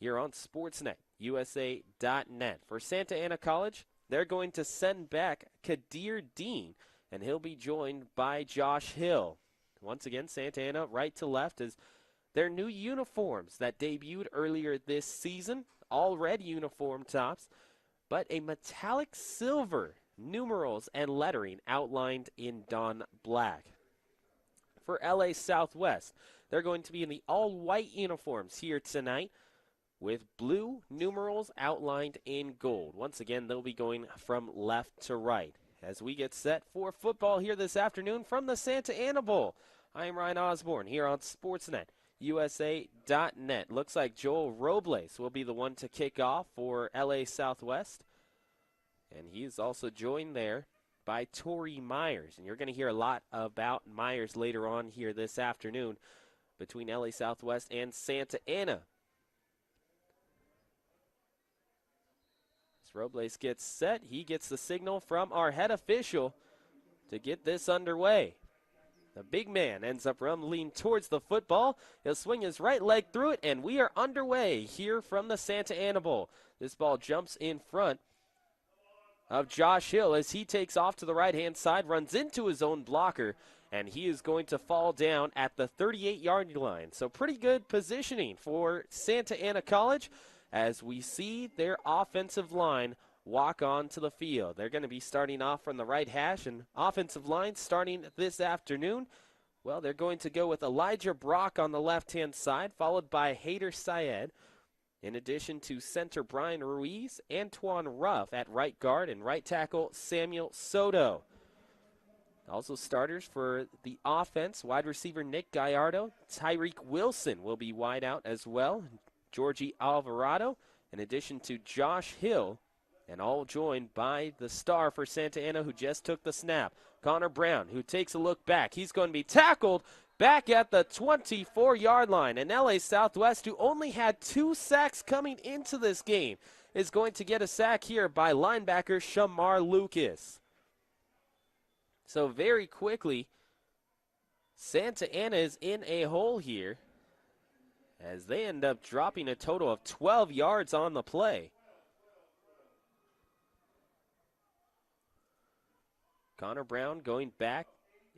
here on Sportsnet, USA.net. For Santa Ana College, they're going to send back Kadir Dean, and he'll be joined by Josh Hill. Once again, Santa Ana right to left as their new uniforms that debuted earlier this season, all red uniform tops, but a metallic silver numerals and lettering outlined in dawn black. For LA Southwest, they're going to be in the all-white uniforms here tonight with blue numerals outlined in gold. Once again, they'll be going from left to right as we get set for football here this afternoon from the Santa Ana Bowl. I am Ryan Osborn here on Sportsnet, USA.net. Looks like Joel Robles will be the one to kick off for LA Southwest. And he is also joined there by Torrey Myers. And you're going to hear a lot about Myers later on here this afternoon between LA Southwest and Santa Ana. As Robles gets set, he gets the signal from our head official to get this underway. The big man ends up rumbling towards the football. He'll swing his right leg through it, and we are underway here from the Santa Ana Bowl. This ball jumps in front of Josh Hill as he takes off to the right-hand side, runs into his own blocker, and he is going to fall down at the 38-yard line. So pretty good positioning for Santa Ana College as we see their offensive line walk onto the field. They're going to be starting off from the right hash, and offensive line starting this afternoon. Well, they're going to go with Elijah Brock on the left-hand side, followed by Haider Syed. In addition to center Brian Ruiz, Antoine Ruff at right guard, and right tackle Samuel Soto. Also starters for the offense, wide receiver Nick Gallardo, Tyreek Wilson will be wide out as well, Georgie Alvarado, in addition to Josh Hill, and all joined by the star for Santa Ana who just took the snap, Connor Brown, who takes a look back. He's going to be tackled back at the 24-yard line. And LA Southwest, who only had 2 sacks coming into this game, is going to get a sack here by linebacker Shamar Lucas. So very quickly, Santa Ana is in a hole here as they end up dropping a total of 12 yards on the play. Connor Brown going back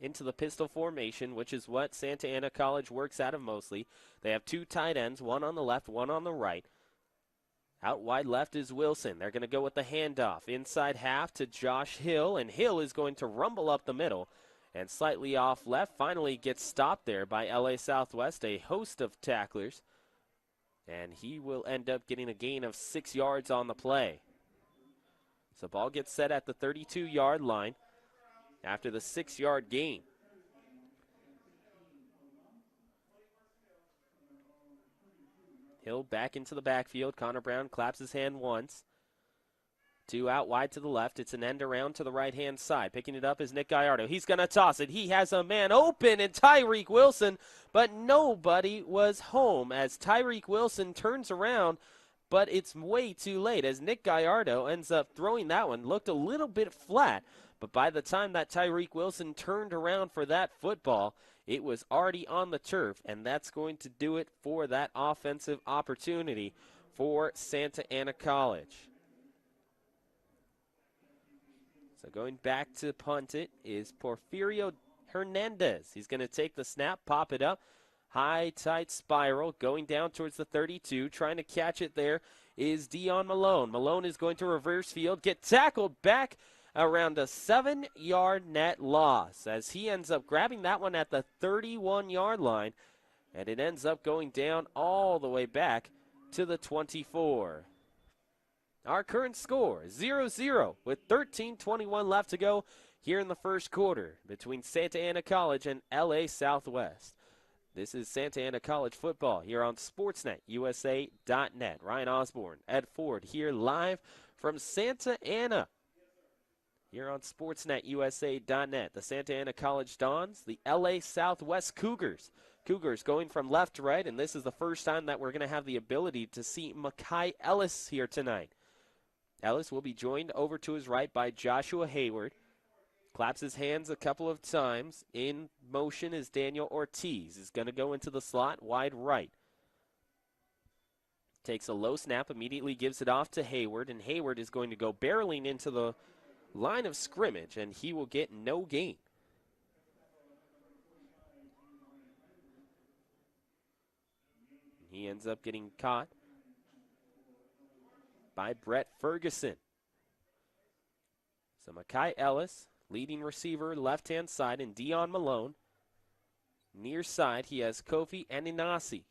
into the pistol formation, which is what Santa Ana College works out of mostly. They have 2 tight ends, one on the left, one on the right. Out wide left is Wilson. They're going to go with the handoff. Inside half to Josh Hill, and Hill is going to rumble up the middle and slightly off left. Finally gets stopped there by LA Southwest, a host of tacklers. And he will end up getting a gain of 6 yards on the play. So ball gets set at the 32-yard line after the 6-yard gain. Hill back into the backfield. Connor Brown claps his hand once. 2 out wide to the left. It's an end around to the right-hand side. Picking it up is Nick Gallardo. He's going to toss it. He has a man open in Tyreek Wilson, but nobody was home as Tyreek Wilson turns around, but it's way too late as Nick Gallardo ends up throwing that one. Looked a little bit flat, but by the time that Tyreek Wilson turned around for that football, it was already on the turf, and that's going to do it for that offensive opportunity for Santa Ana College. So going back to punt it is Porfirio Hernandez. He's going to take the snap, pop it up, high, tight spiral, going down towards the 32. Trying to catch it there is Dion Malone. Malone is going to reverse field, get tackled back around a 7-yard net loss as he ends up grabbing that one at the 31-yard line, and it ends up going down all the way back to the 24. Our current score, 0-0 with 13:21 left to go here in the first quarter between Santa Ana College and LA Southwest. This is Santa Ana College football here on Sportsnet, USA.net. Ryan Osborn, Ed Ford here live from Santa Ana here on Sportsnet, USA.net. The Santa Ana College Dons, the LA Southwest Cougars. Cougars going from left to right, and this is the first time that we're going to have the ability to see Makai Ellis here tonight. Ellis will be joined over to his right by Joshua Hayward. Claps his hands a couple of times. In motion is Daniel Ortiz. He's going to go into the slot wide right. takes a low snap, immediately gives it off to Hayward, and Hayward is going to go barreling into the line of scrimmage, and he will get no gain. He ends up getting caught by Brett Ferguson. So Mekhi Ellis, leading receiver, left-hand side, and Dion Malone. Near side, he has Kofi Aninasi.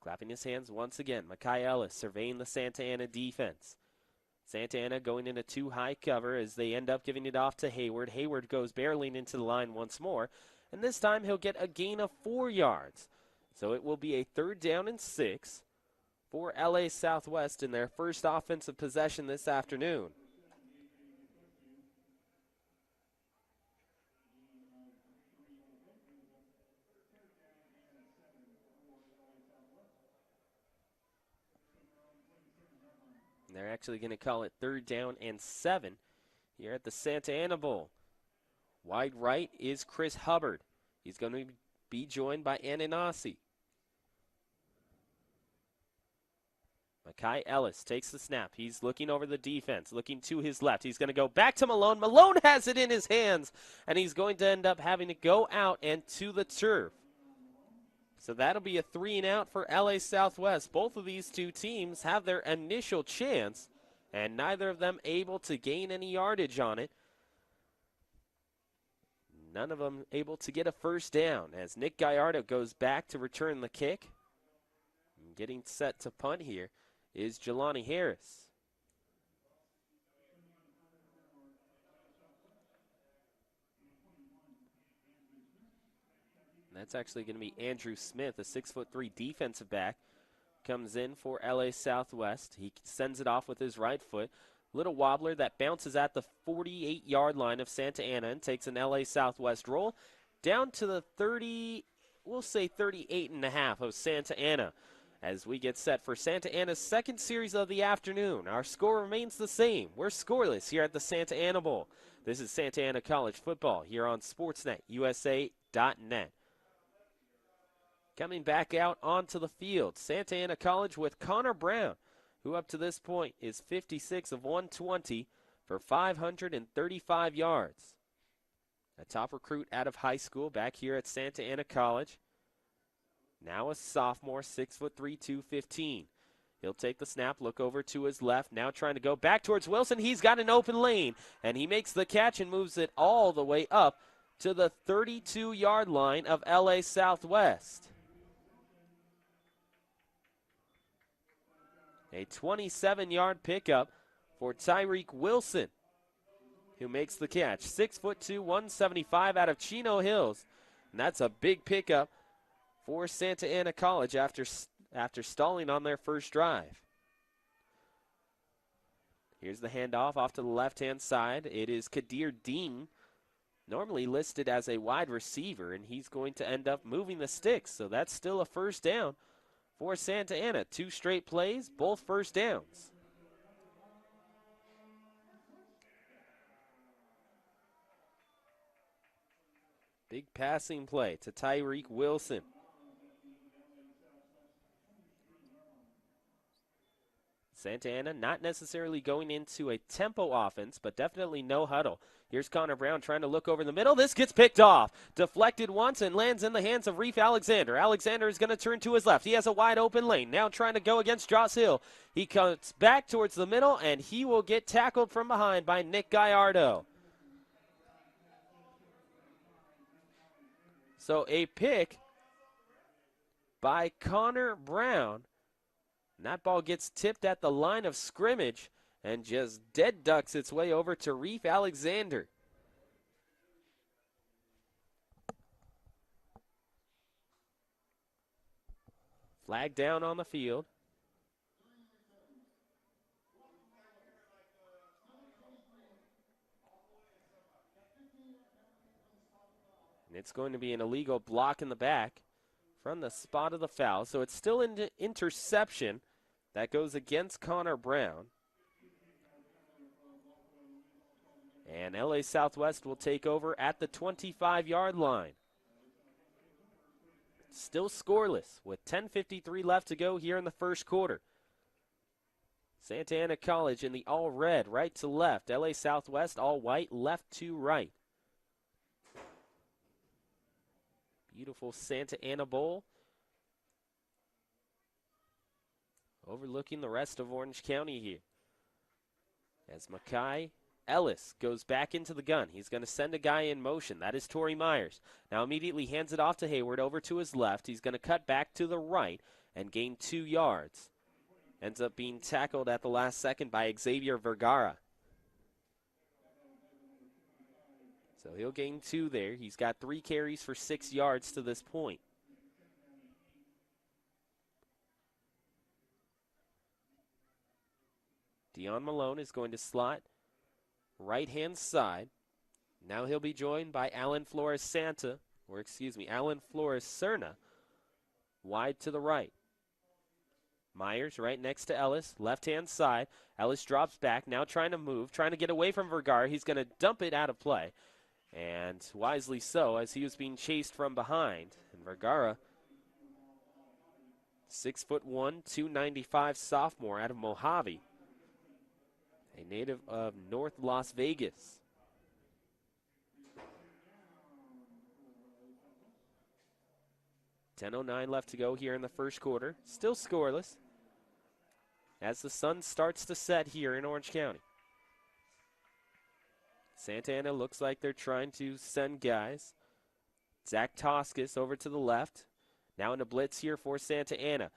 Clapping his hands once again. Mekhi Ellis surveying the Santa Ana defense. Santa Ana going into too high cover as they end up giving it off to Hayward. Hayward goes barreling into the line once more, and this time he'll get a gain of 4 yards. So it will be a 3rd down and 6 for LA Southwest in their first offensive possession this afternoon. They're actually going to call it 3rd down and 7 here at the Santa Ana Bowl. Wide right is Chris Hubbard. He's going to be joined by Aninasi. Mekhi Ellis takes the snap. He's looking over the defense, looking to his left. He's going to go back to Malone. Malone has it in his hands, and he's going to end up having to go out and to the turf. So that'll be a 3-and-out for LA Southwest. Both of these two teams have their initial chance, and neither of them able to gain any yardage on it. None of them able to get a first down as Nick Gallardo goes back to return the kick. And getting set to punt here is Jelani Harris. That's actually going to be Andrew Smith, a 6'3" defensive back. Comes in for LA Southwest. He sends it off with his right foot. Little wobbler that bounces at the 48-yard line of Santa Ana and takes an LA Southwest roll down to the 30, we'll say 38.5 of Santa Ana. As we get set for Santa Ana's second series of the afternoon, our score remains the same. We're scoreless here at the Santa Ana Bowl. This is Santa Ana College football here on SportsNetUSA.net. Coming back out onto the field, Santa Ana College with Connor Brown, who up to this point is 56 of 120 for 535 yards. A top recruit out of high school back here at Santa Ana College. Now a sophomore, 6'3", 215. He'll take the snap, look over to his left, now trying to go back towards Wilson. He's got an open lane, and he makes the catch and moves it all the way up to the 32-yard line of LA Southwest. A 27-yard pickup for Tyreek Wilson, who makes the catch. 6'2", 175 out of Chino Hills. And that's a big pickup for Santa Ana College after stalling on their first drive. Here's the handoff off to the left-hand side. It is Kadir Dean, normally listed as a wide receiver, and he's going to end up moving the sticks. So that's still a first down for Santa Ana. 2 straight plays, both first downs. Big passing play to Tyreek Wilson. Santa Ana not necessarily going into a tempo offense, but definitely no huddle. Here's Connor Brown trying to look over the middle. This gets picked off. Deflected once and lands in the hands of Reef Alexander. Alexander is going to turn to his left. He has a wide open lane. Now trying to go against Joss Hill. He comes back towards the middle, and he will get tackled from behind by Nick Gallardo. So a pick by Connor Brown. And that ball gets tipped at the line of scrimmage and just dead ducks its way over to Reef Alexander. Flag down on the field. And it's going to be an illegal block in the back from the spot of the foul. So it's still an interception that goes against Connor Brown. And LA Southwest will take over at the 25-yard line. Still scoreless with 10:53 left to go here in the first quarter. Santa Ana College in the all red, right to left. LA Southwest all white, left to right. Beautiful Santa Ana Bowl, overlooking the rest of Orange County here. As Makai Ellis goes back into the gun. He's going to send a guy in motion. That is Torrey Myers. Now immediately hands it off to Hayward over to his left. He's going to cut back to the right and gain 2 yards. Ends up being tackled at the last second by Xavier Vergara. So he'll gain 2 there. He's got 3 carries for 6 yards to this point. Dion Malone is going to slot right-hand side. Now he'll be joined by Alan Flores-Serna, wide to the right. Myers right next to Ellis, left-hand side. Ellis drops back, now trying to move, trying to get away from Vergara. He's going to dump it out of play, and wisely so, as he was being chased from behind. And Vergara, 6'1", 295 sophomore out of Mojave, a native of North Las Vegas. $10:09 left to go here in the first quarter. Still scoreless as the sun starts to set here in Orange County. Santa Ana looks like they're trying to send guys. Zach Toscas over to the left. Now in a blitz here for Santa Ana.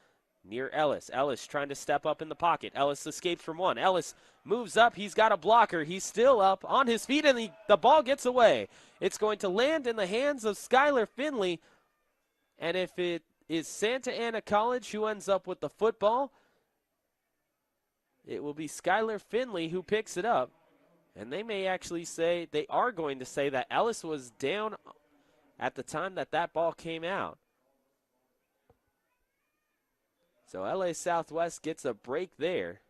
Near Ellis. Ellis trying to step up in the pocket. Ellis escapes from one. Ellis moves up. He's got a blocker. He's still up on his feet, and the ball gets away. It's going to land in the hands of Skylar Finley. And if it is Santa Ana College who ends up with the football, it will be Skylar Finley who picks it up. And they may actually say, they are going to say that Ellis was down at the time that that ball came out. So LA Southwest gets a break there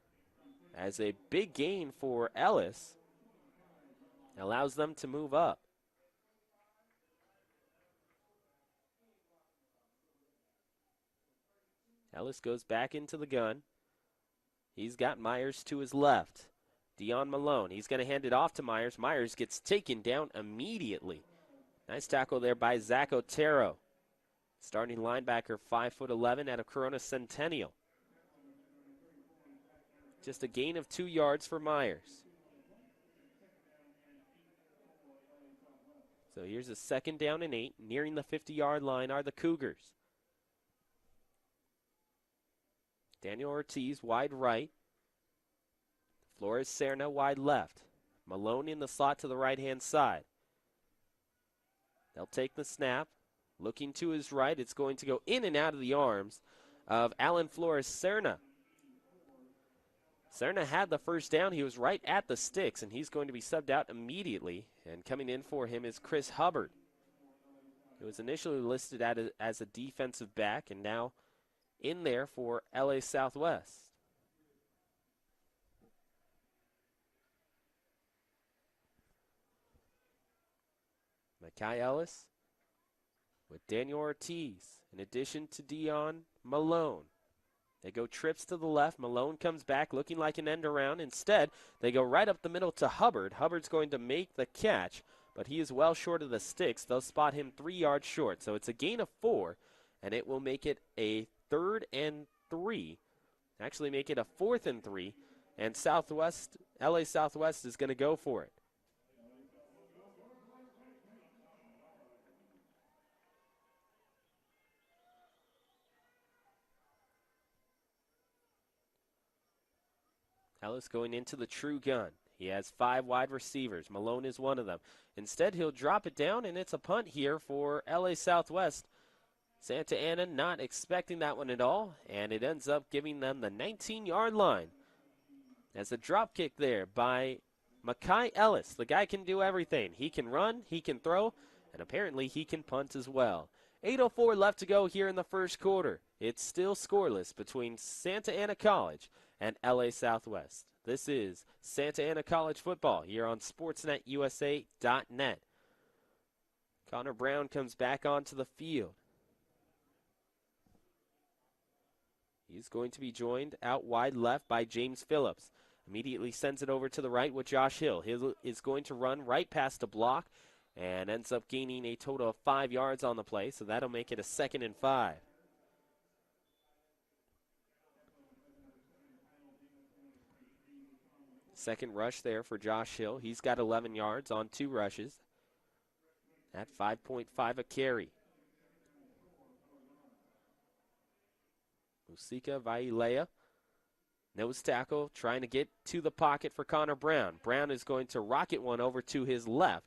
as a big gain for Ellis. Allows them to move up. Ellis goes back into the gun. He's got Myers to his left. Dion Malone, he's going to hand it off to Myers. Myers gets taken down immediately. Nice tackle there by Zach Otero. Starting linebacker, 5'11" out of Corona Centennial. Just a gain of 2 yards for Myers. So here's a 2nd down and 8. Nearing the 50-yard line are the Cougars. Daniel Ortiz wide right. Flores-Serna wide left. Malone in the slot to the right-hand side. They'll take the snap. Looking to his right, it's going to go in and out of the arms of Alan Flores-Serna. Serna had the first down. He was right at the sticks, and he's going to be subbed out immediately. And coming in for him is Chris Hubbard. He was initially listed as a defensive back, and now in there for LA Southwest. Makai Ellis with Daniel Ortiz, in addition to Dion Malone. They go trips to the left. Malone comes back looking like an end around. Instead, they go right up the middle to Hubbard. Hubbard's going to make the catch, but he is well short of the sticks. They'll spot him 3 yards short. So it's a gain of 4, and it will make it a 3rd and 3. Actually make it a 4th and 3, and LA Southwest is going to go for it. Ellis going into the true gun. He has 5 wide receivers. Malone is one of them. Instead, he'll drop it down, and it's a punt here for LA Southwest. Santa Ana not expecting that one at all, and it ends up giving them the 19-yard line. As a drop kick there by Makai Ellis. The guy can do everything. He can run, he can throw, and apparently he can punt as well. 8:04 left to go here in the first quarter. It's still scoreless between Santa Ana College and LA Southwest. This is Santa Ana College football here on SportsNetUSA.net. Connor Brown comes back onto the field. He's going to be joined out wide left by James Phillips. Immediately sends it over to the right with Josh Hill. Hill is going to run right past a block and ends up gaining a total of 5 yards on the play, so that'll make it a 2nd and 5. Second rush there for Josh Hill. He's got 11 yards on 2 rushes at 5.5 a carry. Musika Vailea, nose tackle, trying to get to the pocket for Connor Brown. Brown is going to rocket one over to his left,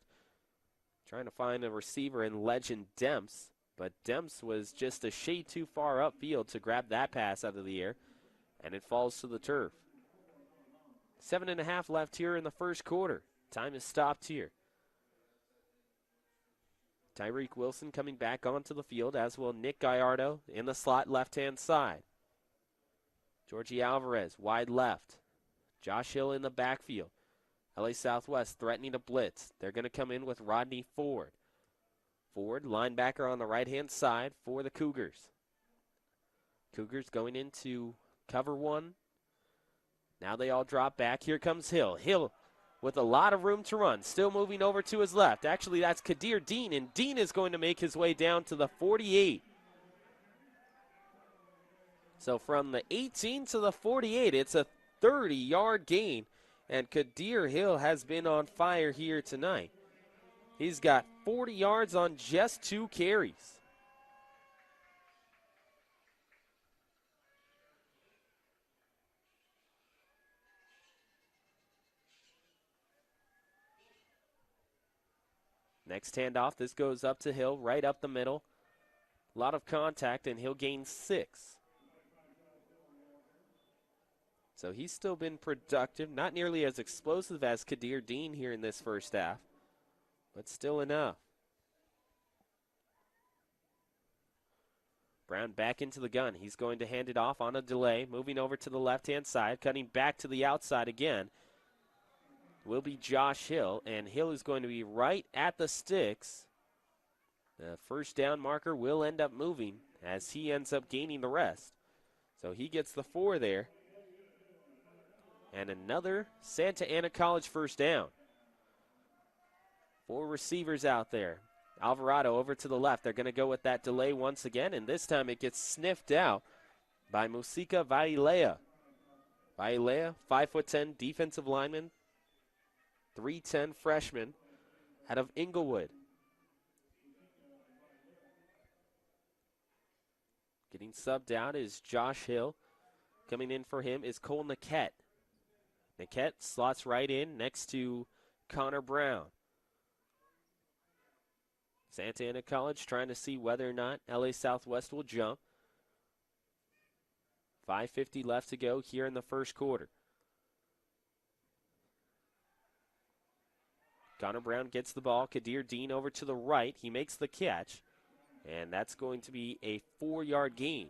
trying to find a receiver in Legend Demps, but Demps was just a shade too far upfield to grab that pass out of the air, and it falls to the turf. 7.5 left here in the first quarter. Time is stopped here. Tyreek Wilson coming back onto the field, as will Nick Gallardo in the slot left-hand side. Georgie Alvarez wide left. Josh Hill in the backfield. LA Southwest threatening to blitz. They're going to come in with Rodney Ford. Ford, linebacker on the right-hand side for the Cougars. Cougars going into cover 1. Now they all drop back. Here comes Hill. Hill with a lot of room to run. Still moving over to his left. Actually, that's Kadir Dean, and Dean is going to make his way down to the 48. So from the 18 to the 48, it's a 30-yard gain, and Kadir Hill has been on fire here tonight. He's got 40 yards on just 2 carries. Next handoff, this goes up to Hill, right up the middle. A lot of contact, and he'll gain 6. So he's still been productive, not nearly as explosive as Kadir Dean here in this first half, but still enough. Brown back into the gun. He's going to hand it off on a delay, moving over to the left-hand side, cutting back to the outside again. Will be Josh Hill, and Hill is going to be right at the sticks. The first down marker will end up moving as he ends up gaining the rest. So he gets the 4 there. And another Santa Ana College first down. 4 receivers out there. Alvarado over to the left. They're going to go with that delay once again, and this time it gets sniffed out by Musika Vailea. Vailea, 5'10" defensive lineman, 3'10" freshman out of Inglewood. Getting subbed out is Josh Hill. Coming in for him is Cole Niquette. Niquette slots right in next to Connor Brown. Santa Ana College trying to see whether or not LA Southwest will jump. 5:50 left to go here in the first quarter. Connor Brown gets the ball. Kadir Dean over to the right. He makes the catch, and that's going to be a 4-yard gain.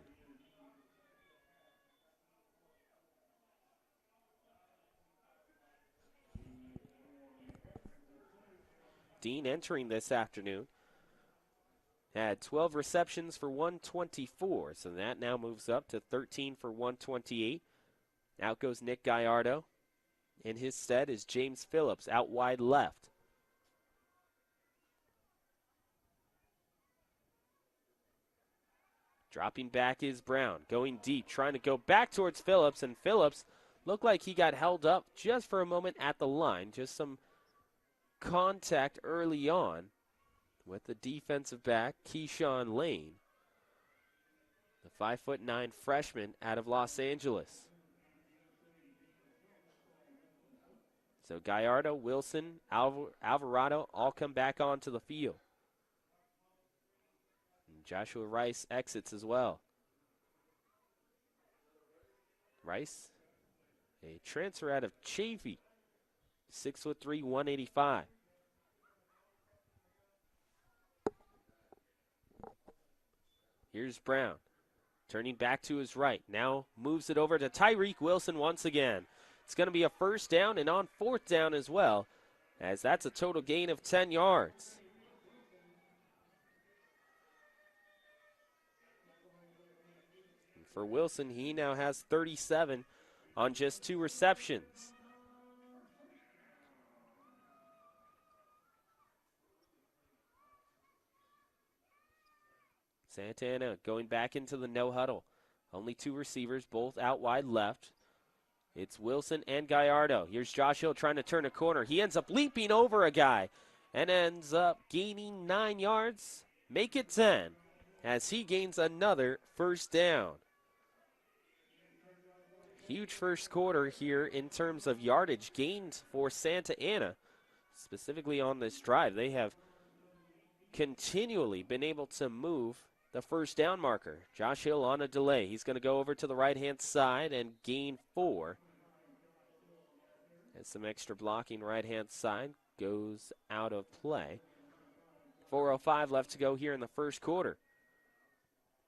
Dean entering this afternoon had 12 receptions for 124, so that now moves up to 13 for 128. Out goes Nick Gallardo. In his stead is James Phillips out wide left. Dropping back is Brown, going deep, trying to go back towards Phillips, and Phillips looked like he got held up just for a moment at the line. Just some contact early on with the defensive back, Keyshawn Lane, the 5'9" freshman out of Los Angeles. So Gallardo, Wilson, Alvarado all come back onto the field. And Joshua Rice exits as well. Rice, a transfer out of Chaffee, 6'3", 185. Here's Brown, turning back to his right. Now moves it over to Tyreek Wilson once again. It's going to be a first down, and on 4th down as well, as that's a total gain of 10 yards. For Wilson, he now has 37 on just 2 receptions. Santa Ana going back into the no huddle. Only 2 receivers, both out wide left. It's Wilson and Gallardo. Here's Josh Hill trying to turn a corner. He ends up leaping over a guy and ends up gaining 9 yards. Make it 10 as he gains another first down. Huge first quarter here in terms of yardage gained for Santa Ana, specifically on this drive. They have continually been able to move the first down marker. Josh Hill on a delay. He's going to go over to the right-hand side and gain 4. And some extra blocking right-hand side goes out of play. 4:05 left to go here in the first quarter.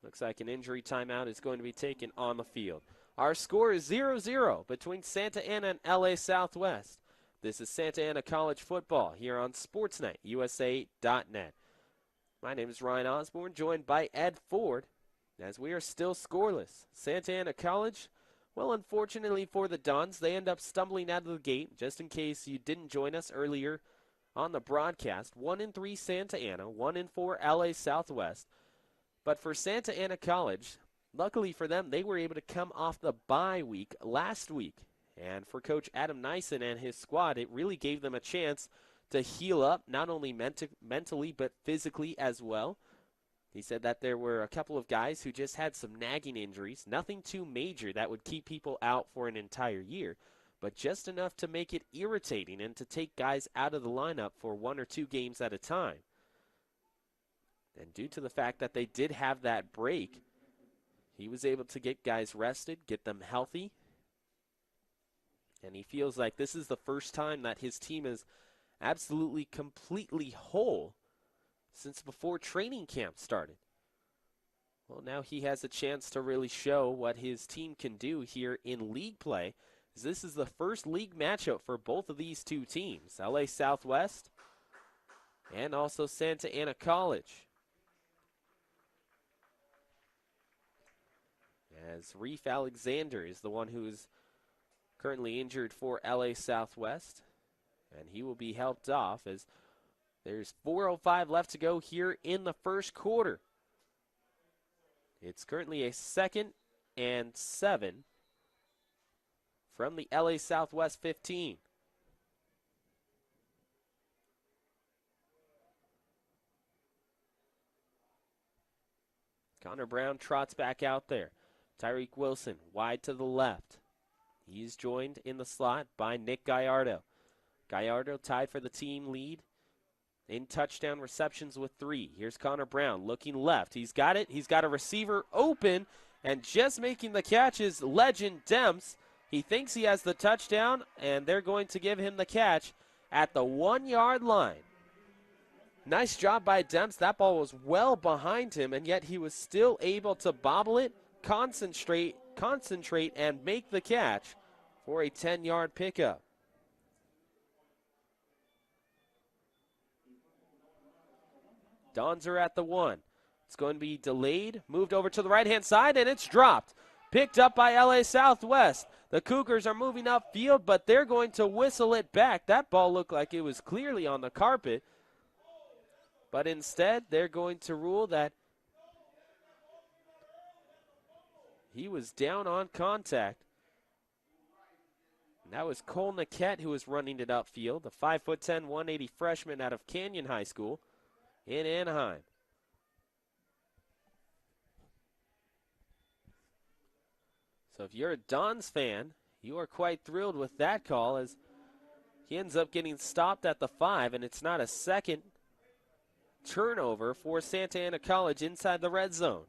Looks like an injury timeout is going to be taken on the field. Our score is 0-0 between Santa Ana and LA Southwest. This is Santa Ana College football here on SportsNetUSA.net. My name is Ryan Osborn, joined by Ed Ford, as we are still scoreless. Santa Ana College, well, unfortunately for the Dons, they end up stumbling out of the gate. Just in case you didn't join us earlier on the broadcast, 1-3 Santa Ana, 1-4 LA Southwest. But for Santa Ana College, luckily for them, they were able to come off the bye week last week. And for Coach Adam Nyson and his squad, it really gave them a chance to heal up, not only mentally but physically as well. He said that there were a couple of guys who just had some nagging injuries, nothing too major that would keep people out for an entire year, but just enough to make it irritating and to take guys out of the lineup for 1 or 2 games at a time. And due to the fact that they did have that break, he was able to get guys rested, get them healthy, and he feels like this is the first time that his team is absolutely completely whole since before training camp started. Well, now he has a chance to really show what his team can do here in league play. This is the first league matchup for both of these 2 teams, LA Southwest and also Santa Ana College. As Reef Alexander is the one who is currently injured for LA Southwest, and he will be helped off as there's 4:05 left to go here in the first quarter. It's currently a 2nd and 7 from the LA Southwest 15. Connor Brown trots back out there. Tyreek Wilson wide to the left. He's joined in the slot by Nick Gallardo. Gallardo tied for the team lead in touchdown receptions with 3. Here's Connor Brown looking left. He's got it. He's got a receiver open, and just making the catch is legend Demps. He thinks he has the touchdown, and they're going to give him the catch at the 1-yard line. Nice job by Demps. That ball was well behind him, and yet he was still able to bobble it, concentrate, and make the catch for a 10-yard pickup. Dons are at the 1. It's going to be delayed, moved over to the right-hand side, and it's dropped. Picked up by LA Southwest. The Cougars are moving upfield, but they're going to whistle it back. That ball looked like it was clearly on the carpet, but instead they're going to rule that he was down on contact. And that was Cole Niquette who was running it upfield, the 5'10", 180 freshman out of Canyon High School in Anaheim. So if you're a Dons fan, you are quite thrilled with that call, as he ends up getting stopped at the 5, and it's not a second turnover for Santa Ana College inside the red zone,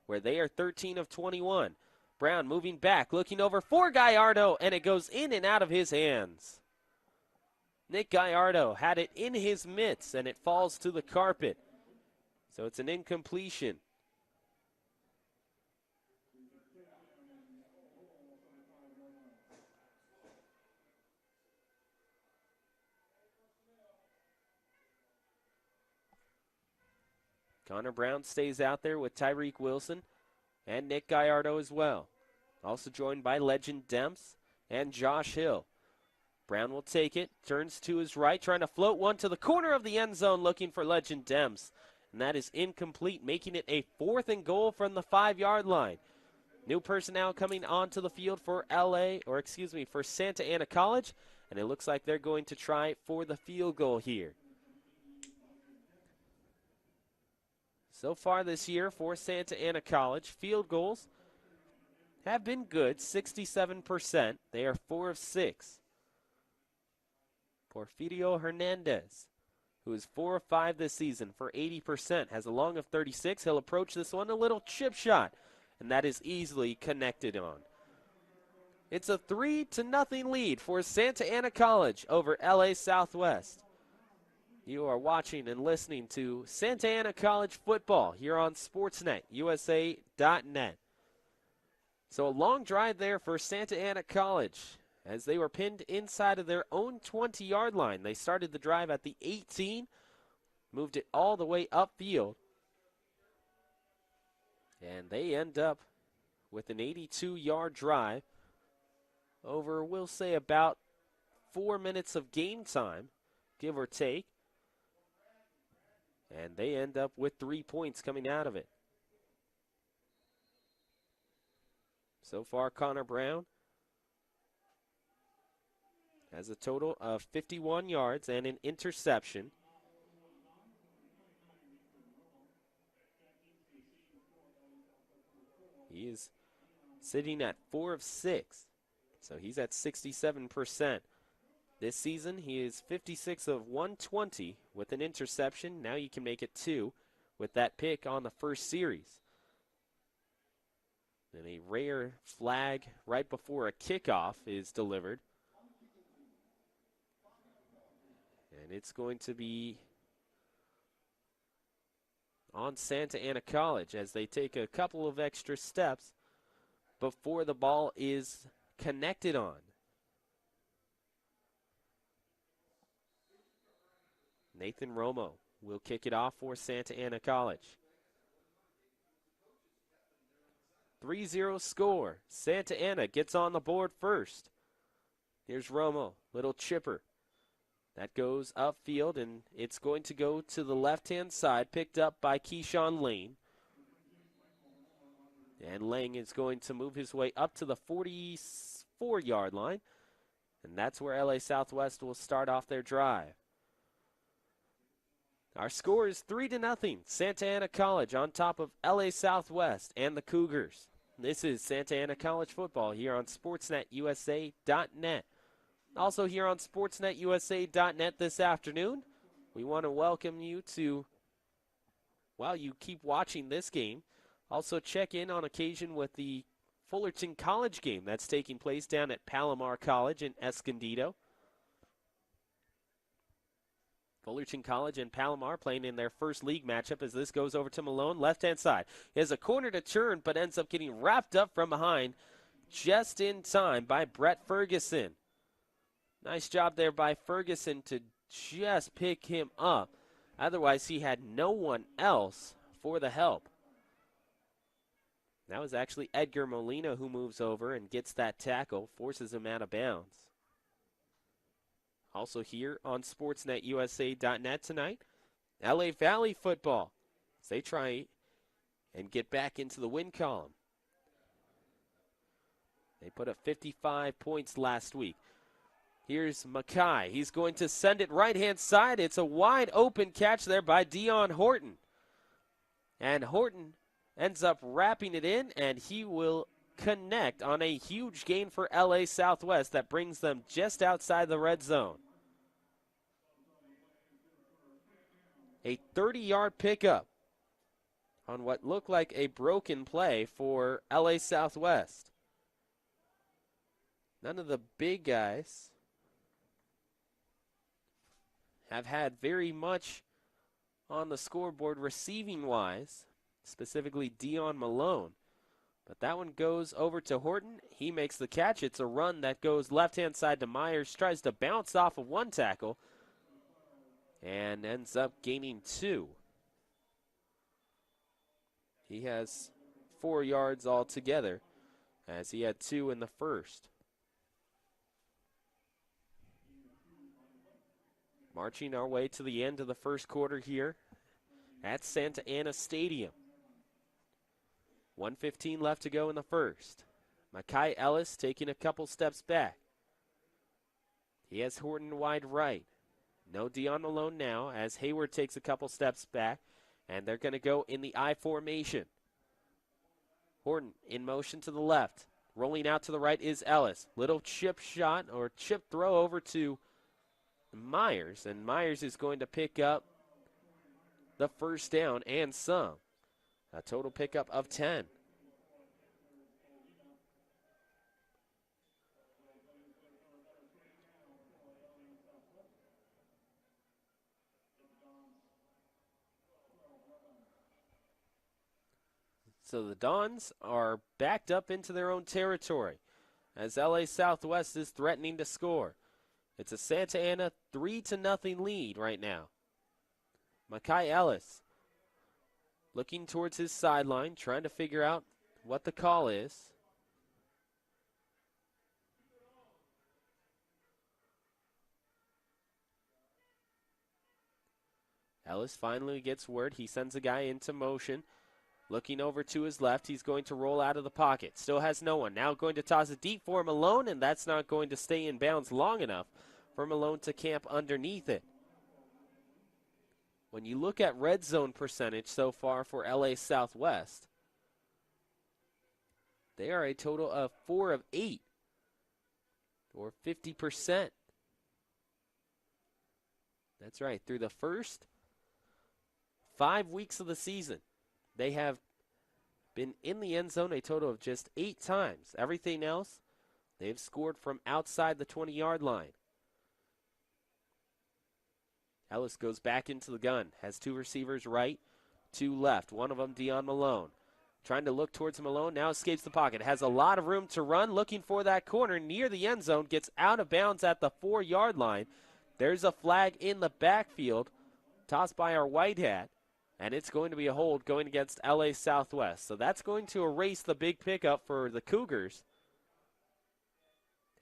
where they are 13 of 21. Brown moving back, looking over for Gallardo, and it goes in and out of his hands. Nick Gallardo had it in his mitts, and it falls to the carpet. So it's an incompletion. Connor Brown stays out there with Tyreek Wilson. and Nick Gallardo as well. Also joined by Legend Demps and Josh Hill. Brown will take it, turns to his right, trying to float one to the corner of the end zone, looking for Legend Demps. And that is incomplete, making it a 4th and goal from the 5-yard line. New personnel coming onto the field for for Santa Ana College, and it looks like they're going to try for the field goal here. So far this year for Santa Ana College, field goals have been good, 67%. They are 4 of 6. Porfirio Hernandez, who is 4 of 5 this season for 80%, has a long of 36. He'll approach this one, a little chip shot, and that is easily connected on. It's a 3-0 lead for Santa Ana College over LA Southwest. You are watching and listening to Santa Ana College football here on SportsNetUSA.net. So a long drive there for Santa Ana College as they were pinned inside of their own 20-yard line. They started the drive at the 18, moved it all the way upfield, and they end up with an 82-yard drive over, we'll say, about 4 minutes of game time, give or take. And they end up with 3 points coming out of it. So far, Connor Brown has a total of 51 yards and an interception. He is sitting at 4 of 6, so he's at 67%. This season, he is 56 of 120 with an interception. Now you can make it 2 with that pick on the first series. And a rare flag right before a kickoff is delivered. And it's going to be on Santa Ana College as they take a couple of extra steps before the ball is connected on. Nathan Romo will kick it off for Santa Ana College. 3-0 score. Santa Ana gets on the board first. Here's Romo, little chipper. That goes upfield, and it's going to go to the left-hand side, picked up by Keyshawn Lane. And Lang is going to move his way up to the 44-yard line, and that's where LA Southwest will start off their drive. Our score is 3-0. Santa Ana College on top of LA Southwest and the Cougars. This is Santa Ana College football here on SportsNetUSA.net. Also here on SportsNetUSA.net this afternoon, we want to welcome you to, while you keep watching this game, also check in on occasion with the Fullerton College game that's taking place down at Palomar College in Escondido. Fullerton College and Palomar playing in their first league matchup as this goes over to Malone, left-hand side. He has a corner to turn, but ends up getting wrapped up from behind just in time by Brett Ferguson. Nice job there by Ferguson to just pick him up. Otherwise, he had no one else for the help. That was actually Edgar Molina who moves over and gets that tackle, forces him out of bounds. Also here on SportsNetUSA.net tonight, LA Valley football as they try and get back into the win column. They put up 55 points last week. Here's Mackay. He's going to send it right-hand side. It's a wide open catch there by Dion Horton. And Horton ends up wrapping it in, and he will connect on a huge gain for LA Southwest that brings them just outside the red zone. A 30-yard pickup on what looked like a broken play for LA Southwest. None of the big guys have had very much on the scoreboard receiving-wise, specifically Dion Malone. But that one goes over to Horton. He makes the catch. It's a run that goes left-hand side to Myers, tries to bounce off of one tackle, and ends up gaining 2. He has 4 yards altogether, as he had 2 in the first. Marching our way to the end of the first quarter here at Santa Ana Stadium. 1:15 left to go in the first. Mekhi Ellis taking a couple steps back. He has Horton wide right. No Dion Malone now as Hayward takes a couple steps back, and they're going to go in the I formation. Horton in motion to the left. Rolling out to the right is Ellis. Little chip shot or chip throw over to Myers, and Myers is going to pick up the first down and some. A total pickup of 10. So the Dons are backed up into their own territory as LA Southwest is threatening to score. It's a Santa Ana 3-0 lead right now. Mekhi Ellis looking towards his sideline, trying to figure out what the call is. Ellis finally gets word. He sends a guy into motion. Looking over to his left, he's going to roll out of the pocket. Still has no one. Now going to toss it deep for Malone, and that's not going to stay in bounds long enough for Malone to camp underneath it. When you look at red zone percentage so far for LA Southwest, they are a total of 4 of 8, or 50%. That's right. Through the first 5 weeks of the season, they have been in the end zone a total of just 8 times. Everything else, they've scored from outside the 20-yard line. Ellis goes back into the gun, has 2 receivers right, 2 left. One of them, Dion Malone. Trying to look towards Malone, now escapes the pocket. Has a lot of room to run, looking for that corner near the end zone. Gets out of bounds at the 4-yard line. There's a flag in the backfield, tossed by our white hat. And it's going to be a hold going against LA Southwest. So that's going to erase the big pickup for the Cougars.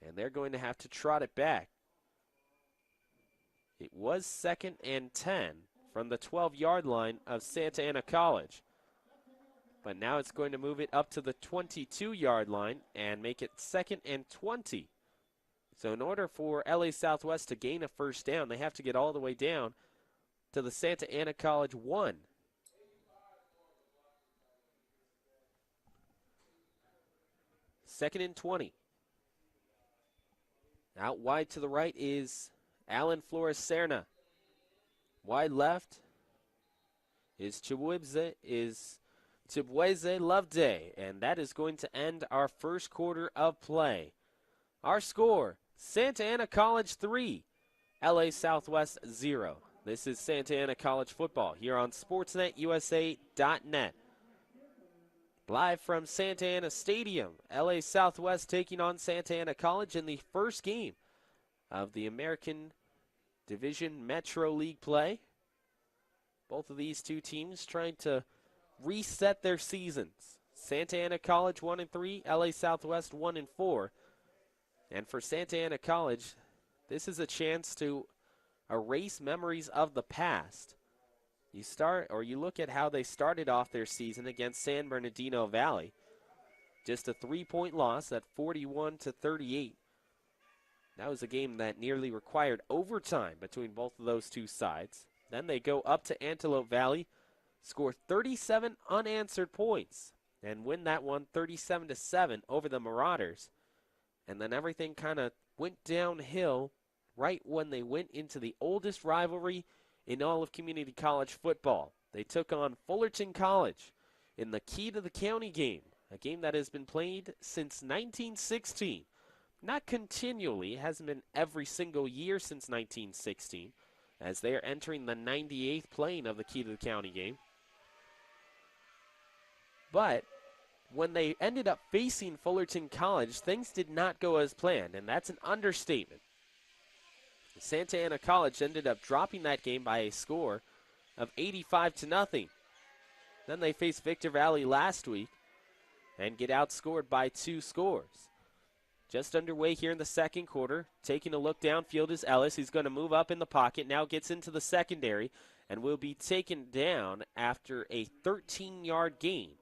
And they're going to have to trot it back. It was 2nd and 10 from the 12-yard line of Santa Ana College. But now it's going to move it up to the 22-yard line and make it 2nd and 20. So in order for LA Southwest to gain a first down, they have to get all the way down to the Santa Ana College 1. Second and 20. Out wide to the right is Alan Flores Serna. Wide left is Chibueze Loveday, and that is going to end our first quarter of play. Our score, Santa Ana College 3, LA Southwest 0. This is Santa Ana College football here on SportsNetUSA.net. Live from Santa Ana Stadium, LA Southwest taking on Santa Ana College in the first game of the American Division Metro League play. Both of these two teams trying to reset their seasons. Santa Ana College 1-3, LA Southwest 1-4. And for Santa Ana College, this is a chance to erase memories of the past. You look at how they started off their season against San Bernardino Valley. Just a 3-point loss at 41-38. That was a game that nearly required overtime between both of those two sides. Then they go up to Antelope Valley, score 37 unanswered points, and win that one 37-7 over the Marauders. And then everything kind of went downhill right when they went into the oldest rivalry in all of community college football. They took on Fullerton College in the Key to the County game, a game that has been played since 1916. Not continually, it hasn't been every single year since 1916, as they are entering the 98th playing of the Key to the County game. But when they ended up facing Fullerton College, things did not go as planned, and that's an understatement. Santa Ana College ended up dropping that game by a score of 85-0. Then they faced Victor Valley last week, and get outscored by 2 scores. Just underway here in the second quarter. Taking a look downfield is Ellis. He's going to move up in the pocket. Now gets into the secondary and will be taken down after a 13-yard gain.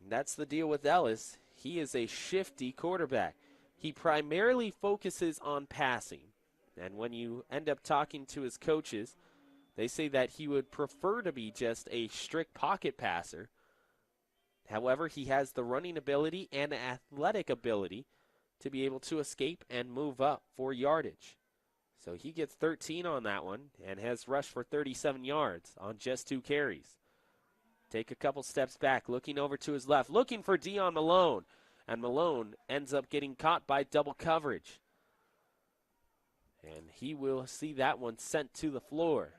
And that's the deal with Ellis. He is a shifty quarterback. He primarily focuses on passing. And when you end up talking to his coaches, they say that he would prefer to be just a strict pocket passer. However, he has the running ability and athletic ability to be able to escape and move up for yardage. So he gets 13 on that one and has rushed for 37 yards on just 2 carries. Take a couple steps back, looking over to his left, looking for Dion Malone. And Malone ends up getting caught by double coverage. And he will see that one sent to the floor.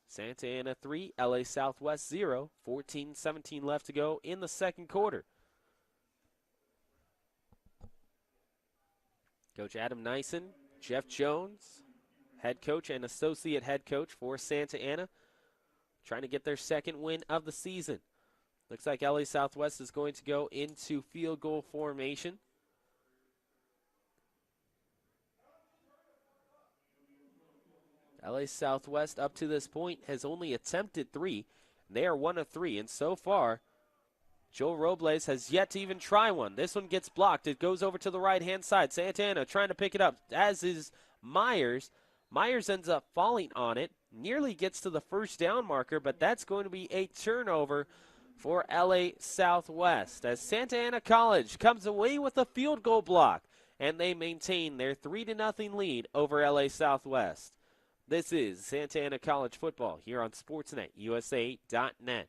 Santa Ana 3, LA Southwest 0, 14-17 left to go in the second quarter. Coach Adam Nyson, Jeff Jones, head coach and associate head coach for Santa Ana, trying to get their second win of the season. Looks like LA Southwest is going to go into field goal formation. LA Southwest up to this point has only attempted 3. They are 1 of 3, and so far, Joe Robles has yet to even try one. This one gets blocked. It goes over to the right-hand side. Santa Ana trying to pick it up, as is Myers. Myers ends up falling on it, nearly gets to the first down marker, but that's going to be a turnover for LA Southwest, as Santa Ana College comes away with a field goal block, and they maintain their 3-0 lead over LA Southwest. This is Santa Ana College football here on SportsNetUSA.net.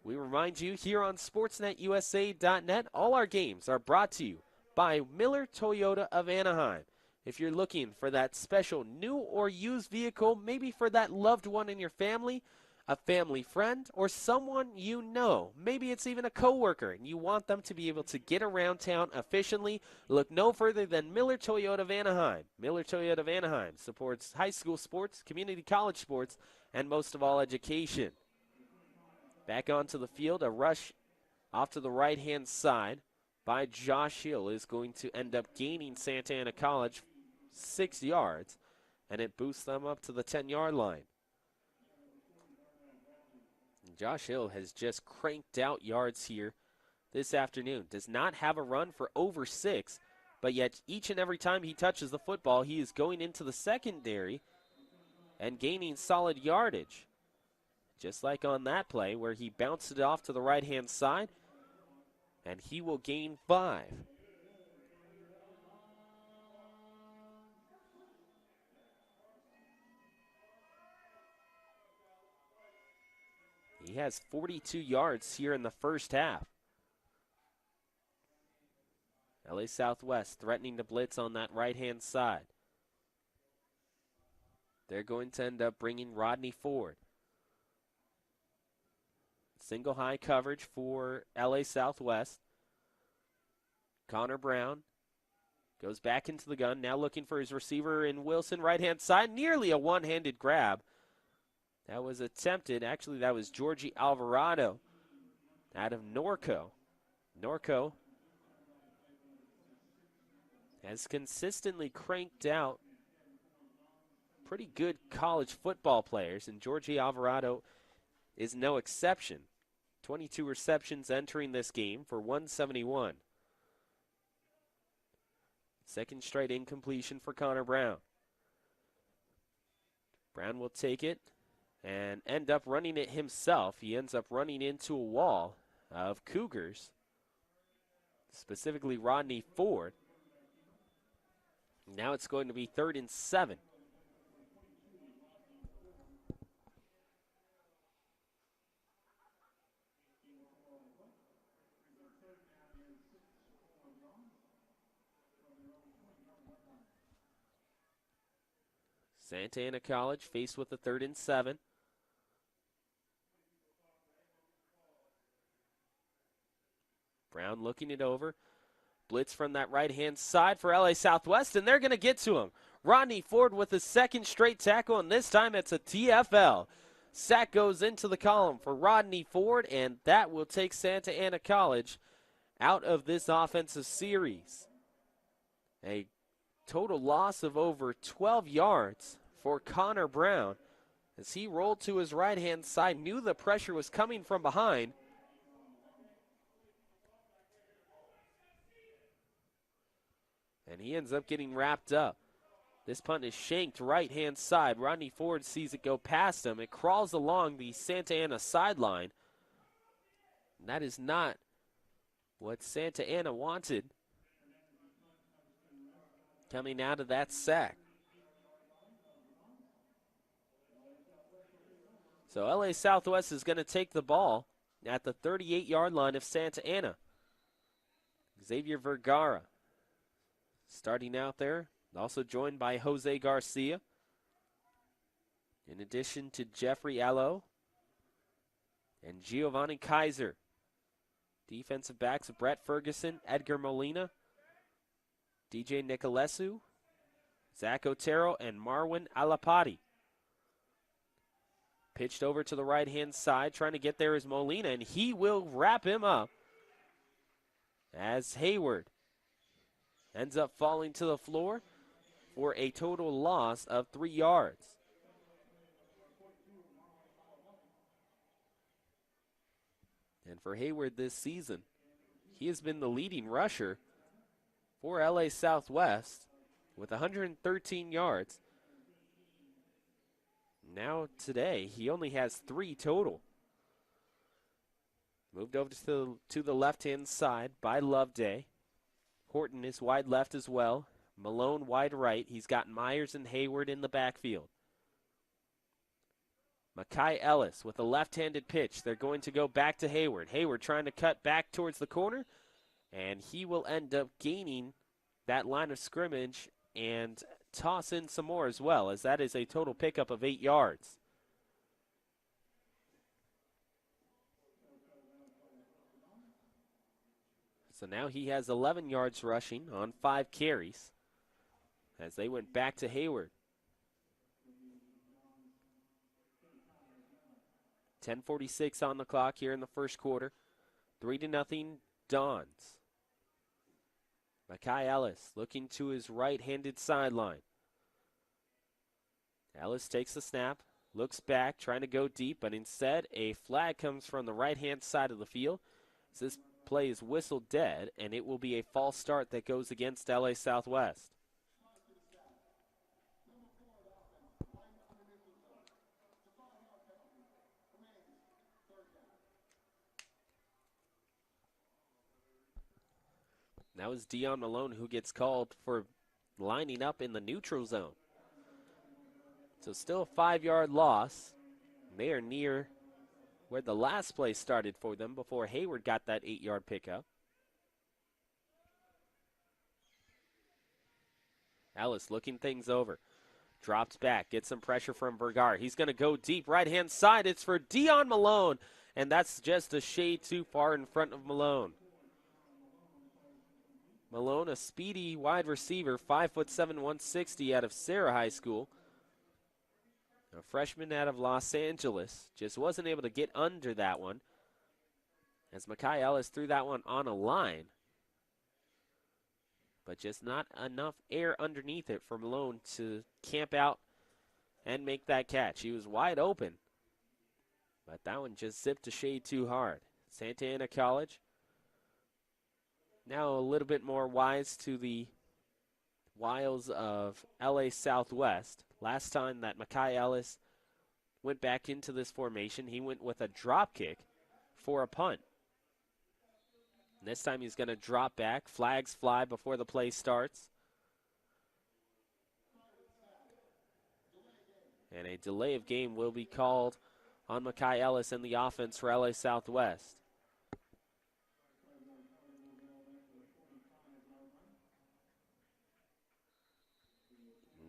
We remind you here on SportsNetUSA.net, all our games are brought to you by Miller Toyota of Anaheim. If you're looking for that special new or used vehicle, maybe for that loved one in your family, a family friend, or someone you know, maybe it's even a coworker, and you want them to be able to get around town efficiently, look no further than Miller Toyota of Anaheim. Miller Toyota of Anaheim supports high school sports, community college sports, and most of all, education. Back onto the field, a rush off to the right-hand side by Josh Hill is going to end up gaining Santa Ana College 6 yards, and it boosts them up to the 10-yard line. Josh Hill has just cranked out yards here this afternoon. Does not have a run for over 6, but yet each and every time he touches the football, he is going into the secondary and gaining solid yardage. Just like on that play where he bounced it off to the right-hand side, and he will gain 5. He has 42 yards here in the first half. LA Southwest threatening to blitz on that right-hand side. They're going to end up bringing Rodney Ford. Single high coverage for LA Southwest. Connor Brown goes back into the gun, now looking for his receiver in Wilson, right-hand side. Nearly a one-handed grab. That was attempted. Actually, that was Georgie Alvarado out of Norco. Norco has consistently cranked out pretty good college football players, and Georgie Alvarado is no exception. 22 receptions entering this game for 171. Second straight incompletion for Connor Brown. Brown will take it and end up running it himself. He ends up running into a wall of Cougars, specifically Rodney Ford. Now it's going to be 3rd and 7. Santa Ana College faced with a 3rd and 7. Brown looking it over. Blitz from that right-hand side for LA Southwest, and they're going to get to him. Rodney Ford with his second straight tackle, and this time it's a TFL. Sack goes into the column for Rodney Ford, and that will take Santa Ana College out of this offensive series. A total loss of over 12 yards for Connor Brown as he rolled to his right-hand side, knew the pressure was coming from behind. And he ends up getting wrapped up. This punt is shanked right-hand side. Rodney Ford sees it go past him. It crawls along the Santa Ana sideline. And that is not what Santa Ana wanted coming out of that sack. So LA Southwest is going to take the ball at the 38-yard line of Santa Ana. Xavier Vergara starting out there, also joined by Jose Garcia. In addition to Jeffrey Allo and Giovanni Kaiser. Defensive backs Brett Ferguson, Edgar Molina, DJ Nicolesu, Zach Otero, and Marwin Alapati. Pitched over to the right-hand side, trying to get there is Molina, and he will wrap him up as Hayward ends up falling to the floor for a total loss of 3 yards. And for Hayward this season, he has been the leading rusher for LA Southwest with 113 yards. Now today, he only has 3 total. Moved over to the left-hand side by Loveday. Horton is wide left as well. Malone wide right. He's got Myers and Hayward in the backfield. Makai Ellis with a left-handed pitch. They're going to go back to Hayward. Hayward trying to cut back towards the corner, and he will end up gaining that line of scrimmage and toss in some more as well, as that is a total pickup of 8 yards. So now he has 11 yards rushing on 5 carries as they went back to Hayward. 10:46 on the clock here in the first quarter. 3-0 Dons. Makai Ellis looking to his right-handed sideline. Ellis takes the snap, looks back, trying to go deep, but instead a flag comes from the right-hand side of the field. So this play is whistled dead, and it will be a false start that goes against LA Southwest. That was Dion Malone who gets called for lining up in the neutral zone. So still a 5-yard loss. They are near where the last play started for them before Hayward got that 8-yard pickup. Ellis looking things over. Drops back, gets some pressure from Vergara. He's going to go deep right-hand side. It's for Dion Malone, and that's just a shade too far in front of Malone. Malone, a speedy wide receiver, 5'7", 160 out of Sarah High School. A freshman out of Los Angeles. Just wasn't able to get under that one as Makai Ellis threw that one on a line. But just not enough air underneath it for Malone to camp out and make that catch. He was wide open, but that one just zipped a shade too hard. Santa Ana College now a little bit more wise to the wiles of LA Southwest. Last time that Makai Ellis went back into this formation, he went with a drop kick for a punt. And this time he's going to drop back. Flags fly before the play starts. And a delay of game will be called on Makai Ellis and the offense for LA Southwest.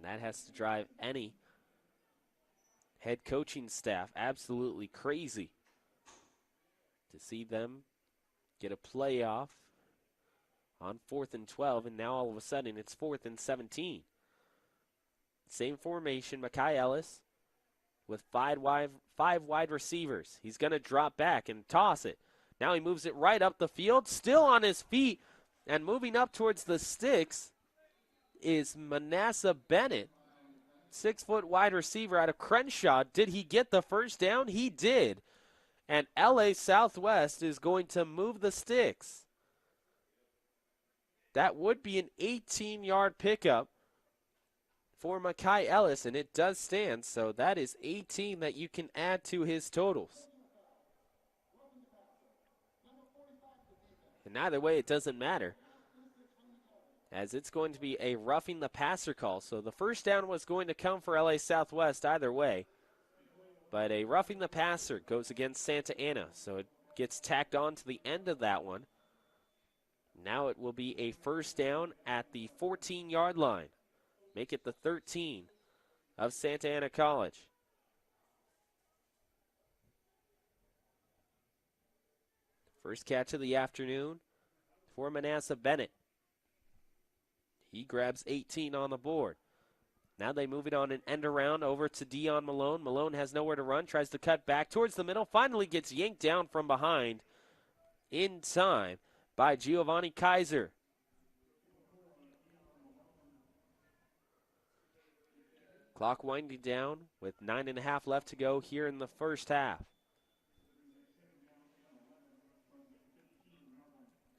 That has to drive any head coaching staff absolutely crazy to see them get a playoff on 4th and 12, and now all of a sudden it's 4th and 17. Same formation, Makai Ellis with five wide receivers. He's going to drop back and toss it. Now he moves it right up the field, still on his feet, and moving up towards the sticks is Manasseh Bennett, 6-foot wide receiver out of Crenshaw. Did he get the first down? He did. And LA Southwest is going to move the sticks. That would be an 18-yard pickup for Makai Ellis, and it does stand, so that is 18 that you can add to his totals. And either way, it doesn't matter, as it's going to be a roughing the passer call. So the first down was going to come for LA Southwest either way, but a roughing the passer goes against Santa Ana, so it gets tacked on to the end of that one. Now it will be a first down at the 14-yard line. Make it the 13 of Santa Ana College. First catch of the afternoon for Manasseh Bennett. He grabs 18 on the board. Now they move it on an end around over to Dion Malone. Malone has nowhere to run, tries to cut back towards the middle, finally gets yanked down from behind in time by Giovanni Kaiser. Clock winding down with 9.5 left to go here in the first half.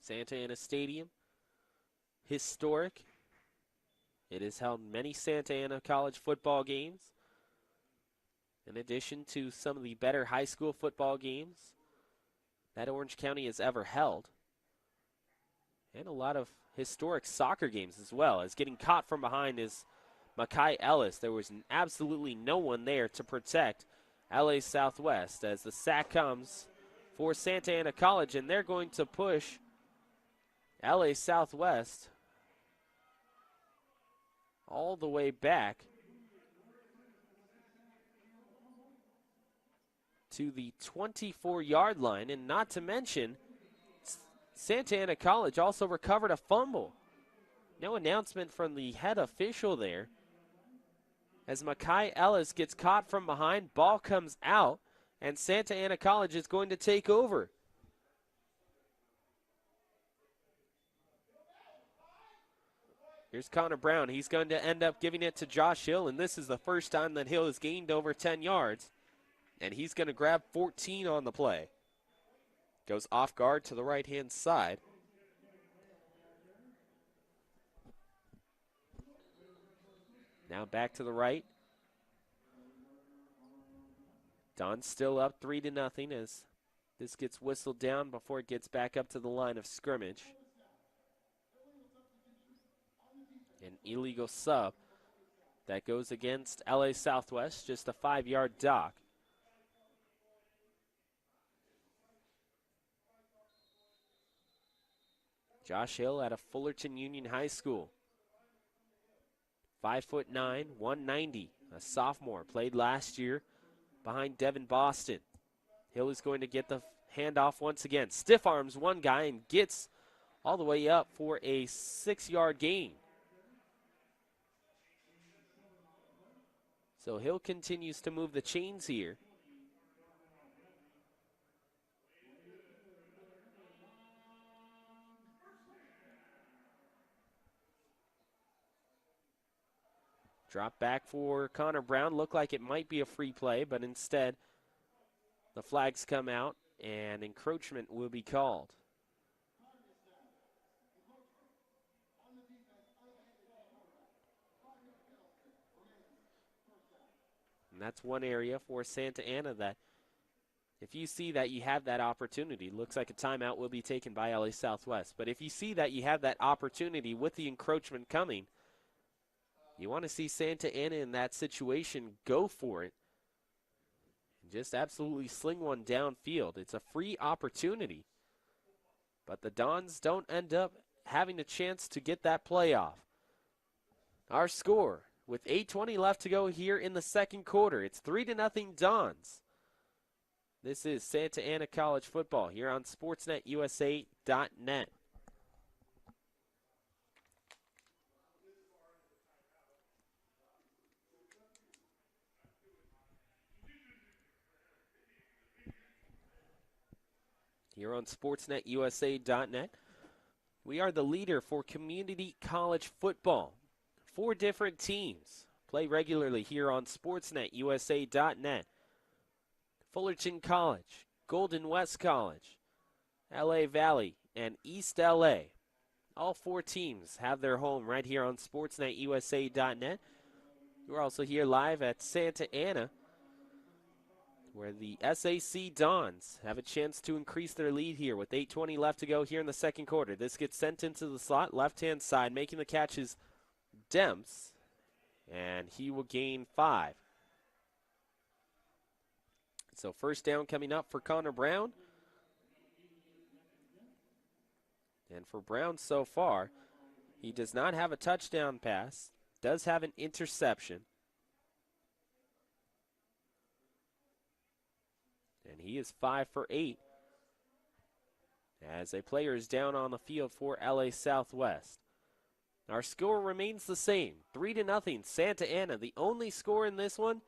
Santa Ana Stadium, historic. It has held many Santa Ana College football games, in addition to some of the better high school football games that Orange County has ever held. And a lot of historic soccer games as well, as getting caught from behind is Makai Ellis. There was absolutely no one there to protect LA Southwest as the sack comes for Santa Ana College, and they're going to push LA Southwest all the way back to the 24-yard line. And not to mention, Santa Ana College also recovered a fumble. No announcement from the head official there, as Makai Ellis gets caught from behind, ball comes out, and Santa Ana College is going to take over. Here's Connor Brown. He's going to end up giving it to Josh Hill, and this is the first time that Hill has gained over 10 yards, and he's going to grab 14 on the play. Goes off guard to the right-hand side. Now back to the right. Don's still up 3-0 as this gets whistled down before it gets back up to the line of scrimmage. An illegal sub that goes against LA Southwest, just a 5-yard dock. Josh Hill out of Fullerton Union High School. 5'9", 190, a sophomore, played last year behind Devin Boston. Hill is going to get the handoff once again. Stiff arms one guy and gets all the way up for a 6-yard gain. So Hill continues to move the chains here. Drop back for Connor Brown. Looked like it might be a free play, but instead the flags come out and encroachment will be called. And that's one area for Santa Ana that if you see that you have that opportunity, looks like a timeout will be taken by LA Southwest. But if you see that you have that opportunity with the encroachment coming, you want to see Santa Ana in that situation go for it and just absolutely sling one downfield. It's a free opportunity, but the Dons don't end up having a chance to get that play off. Our score, with 8:20 left to go here in the second quarter, it's 3-0 Dons. This is Santa Ana College football here on SportsNetUSA.net. here on SportsNetUSA.net. We are the leader for community college football. 4 different teams play regularly here on SportsNetUSA.net. Fullerton College, Golden West College, LA Valley, and East LA. All 4 teams have their home right here on SportsNetUSA.net. We're also here live at Santa Ana, where the SAC Dons have a chance to increase their lead here with 8:20 left to go here in the second quarter. This gets sent into the slot, left-hand side, making the catch is Demps, and he will gain 5. So first down coming up for Connor Brown. And for Brown so far, he does not have a touchdown pass, does have an interception. And he is 5 for 8 as a player is down on the field for LA Southwest. Our score remains the same, 3-0 Santa Ana. The only score in this one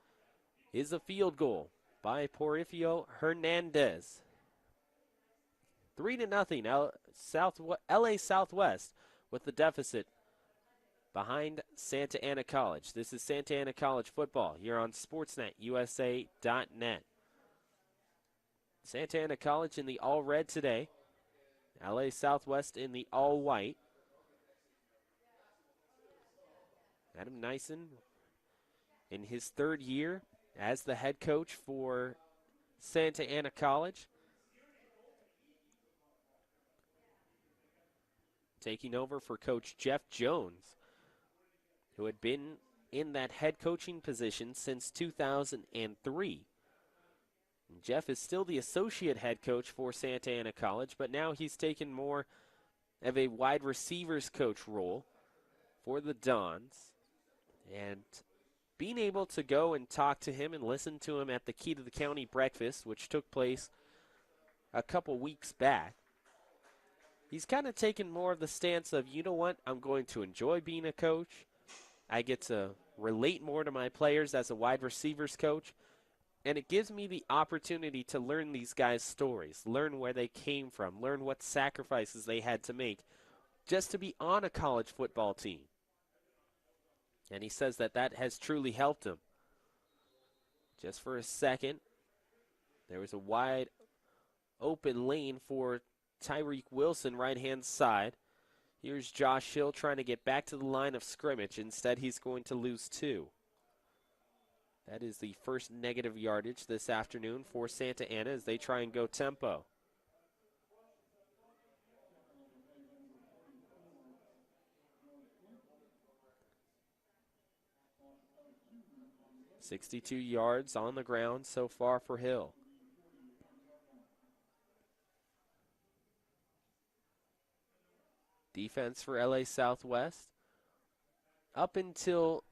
is a field goal by Porfirio Hernandez. 3-0 LA Southwest with the deficit behind Santa Ana College. This is Santa Ana College football here on SportsNetUSA.net. Santa Ana College in the all-red today. LA Southwest in the all-white. Adam Nyson in his 3rd year as the head coach for Santa Ana College. Taking over for Coach Jeff Jones, who had been in that head coaching position since 2003. Jeff is still the associate head coach for Santa Ana College, but now he's taken more of a wide receivers coach role for the Dons. And being able to go and talk to him and listen to him at the Key to the County breakfast, which took place a couple weeks back, he's kind of taken more of the stance of, you know what, I'm going to enjoy being a coach. I get to relate more to my players as a wide receivers coach. And it gives me the opportunity to learn these guys' stories, learn where they came from, learn what sacrifices they had to make just to be on a college football team. And he says that that has truly helped him. Just for a second, there was a wide open lane for Tyreek Wilson, right-hand side. Here's Josh Hill trying to get back to the line of scrimmage. Instead, he's going to lose 2. That is the first negative yardage this afternoon for Santa Ana as they try and go tempo. $62 yards on the ground so far for Hill. Defense for LA Southwest. Up until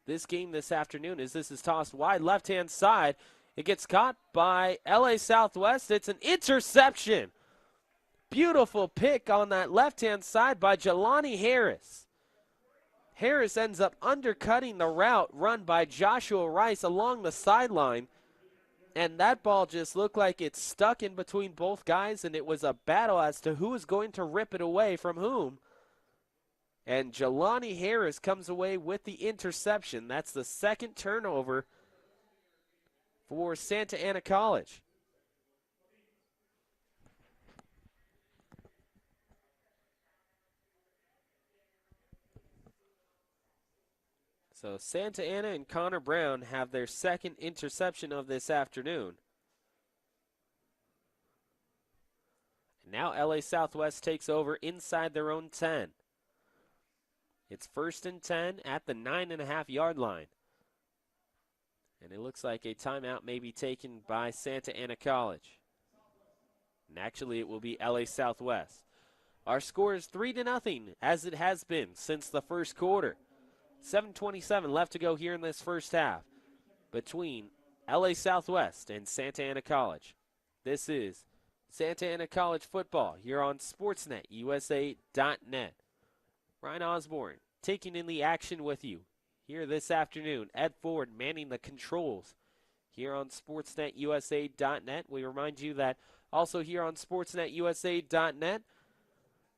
this game this afternoon, as this is tossed wide left-hand side, it gets caught by LA Southwest. It's an interception. Beautiful pick on that left-hand side by Jelani Harris. Harris ends up undercutting the route run by Joshua Rice along the sideline. And that ball just looked like it stuck in between both guys, and it was a battle as to who is going to rip it away from whom. And Jelani Harris comes away with the interception. That's the second turnover for Santa Ana College. So Santa Ana and Connor Brown have their second interception of this afternoon. And now LA Southwest takes over inside their own 10. It's 1st and 10 at the 9.5-yard line. And it looks like a timeout may be taken by Santa Ana College. And actually it will be LA Southwest. Our score is 3-0 as it has been since the first quarter. 7:27 left to go here in this first half between LA Southwest and Santa Ana College. This is Santa Ana College football here on SportsNetUSA.net. Ryan Osborn taking in the action with you here this afternoon. Ed Ford manning the controls here on SportsNetUSA.net. We remind you that Also here on SportsNetUSA.net,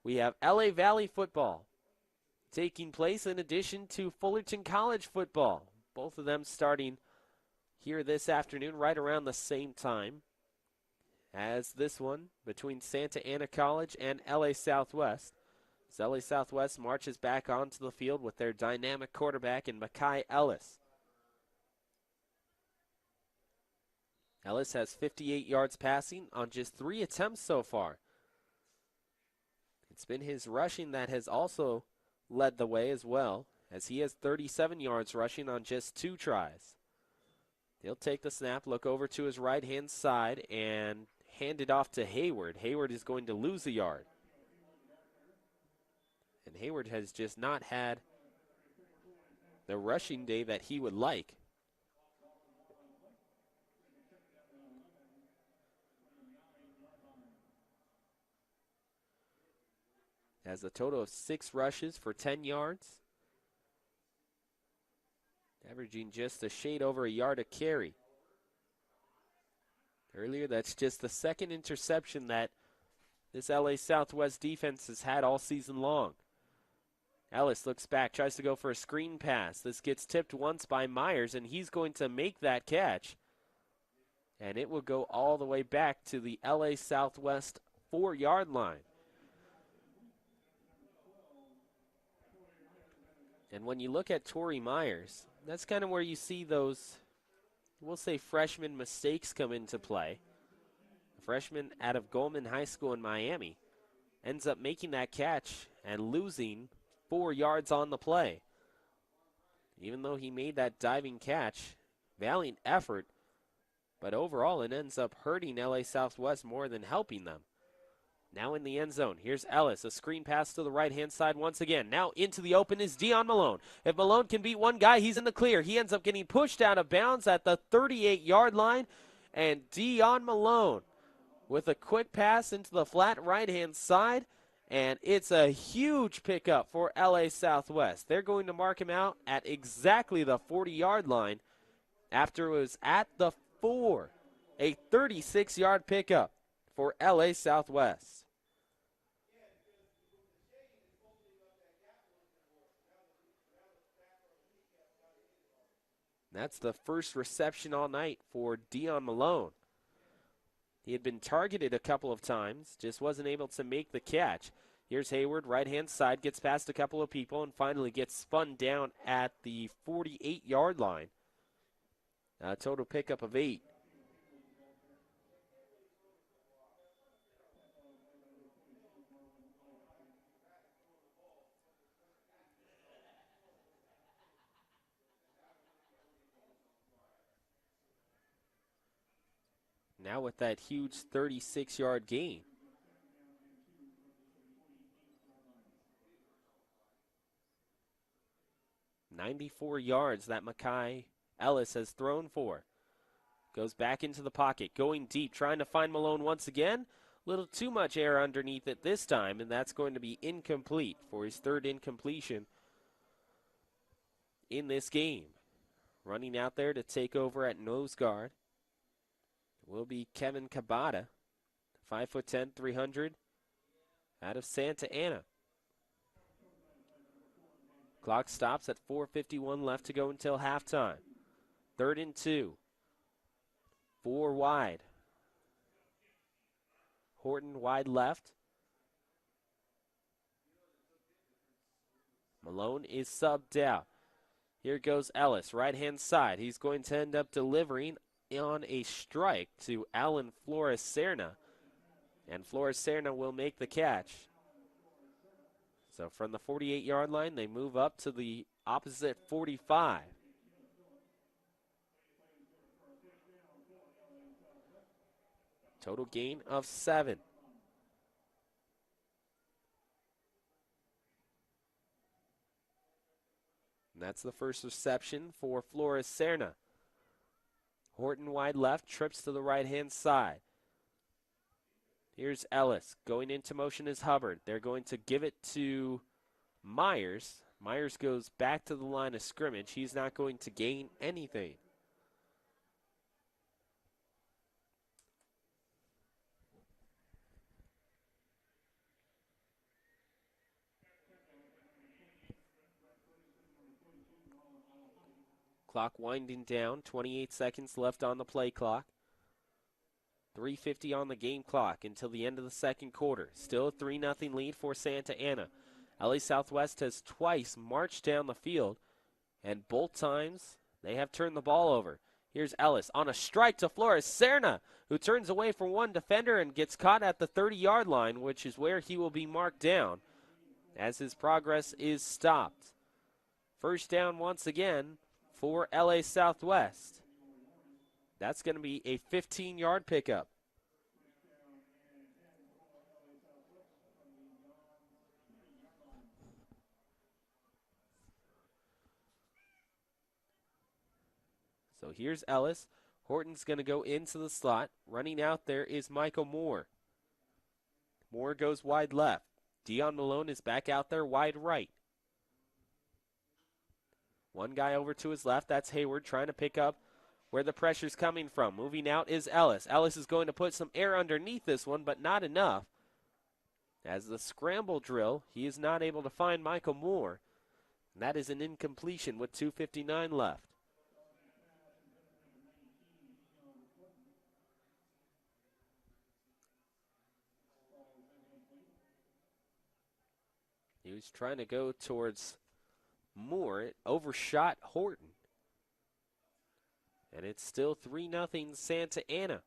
we have LA Valley football taking place in addition to Fullerton College football. Both of them starting here this afternoon right around the same time as this one between Santa Ana College and LA Southwest. As LA Southwest marches back onto the field with their dynamic quarterback in Makai Ellis. Ellis has 58 yards passing on just 3 attempts so far. It's been his rushing that has also led the way as well, as he has 37 yards rushing on just 2 tries. He'll take the snap, look over to his right-hand side, and hand it off to Hayward. Hayward is going to lose a yard. And Hayward has just not had the rushing day that he would like. Has a total of 6 rushes for 10 yards. Averaging just a shade over a yard a carry. Earlier, that's just the second interception that this LA Southwest defense has had all season long. Ellis looks back, tries to go for a screen pass. This gets tipped once by Myers, and he's going to make that catch. And it will go all the way back to the LA Southwest 4-yard line. And when you look at Torrey Myers, that's kind of where you see those, we'll say, freshman mistakes come into play. A freshman out of Goldman High School in Miami ends up making that catch and losing 4 yards on the play. Even though he made that diving catch, valiant effort, but overall it ends up hurting LA Southwest more than helping them. Now in the end zone, here's Ellis, a screen pass to the right-hand side once again. Now into the open is Dion Malone. If Malone can beat one guy, he's in the clear. He ends up getting pushed out of bounds at the 38-yard line, and Dion Malone with a quick pass into the flat right-hand side, and it's a huge pickup for LA Southwest. They're going to mark him out at exactly the 40-yard line after it was at the 4. A 36-yard pickup for LA Southwest. That's the first reception all night for Dion Malone. He had been targeted a couple of times, just wasn't able to make the catch. Here's Hayward, right-hand side, gets past a couple of people and finally gets spun down at the 48-yard line. A total pickup of 8. Now with that huge 36-yard gain. "94 yards that Makai Ellis has thrown for. Goes back into the pocket, going deep, trying to find Malone once again. A little too much air underneath it this time, and that's going to be incomplete for his 3rd incompletion in this game. Running out there to take over at nose guard will be Kevin Cabada, 5'10", 300, out of Santa Ana. Clock stops at 4:51 left to go until halftime. 3rd and 2. 4 wide. Horton wide left. Malone is subbed out. Here goes Ellis, right-hand side. He's going to end up delivering on a strike to Alan Flores-Serna. And Flores-Serna will make the catch. So from the 48-yard line, they move up to the opposite 45. Total gain of 7. And that's the first reception for Flores-Serna. Horton wide left, trips to the right-hand side. Here's Ellis. Going into motion is Hubbard. They're going to give it to Myers. Myers goes back to the line of scrimmage. He's not going to gain anything. Clock winding down, 28 seconds left on the play clock. 3:50 on the game clock until the end of the second quarter. Still a 3-0 lead for Santa Ana. LA Southwest has twice marched down the field, and both times they have turned the ball over. Here's Ellis on a strike to Flores. Serna, who turns away from one defender and gets caught at the 30-yard line, which is where he will be marked down as his progress is stopped. First down once again for LA Southwest. That's going to be a 15-yard pickup. So here's Ellis. Horton's going to go into the slot. Running out there is Michael Moore. Moore goes wide left. Dion Malone is back out there wide right. One guy over to his left. That's Hayward trying to pick up where the pressure's coming from. Moving out is Ellis. Ellis is going to put some air underneath this one, but not enough. As the scramble drill, he is not able to find Michael Moore. And that is an incompletion with 2:59 left. He was trying to go towards Moore. It overshot Horton. And it's still 3-0 Santa Ana.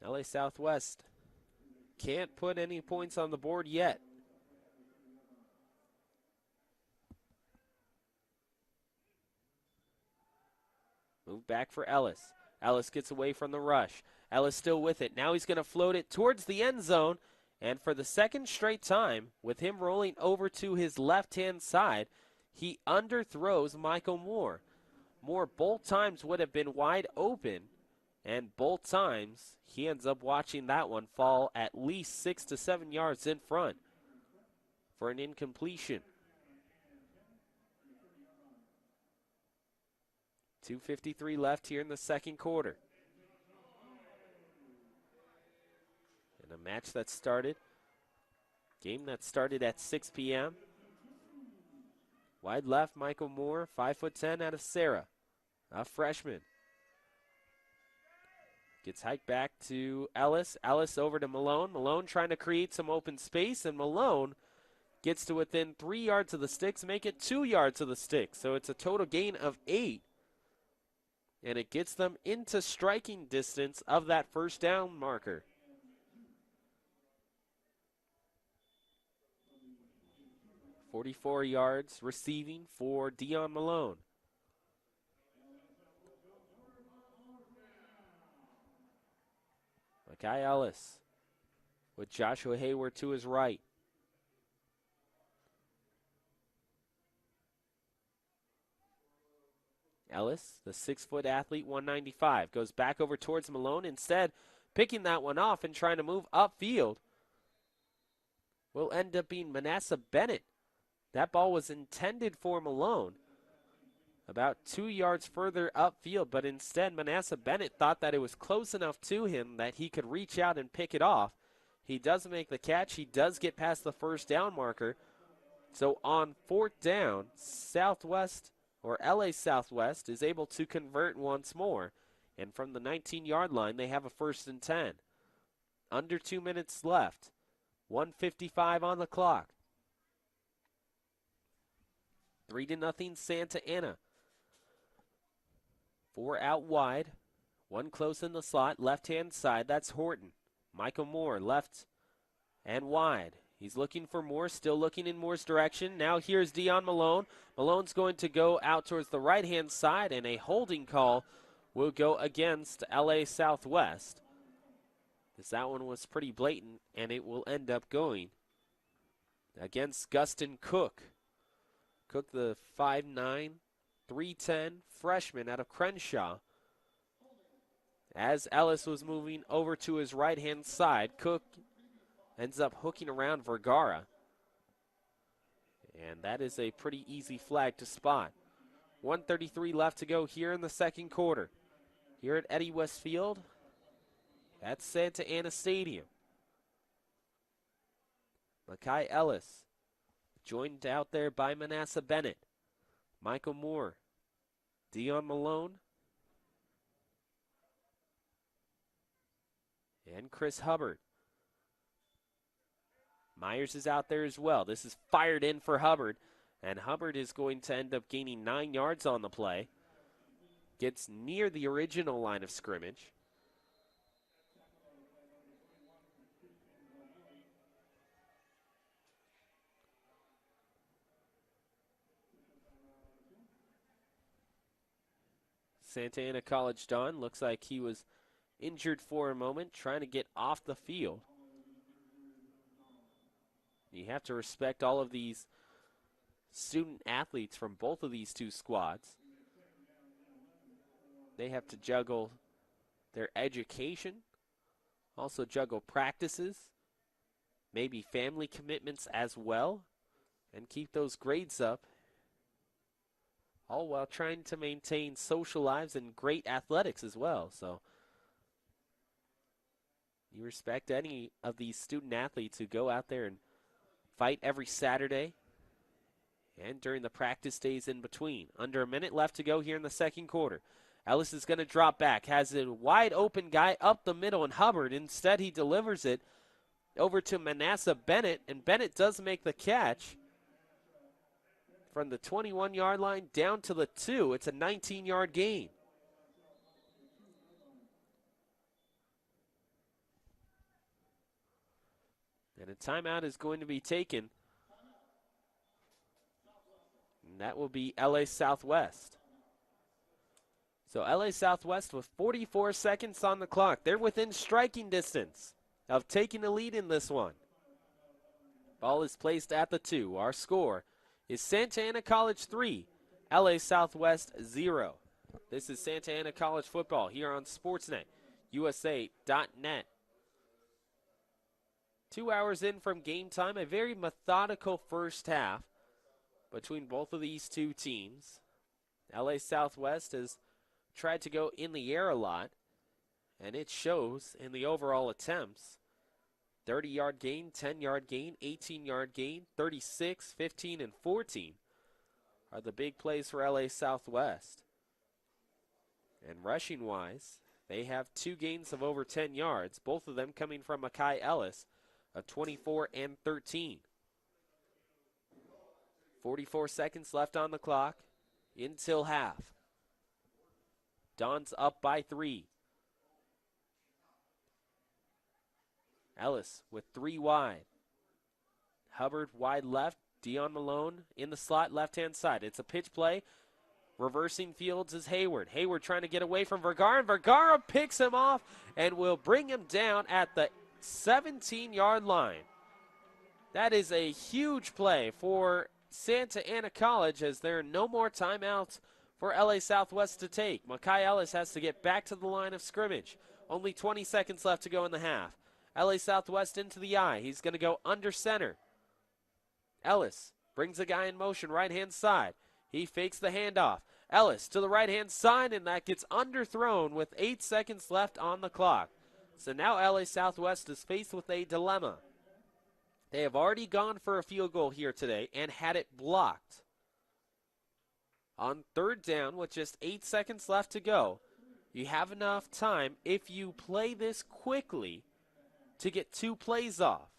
LA Southwest can't put any points on the board yet. Move back for Ellis. Ellis gets away from the rush. Ellis still with it. Now he's going to float it towards the end zone. And for the second straight time, with him rolling over to his left-hand side, he underthrows Michael Moore. Moore both times would have been wide open, and both times he ends up watching that one fall at least 6 to 7 yards in front for an incompletion. 2:53 left here in the second quarter. And a match that started, game that started at 6 p.m. Wide left, Michael Moore, 5'10" out of Sarah, a freshman. Gets hiked back to Ellis. Ellis over to Malone. Malone trying to create some open space, and Malone gets to within 3 yards of the sticks, make it 2 yards of the sticks. So it's a total gain of 8. And it gets them into striking distance of that first down marker. .44 yards receiving for Dion Malone. Makai Ellis with Joshua Hayward to his right. Ellis, the 6-foot athlete, 195, goes back over towards Malone. Instead, picking that one off and trying to move upfield will end up being Manasseh Bennett. That ball was intended for Malone, about 2 yards further upfield, but instead Manasseh Bennett thought that it was close enough to him that he could reach out and pick it off. He does make the catch. He does get past the first down marker. So on fourth down, Southwest, or LA Southwest, is able to convert once more. And from the 19-yard line, they have a 1st and 10. Under 2 minutes left. 1:55 on the clock. 3-0 Santa Ana. 4 out wide. 1 close in the slot, left-hand side. That's Horton. Michael Moore, left and wide. He's looking for Moore, still looking in Moore's direction. Now here's Dion Malone. Malone's going to go out towards the right-hand side, and a holding call will go against LA Southwest. Because that one was pretty blatant, and it will end up going against Gustin Cook. Cook, the 5'9", 310 freshman out of Crenshaw. As Ellis was moving over to his right-hand side, Cook ends up hooking around Vergara. And that is a pretty easy flag to spot. 1:33 left to go here in the second quarter. Here at Eddie West Field at Santa Ana Stadium. Makai Ellis joined out there by Manasseh Bennett. Michael Moore Dion Malone, and Chris Hubbard. Myers is out there as well. This is fired in for Hubbard, and Hubbard is going to end up gaining 9 yards on the play. Gets near the original line of scrimmage. Santa Ana College Don looks like he was injured for a moment, trying to get off the field. You have to respect all of these student athletes from both of these two squads. They have to juggle their education, also juggle practices, maybe family commitments as well, and keep those grades up, all while trying to maintain social lives and great athletics as well. So you respect any of these student athletes who go out there and fight every Saturday and during the practice days in between. Under a minute left to go here in the second quarter. Ellis is going to drop back, has a wide open guy up the middle, and Hubbard, instead he delivers it over to Manasseh Bennett, and Bennett does make the catch from the 21-yard line down to the 2. It's a 19-yard gain. And a timeout is going to be taken, and that will be LA Southwest. So LA Southwest with 44 seconds on the clock. They're within striking distance of taking the lead in this one. Ball is placed at the 2. Our score is Santa Ana College 3, LA Southwest 0. This is Santa Ana College football here on Sportsnet, USA.net. 2 hours in from game time, a very methodical first half between both of these two teams. LA Southwest has tried to go in the air a lot, and it shows in the overall attempts. 30-yard gain, 10-yard gain, 18-yard gain, 36, 15, and 14 are the big plays for LA Southwest. And rushing-wise, they have 2 gains of over 10 yards, both of them coming from Mekhi Ellis of 24 and 13. 44 seconds left on the clock until half. Don's up by 3. Ellis with 3 wide. Hubbard wide left. Dion Malone in the slot left-hand side. It's a pitch play. Reversing fields is Hayward. Hayward trying to get away from Vergara, and Vergara picks him off and will bring him down at the 17-yard line. That is a huge play for Santa Ana College, as there are no more timeouts for LA Southwest to take. Mekhi Ellis has to get back to the line of scrimmage. Only 20 seconds left to go in the half. LA Southwest into the eye. He's going to go under center. Ellis brings a guy in motion right-hand side. He fakes the handoff. Ellis to the right-hand side, and that gets underthrown with 8 seconds left on the clock. So now LA Southwest is faced with a dilemma. They have already gone for a field goal here today and had it blocked. On third down with just 8 seconds left to go, you have enough time, if you play this quickly, to get 2 plays off.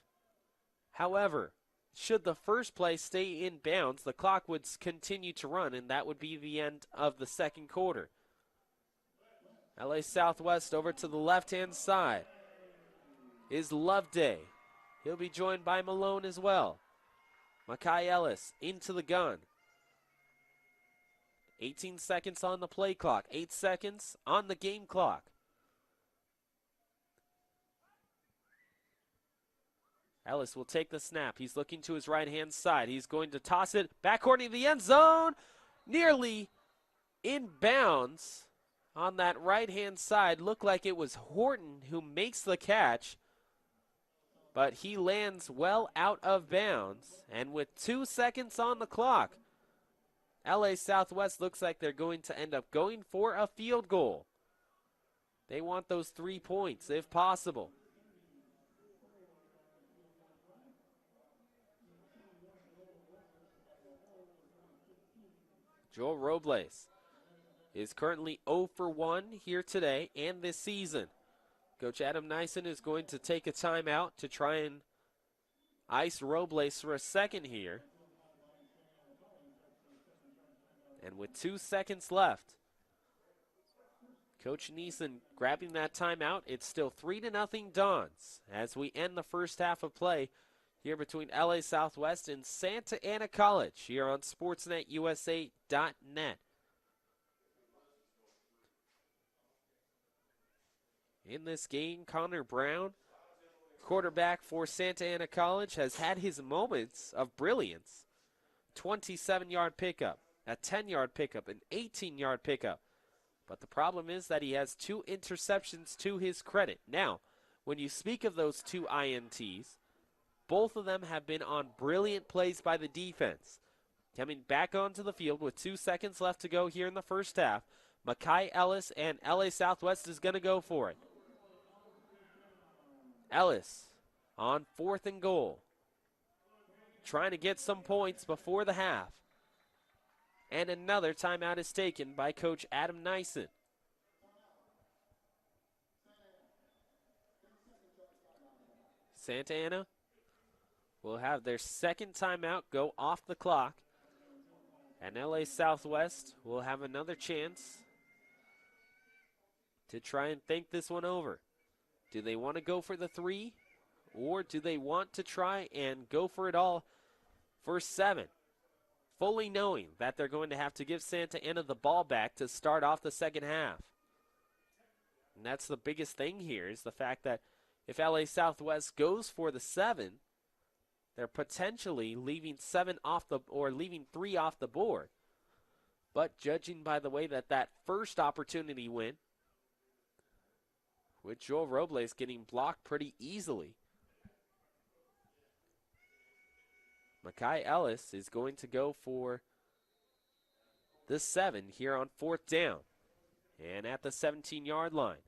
However, should the first play stay in bounds, the clock would continue to run, and that would be the end of the second quarter. LA Southwest over to the left-hand side is Loveday. He'll be joined by Malone as well. Mekhi Ellis into the gun. 18 seconds on the play clock. 8 seconds on the game clock. Ellis will take the snap. He's looking to his right-hand side. He's going to toss it back corner of the end zone. Nearly in bounds on that right-hand side. Looked like it was Horton who makes the catch, but he lands well out of bounds. And with 2 seconds on the clock, LA Southwest looks like they're going to end up going for a field goal. They want those 3 points if possible. Joel Robles is currently 0 for 1 here today and this season. Coach Adam Nyson is going to take a timeout to try and ice Robles for a second here. And with 2 seconds left, Coach Neeson grabbing that timeout. It's still 3-0 Dons as we end the first half of play here between LA Southwest and Santa Ana College here on SportsNetUSA.net. In this game, Connor Brown, quarterback for Santa Ana College, has had his moments of brilliance. 27-yard pickup, a 10-yard pickup, an 18-yard pickup. But the problem is that he has 2 interceptions to his credit. Now, when you speak of those 2 INTs, both of them have been on brilliant plays by the defense. Coming back onto the field with 2 seconds left to go here in the first half, Mekhi Ellis and LA Southwest is going to go for it. Ellis on 4th and goal, trying to get some points before the half. And another timeout is taken by Coach Adam Nyson. Santa Ana will have their second timeout go off the clock. And LA Southwest will have another chance to try and think this one over. Do they want to go for the 3? Or do they want to try and go for it all for 7? Fully knowing that they're going to have to give Santa Ana the ball back to start off the second half. And that's the biggest thing here, is the fact that if LA Southwest goes for the 7, they're potentially leaving 3 off the board. But judging by the way that that first opportunity went, with Joel Robles getting blocked pretty easily, Mekhi Ellis is going to go for the 7 here on 4th down and at the 17-yard line.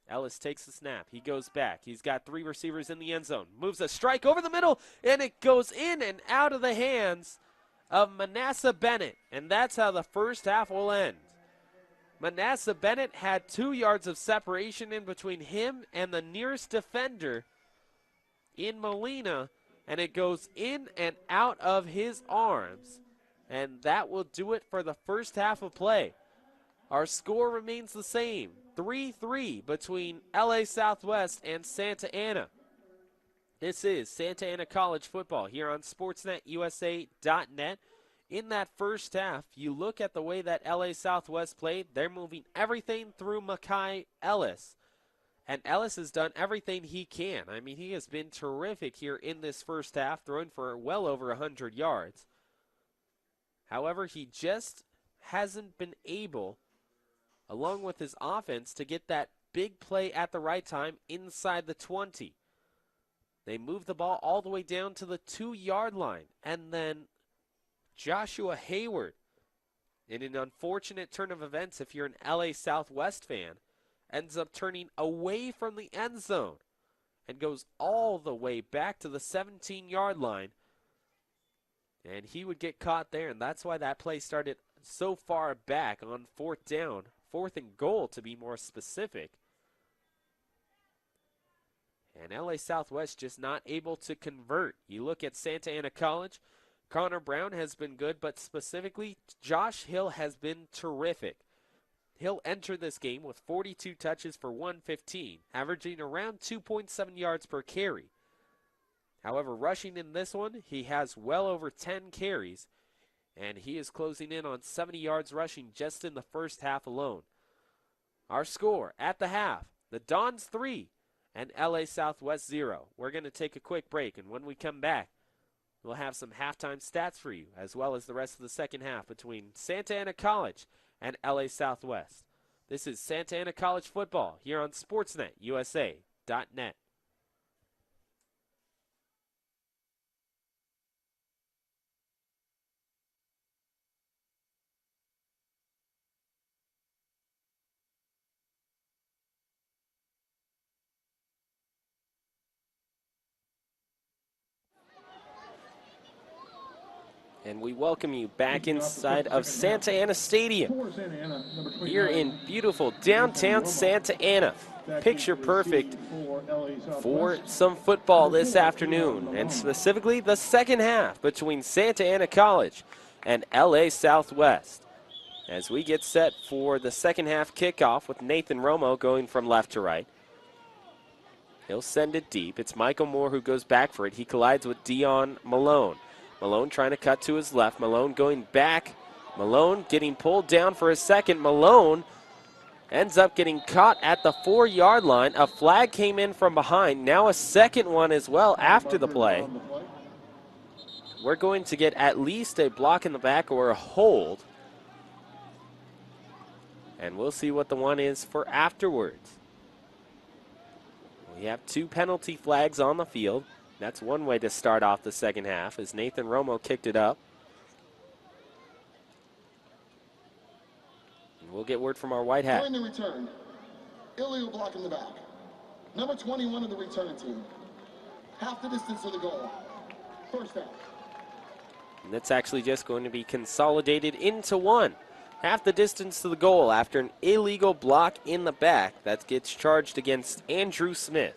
Ellis takes the snap. He goes back. He's got 3 receivers in the end zone. Moves a strike over the middle, and it goes in and out of the hands of Manasseh Bennett. And that's how the first half will end. Manasseh Bennett had 2 yards of separation in between him and the nearest defender in Molina, and it goes in and out of his arms. And that will do it for the first half of play. Our score remains the same, 3-3 between LA Southwest and Santa Ana. This is Santa Ana College football here on SportsNetUSA.net. In that first half, you look at the way that LA Southwest played, they're moving everything through Mekhi Ellis. And Ellis has done everything he can. I mean, he has been terrific here in this first half, throwing for well over 100 yards. However, he just hasn't been able, along with his offense, to get that big play at the right time inside the 20. They move the ball all the way down to the 2-yard line, and then Joshua Hayward, in an unfortunate turn of events if you're an LA Southwest fan, ends up turning away from the end zone and goes all the way back to the 17-yard line. And he would get caught there, and that's why that play started so far back on 4th down, 4th and goal to be more specific. And LA Southwest just not able to convert. You look at Santa Ana College, Connor Brown has been good, but specifically Josh Hill has been terrific. Hill entered this game with 42 touches for 115, averaging around 2.7 yards per carry. However, rushing in this one, he has well over 10 carries, and he is closing in on 70 yards rushing just in the first half alone. Our score at the half, the Dons 3 and LA Southwest 0. We're going to take a quick break, and when we come back, we'll have some halftime stats for you, as well as the rest of the second half between Santa Ana College and LA Southwest. This is Santa Ana College football here on SportsNetUSA.net. And we welcome you back inside of Santa Ana Stadium here in beautiful downtown Santa Ana. Picture perfect for some football this afternoon, and specifically the second half between Santa Ana College and LA Southwest. As we get set for the second half kickoff with Nathan Romo going from left to right. He'll send it deep. It's Michael Moore who goes back for it. He collides with Dion Malone. Malone trying to cut to his left. Malone going back. Malone getting pulled down for a second. Malone ends up getting caught at the 4-yard line. A flag came in from behind. Now a second one as well after the play. We're going to get at least a block in the back or a hold. And we'll see what the one is for afterwards. We have 2 penalty flags on the field. That's one way to start off the second half as Nathan Romo kicked it up. And we'll get word from our white hat. Going to return. Illegal block in the back. Number 21 of the return team. Half the distance to the goal. First down. And that's actually just going to be consolidated into one. Half the distance to the goal after an illegal block in the back. That gets charged against Andrew Smith.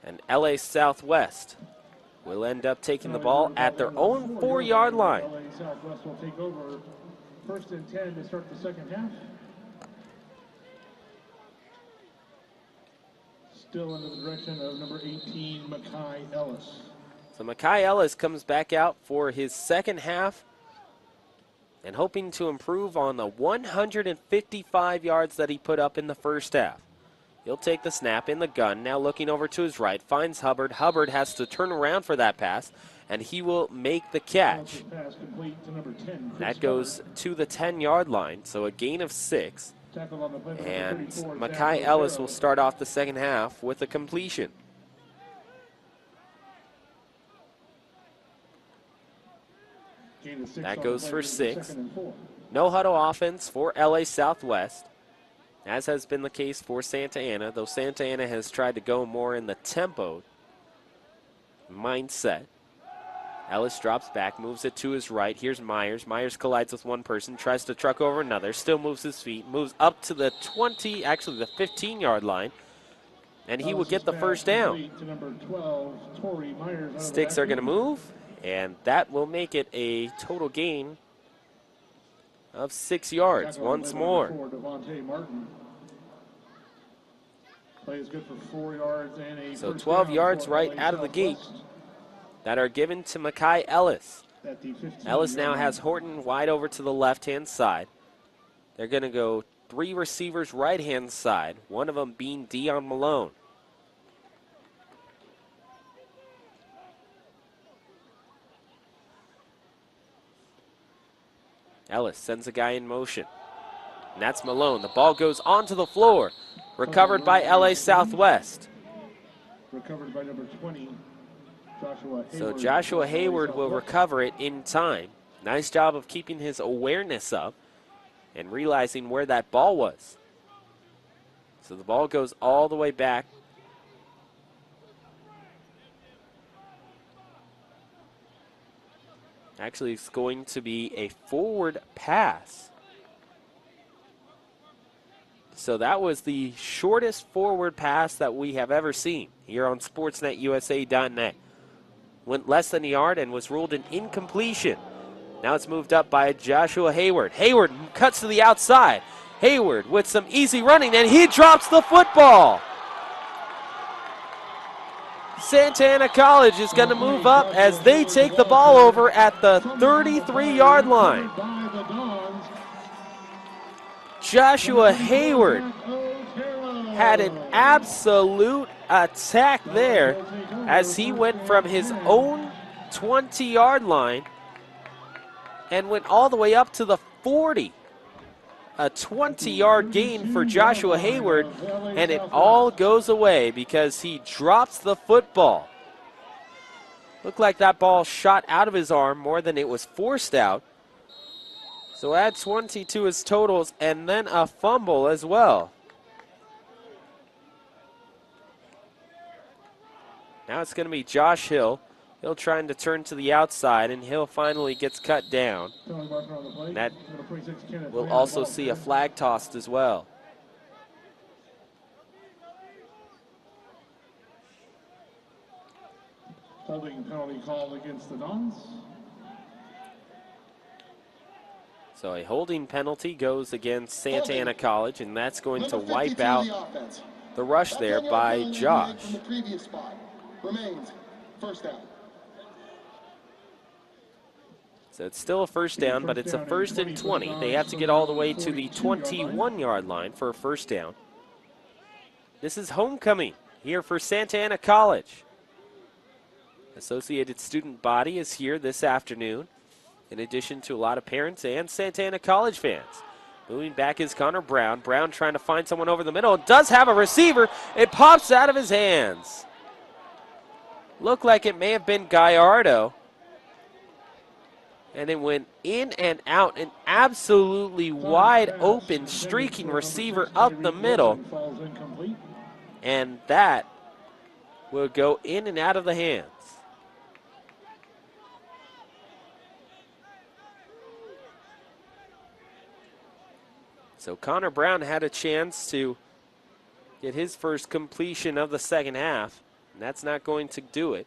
And LA Southwest will end up taking the ball at their own 4-yard line. LA Southwest will take over 1st and 10 to start the second half. Still under the direction of number 18, Makai Ellis. So Makai Ellis comes back out for his second half and hoping to improve on the 155 yards that he put up in the first half. He'll take the snap in the gun, now looking over to his right, finds Hubbard. Hubbard has to turn around for that pass, and he will make the catch. That goes to the 10-yard line, so a gain of 6. And Makai Ellis will start off the second half with a completion. That goes for 6. No huddle offense for LA Southwest, as has been the case for Santa Ana, though Santa Ana has tried to go more in the tempo mindset. Ellis drops back, moves it to his right. Here's Myers. Myers collides with one person, tries to truck over another, still moves his feet, moves up to the 20, actually the 15-yard line, and he will get the first down. Sticks are going to move, and that will make it a total gain of 6 yards once more. Play is good for 4 yards and a so 12 yards right out of the gate that are given to Makai Ellis. Ellis now has Horton wide over to the left-hand side. They're going to go 3 receivers right-hand side, one of them being Dion Malone. Ellis sends a guy in motion. And that's Malone. The ball goes onto the floor. Recovered by LA Southwest. Recovered by number 20, Joshua Hayward. So Joshua Hayward will recover it in time. Nice job of keeping his awareness up and realizing where that ball was. So the ball goes all the way back. Actually, it's going to be a forward pass. So that was the shortest forward pass that we have ever seen here on SportsNetUSA.net. Went less than a yard and was ruled an incompletion. Now it's moved up by Joshua Hayward. Hayward cuts to the outside. Hayward with some easy running, and he drops the football. Santa Ana College is going to move up as they take the ball over at the 33-yard line. Joshua Hayward had an absolute attack there as he went from his own 20-yard line and went all the way up to the 40. A 20-yard gain for Joshua Hayward, and it all goes away because he drops the football. Looked like that ball shot out of his arm more than it was forced out. So add 20 to his totals and then a fumble as well. Now it's going to be Josh Hill. He'll trying to turn to the outside, and Hill finally gets cut down. Penalty marker on the play. And that Number 26, Kenneth will Grant, also ball see a clear. flag tossed as well. Holding penalty called against the Dons. So a holding penalty goes against Santa Ana College, and that's going to Number wipe 52 out the offense. the rush That there 10-yard by penalty they Josh. had from the previous spot remains first down. So it's still a first down, but it's a first and 20. They have to get all the way to the 21-yard line for a first down. This is homecoming here for Santa Ana College. Associated student body is here this afternoon, in addition to a lot of parents and Santa Ana College fans. Moving back is Connor Brown. Brown trying to find someone over the middle. Does have a receiver. It pops out of his hands. Looked like it may have been Gallardo. And it went in and out. An absolutely wide open, streaking receiver up the middle. And that will go in and out of the hands. So Connor Brown had a chance to get his first completion of the second half, and that's not going to do it.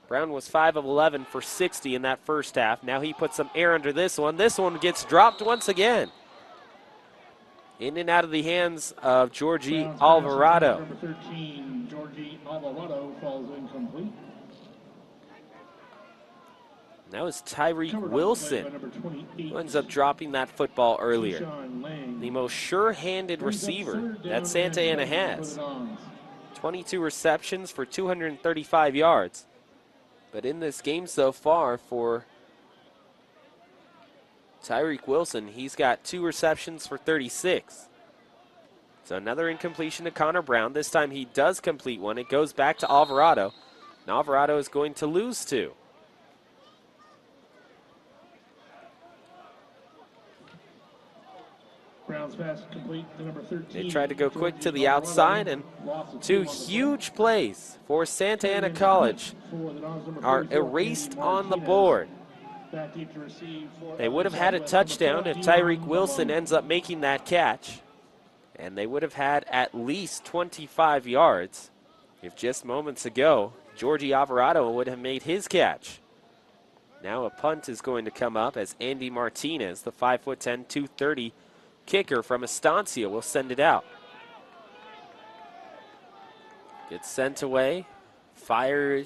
Brown was 5 of 11 for 60 in that first half. Now he puts some air under this one. This one gets dropped once again. In and out of the hands of Georgie Alvarado. Number 13, Georgie Alvarado, falls incomplete. That was Tyreek Wilson who ends up dropping that football earlier. The most sure-handed receiver that Santa Ana has. 22 receptions for 235 yards. But in this game so far for Tyreek Wilson, he's got 2 receptions for 36. So another incompletion to Connor Brown. This time he does complete one. It goes back to Alvarado. And Alvarado is going to lose 2. Brown's pass complete to number 13. They tried to go quick to the outside, and 2 huge plays for Santa Ana College are erased on the board. They would have had a touchdown if Tyreek Wilson ends up making that catch, and they would have had at least 25 yards if just moments ago Georgie Alvarado would have made his catch. Now a punt is going to come up as Andy Martinez, the 5'10", 230 kicker from Estancia, will send it out. Gets sent away. Fire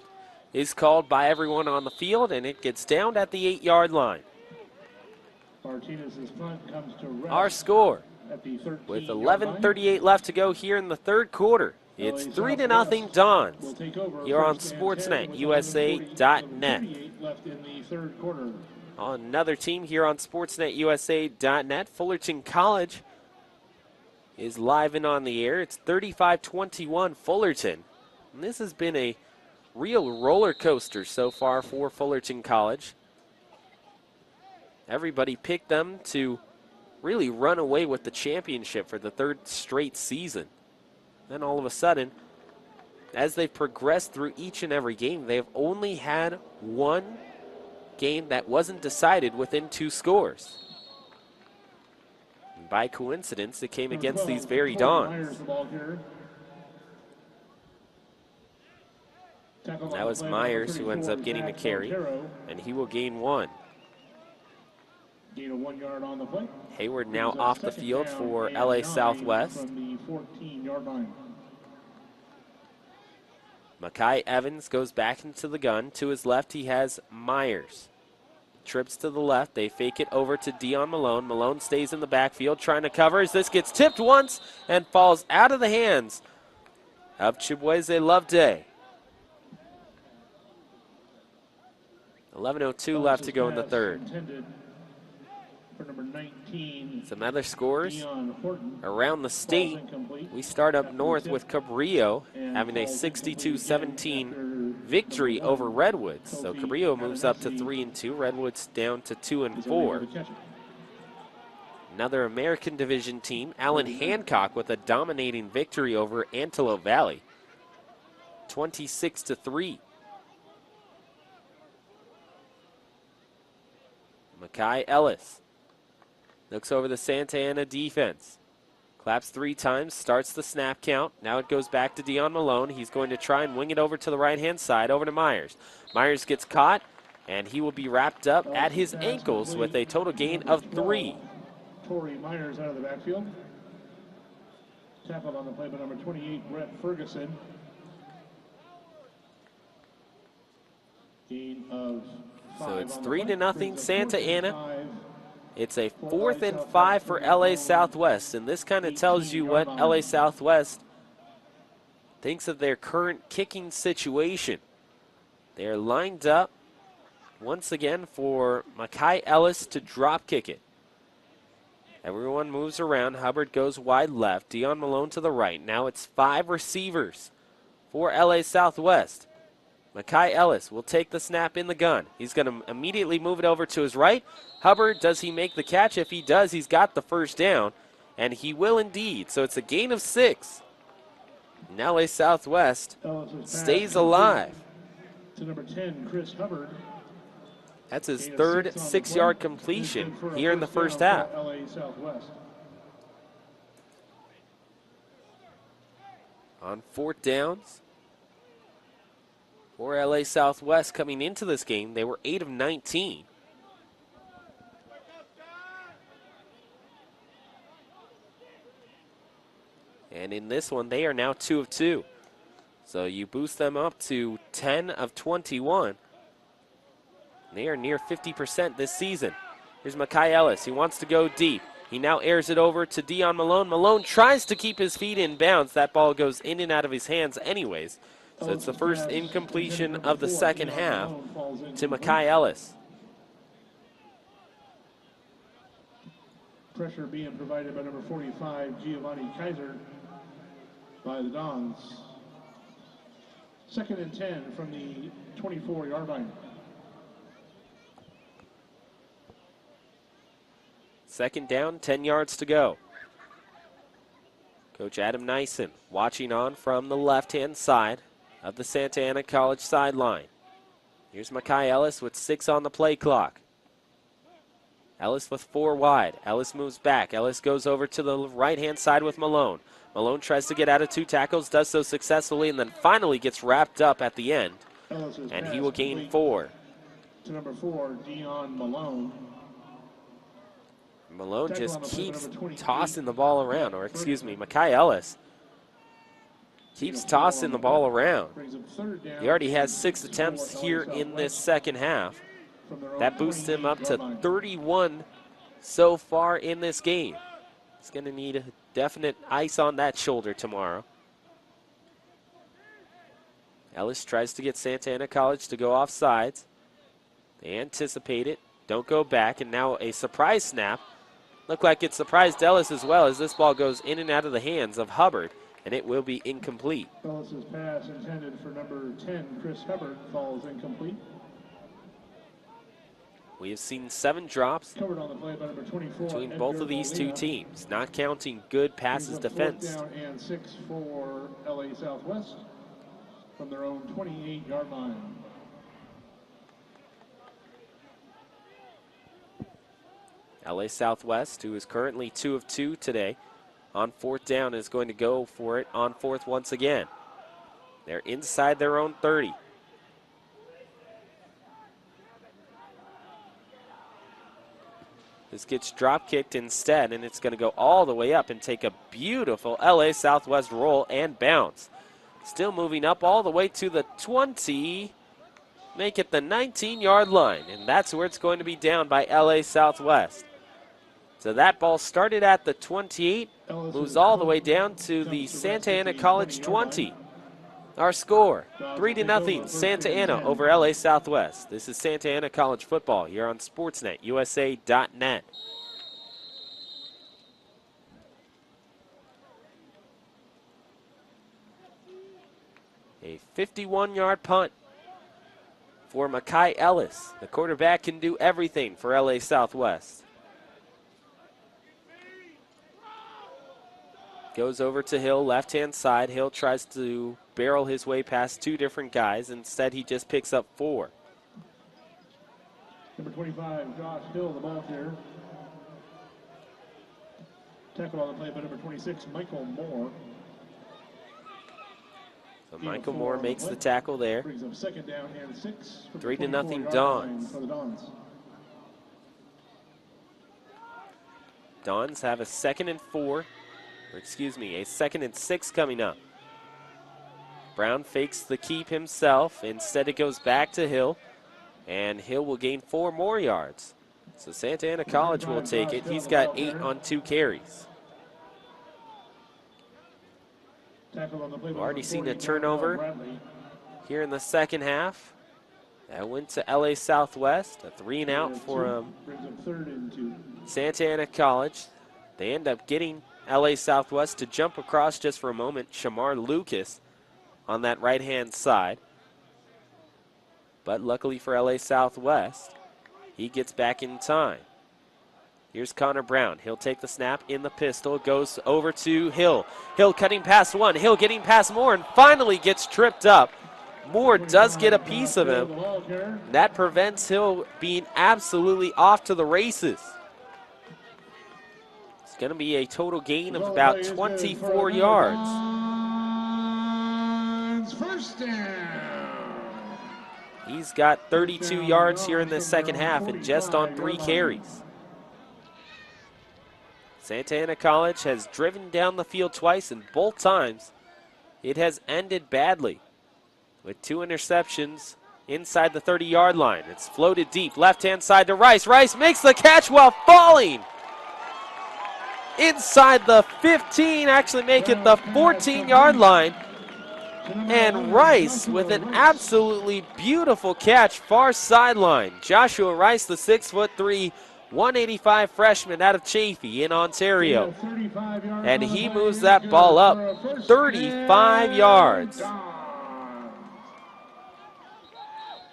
is called by everyone on the field, and it gets down at the 8-yard line. Martinez's punt comes to rest Our score, at the 13-yard with line. 11:38 left to go here in the third quarter. It's 3-0 Dons here on SportsNetUSA.net. 2:58 left in the third quarter. Another team here on SportsNetUSA.net. Fullerton College is live and on the air. It's 35-21 Fullerton. And this has been a real roller coaster so far for Fullerton College. Everybody picked them to really run away with the championship for the 3rd straight season. Then all of a sudden, as they've progressed through each and every game, they've only had one game that wasn't decided within 2 scores. And by coincidence, it came against these very Dons. That was Myers who ends up getting the carry, and he will gain 1. Gain of 1 yard on the play. Hayward now off the field for LA Southwest. From the 14-yard line. Makai Evans goes back into the gun. To his left, he has Myers. Trips to the left. They fake it over to Dion Malone. Malone stays in the backfield trying to cover as this gets tipped once and falls out of the hands of Chibueze Loveday. 11:02 left to go in the third. For number 19, some other scores Dion Horton. around the state. We start up north with Cabrillo having a 62-17 victory over Redwoods. So Cabrillo moves up to 3-2. Redwoods down to 2-4. Another American Division team, Allen Hancock, with a dominating victory over Antelope Valley, 26-3. Makai Ellis looks over the Santa Ana defense. Claps 3 times, starts the snap count. Now it goes back to Dion Malone. He's going to try and wing it over to the right-hand side, over to Myers. Myers gets caught, and he will be wrapped up at his ankles with a total gain of 3. Torrey Myers out of the backfield. Tackled on the play by number 28, Brett Ferguson. Gain of 5. So it's 3-0 Santa Ana. It's a 4th and 5 for LA Southwest, and this kind of tells you what LA Southwest thinks of their current kicking situation. They're lined up once again for Makai Ellis to drop kick it. Everyone moves around. Hubbard goes wide left. Dion Malone to the right. Now it's 5 receivers for LA Southwest. Makai Ellis will take the snap in the gun. He's going to immediately move it over to his right. Hubbard, does he make the catch? If he does, he's got the first down, and he will indeed. So it's a gain of 6. And LA Southwest stays alive. To number 10, Chris Hubbard. That's his 3rd 6-yard completion here in the first half. LA Southwest. On 4th downs for LA Southwest coming into this game, they were 8 of 19. And in this one, they are now 2 of 2. So you boost them up to 10 of 21. They are near 50% this season. Here's Makai Ellis. He wants to go deep. He now airs it over to Dion Malone. Malone tries to keep his feet in bounds. That ball goes in and out of his hands anyways. So it's the first incompletion of the second half to Makai Ellis. Pressure being provided by number 45, Giovanni Kaiser, by the Dons. 2nd and 10 from the 24-yard line. 2nd down, 10 yards to go. Coach Adam Nyson watching on from the left-hand side of the Santa Ana College sideline. Here's Makai Ellis with 6 on the play clock. Ellis with 4 wide. Ellis moves back. Ellis goes over to the right-hand side with Malone. Malone tries to get out of 2 tackles, does so successfully, and then finally gets wrapped up at the end. And he will gain 4. To number 4, Dion Malone. Malone just keeps tossing the ball around, or excuse me, Makai Ellis keeps tossing the ball around. He already has 6 attempts here in this second half. That boosts him up to 31 so far in this game. He's going to need a definite ice on that shoulder tomorrow. Ellis tries to get Santa Ana College to go off sides. They anticipate it, don't go back, and now a surprise snap. Looked like it surprised Ellis as well as this ball goes in and out of the hands of Hubbard, and it will be incomplete. Ellis's pass intended for number 10, Chris Hubbard, falls incomplete. We have seen 7 drops Covered on the play by number 24, between both of these 2 teams, not counting good passes defense. 4th down and 6 for LA Southwest from their own 28-yard line. LA Southwest, who is currently 2 of 2 today, on 4th down is going to go for it on 4th once again. They're inside their own 30. This gets drop kicked instead, and it's going to go all the way up and take a beautiful LA Southwest roll and bounce. Still moving up all the way to the 20, make it the 19-yard line, and that's where it's going to be down by LA Southwest. So that ball started at the 28, moves all the way down to the Santa Ana College 20. Our score, 3-0 Santa Ana over LA Southwest. This is Santa Ana College football here on SportsNetUSA.net. A 51-yard punt for Makai Ellis. The quarterback can do everything for LA Southwest. Goes over to Hill, left-hand side. Hill tries to barrel his way past 2 different guys. Instead, he just picks up 4. Number Number 25, Josh Hill, the ball carrier. Tackle on the play by number 26, Michael Moore. So Michael Moore makes the tackle there. Brings up second down and 6. 3-0 Dons. Dons have a 2nd and 4, or excuse me, a 2nd and 6 coming up. Brown fakes the keep himself. Instead it goes back to Hill, and Hill will gain 4 more yards. So Santa Ana College will take it. He's got 8 on 2 carries. We've already seen a turnover here in the second half. That went to LA Southwest, a 3-and-out for Santa Ana College. They end up getting LA Southwest to jump across just for a moment. Shamar Lucas on that right-hand side. But luckily for LA Southwest, he gets back in time. Here's Connor Brown. He'll take the snap in the pistol. Goes over to Hill. Hill cutting past one. Hill getting past Moore and finally gets tripped up. Moore does get a piece of him. That prevents Hill being absolutely off to the races. It's going to be a total gain of about 24 yards. First down. He's got 32 yards here in the second half and just on 3 carries. Santa Ana College has driven down the field twice, and both times it has ended badly with 2 interceptions inside the 30-yard line. It's floated deep, left-hand side to Rice. Rice makes the catch while falling inside the 15, actually make it the 14-yard line. And Rice with an absolutely beautiful catch, far sideline. Joshua Rice, the 6'3", 185 freshman out of Chaffee in Ontario. And he moves that ball up 35 yards.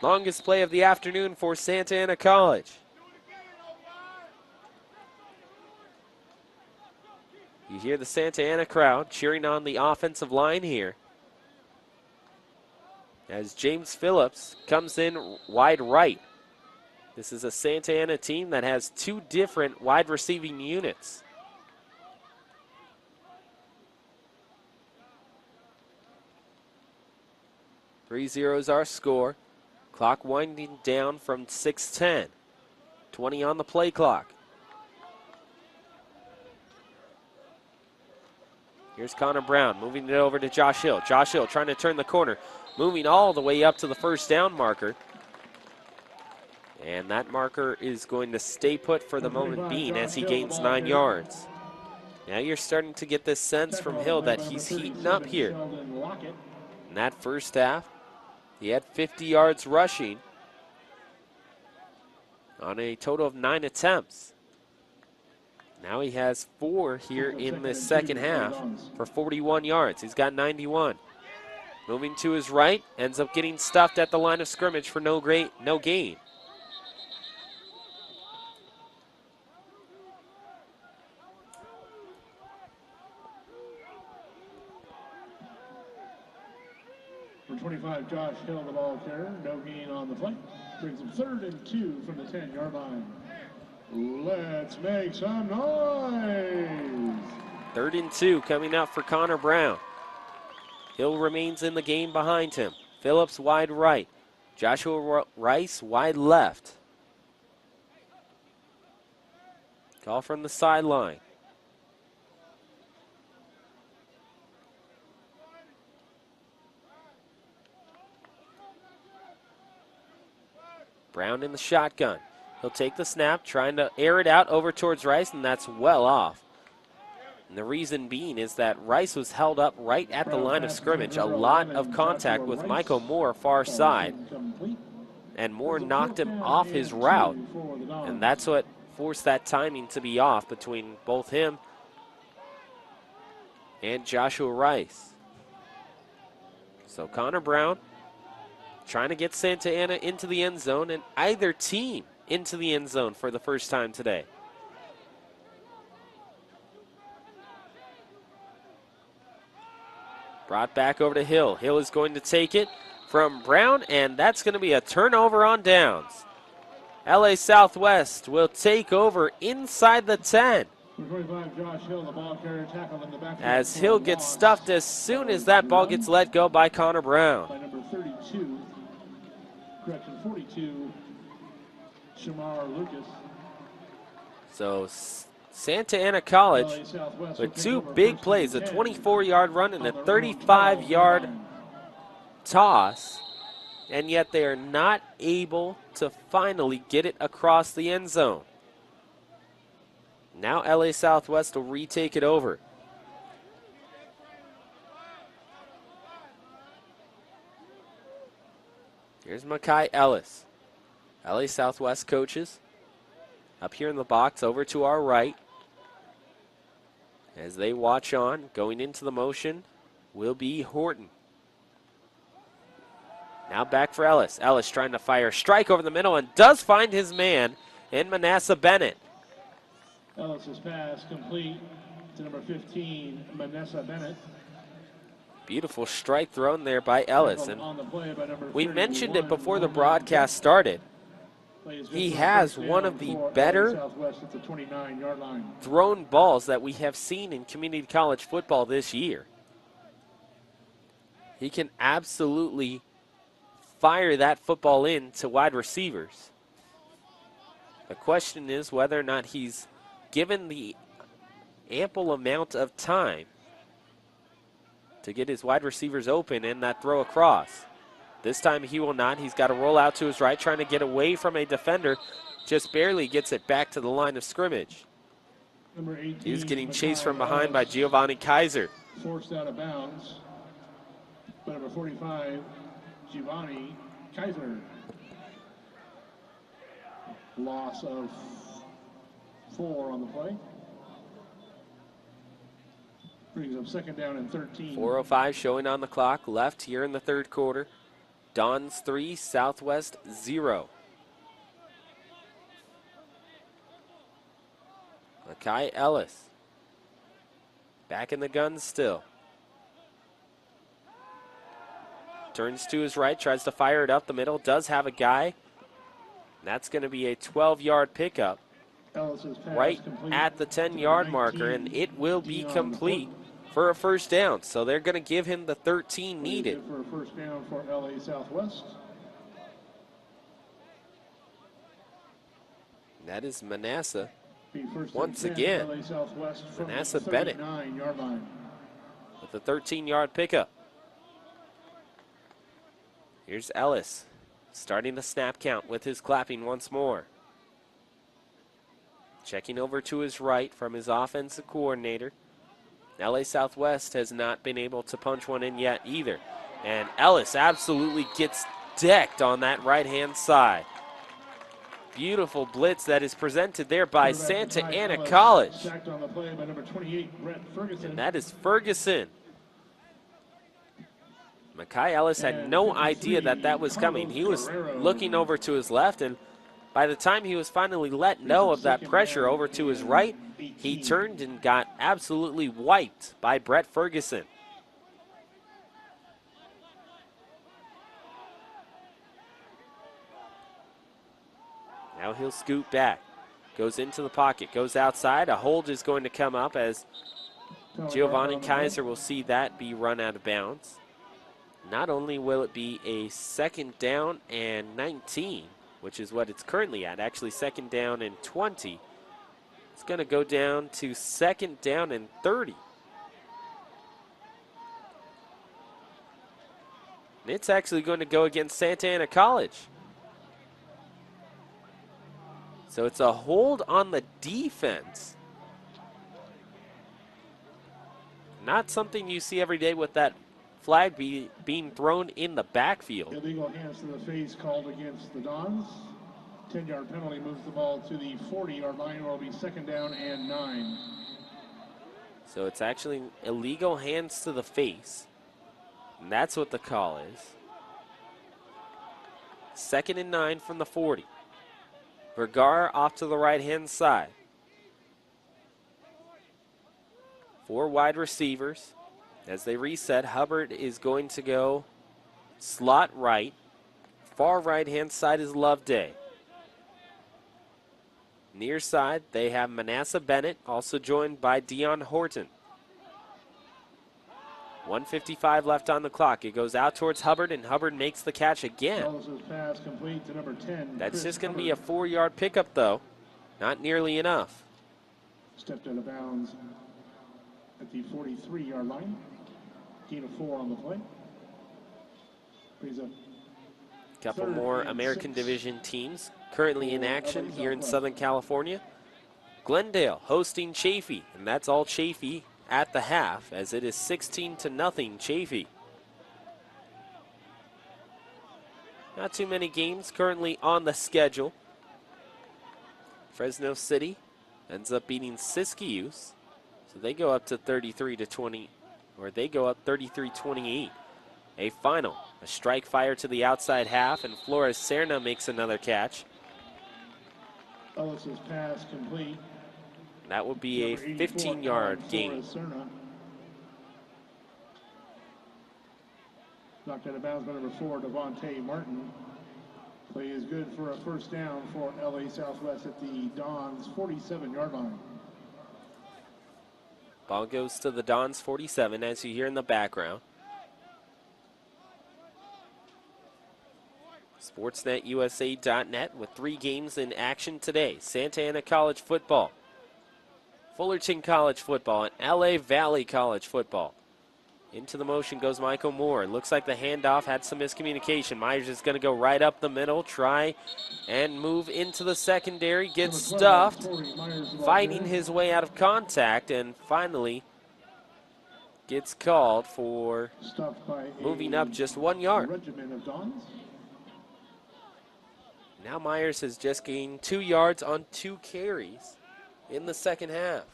Longest play of the afternoon for Santa Ana College. You hear the Santa Ana crowd cheering on the offensive line here, as James Phillips comes in wide right. This is a Santa Ana team that has 2 different wide receiving units. .30 is our score. Clock winding down from 6:10. 20 on the play clock. Here's Connor Brown moving it over to Josh Hill. Josh Hill trying to turn the corner, moving all the way up to the first down marker. And that marker is going to stay put for the moment being as he gains 9 yards. Now you're starting to get this sense from Hill that he's heating up here. In that first half, he had 50 yards rushing on a total of 9 attempts. Now he has 4 here in the second half for 41 yards. He's got 91. Moving to his right, ends up getting stuffed at the line of scrimmage for no gain. For 25, Josh Hill, the ball carrier. No gain on the play. Brings him 3rd and 2 from the 10-yard line. Let's make some noise. 3rd and 2 coming up for Connor Brown. Hill remains in the game behind him. Phillips wide right. Joshua Rice wide left. Call from the sideline. Brown in the shotgun. He'll take the snap, trying to air it out over towards Rice, and that's well off. And the reason being is that Rice was held up right at the line of scrimmage. A lot of contact with Michael Moore far side. And Moore knocked him off his route. And that's what forced that timing to be off between both him and Joshua Rice. So Connor Brown trying to get Santa Ana into the end zone, and either team into the end zone for the first time today. Brought back over to Hill. Hill is going to take it from Brown, and that's going to be a turnover on downs. LA Southwest will take over inside the 10. For 25, Josh Hill, the ball carrier, tackled in the backfield. As for a Hill gets loss. stuffed as soon as that ball gets let go by Connor Brown. By number 32, correction, 42, Shamar Lucas. So Santa Ana College with two big plays, a 24-yard run and a 35-yard toss, and yet they are not able to finally get it across the end zone. Now LA Southwest will retake it over. Here's Makai Ellis. LA Southwest coaches up here in the box over to our right. As they watch on, going into the motion will be Horton. Now back for Ellis. Ellis trying to fire a strike over the middle and does find his man in Manasseh Bennett. Ellis's pass complete to number 15, Manasseh Bennett. Beautiful strike thrown there by Ellis. And we mentioned it before the broadcast started. He has one of the better thrown balls that we have seen in community college football this year. He can absolutely fire that football in to wide receivers. The question is whether or not he's given the ample amount of time to get his wide receivers open and that throw across. This time he will not. He's got to roll out to his right, trying to get away from a defender. Just barely gets it back to the line of scrimmage. He's getting chased from behind by Giovanni Kaiser. Forced out of bounds. By number 45, Giovanni Kaiser. Loss of 4 on the play. Brings up second down and 13. 4:05 showing on the clock left here in the third quarter. Dons 3, Southwest 0. Makai Ellis back in the gun still. Turns to his right, tries to fire it up the middle, does have a guy. That's going to be a 12-yard pickup right at the 10-yard marker, and it will be complete for a first down. So they're going to give him the 13 needed. For a first down for LA Southwest. That is Manasseh once again. Manasseh Bennett with the 13-yard pickup. Here's Ellis starting the snap count with his clapping once more. Checking over to his right from his offensive coordinator. LA Southwest has not been able to punch one in yet either. And Ellis absolutely gets decked on that right-hand side. Beautiful blitz that is presented there by Santa Ana College. And that is Ferguson. Makai Ellis had no idea that that was coming. He was looking over to his left, and by the time he was finally let know of that pressure over to his right, he turned and got absolutely wiped by Brett Ferguson. Now he'll scoot back, goes into the pocket, goes outside. A hold is going to come up as Giovanni Kaiser will see that be run out of bounds. Not only will it be a second down and 19, which is what it's currently at, actually second down and 20. It's going to go down to second down and 30. And it's actually going to go against Santa Ana College. So it's a hold on the defense. Not something you see every day with that flag being thrown in the backfield. Illegal hands to the face called against the Dons. 10-yard penalty moves the ball to the 40-yard line, where it will be second down and 9. So it's actually illegal hands to the face. And that's what the call is. Second and 9 from the 40. Vergara off to the right-hand side. 4 wide receivers. As they reset, Hubbard is going to go slot right. Far right-hand side is Loveday. Near side, they have Manasseh Bennett, also joined by Dion Horton. 1:55 left on the clock. It goes out towards Hubbard, and Hubbard makes the catch again. Pass complete to number 10. That's just going to be a 4-yard pickup, though. Not nearly enough. Stepped out of bounds at the 43-yard line. Gain of 4 on the play. Brings up Couple more American Division teams currently in action here in Southern California. Glendale hosting Chaffey, and that's all Chaffey at the half, as it is 16-0 Chaffey. Not too many games currently on the schedule. Fresno City ends up beating Siskiyous, so they go up to 33-20, or they go up 33-28. A final, a strike fire to the outside half, and Flores Serna makes another catch. Ellis's pass complete. That would be a 15-yard gain. Knocked out of bounds by number 4, Devontae Martin. Play is good for a first down for LA Southwest at the Dons 47-yard line. Ball goes to the Dons 47, as you hear in the background. SportsNetUSA.net with 3 games in action today. Santa Ana College football, Fullerton College football, and LA Valley College football. Into the motion goes Michael Moore. Looks like the handoff had some miscommunication. Myers is going to go right up the middle, try and move into the secondary, gets stuffed, fighting his way out of contact, and finally gets called for moving up just 1 yard. Now Myers has just gained 2 yards on 2 carries in the second half.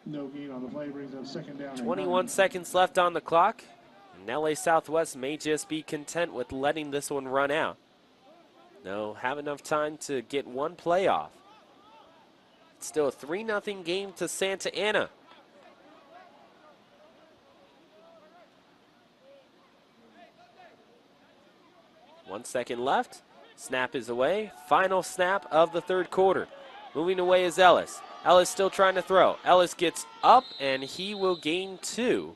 No gain on the play, brings up second down. 21 seconds left on the clock. And LA Southwest may just be content with letting this one run out. No, have enough time to get 1 play off. It's still a 3-0 game to Santa Ana. One second left. Snap is away. Final snap of the third quarter. Moving away is Ellis. Ellis still trying to throw. Ellis gets up, and he will gain 2.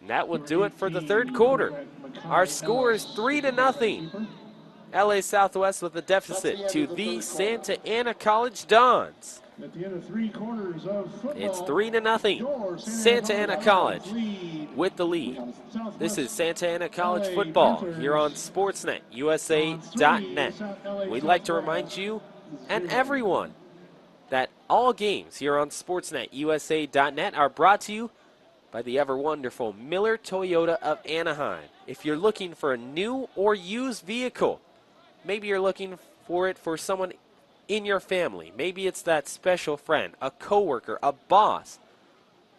And that will do it for the third quarter. Our score is 3-0. LA Southwest with a deficit to the Santa Ana College Dons. At the end of 3 quarters of football, it's 3-0. Santa Ana College with the lead. This is Santa Ana College football here on SportsNetUSA.net. We'd like to remind you and everyone that all games here on SportsNetUSA.net are brought to you by the ever-wonderful Miller Toyota of Anaheim. If you're looking for a new or used vehicle, maybe you're looking for it for someone in your family. Maybe it's that special friend, a coworker, a boss,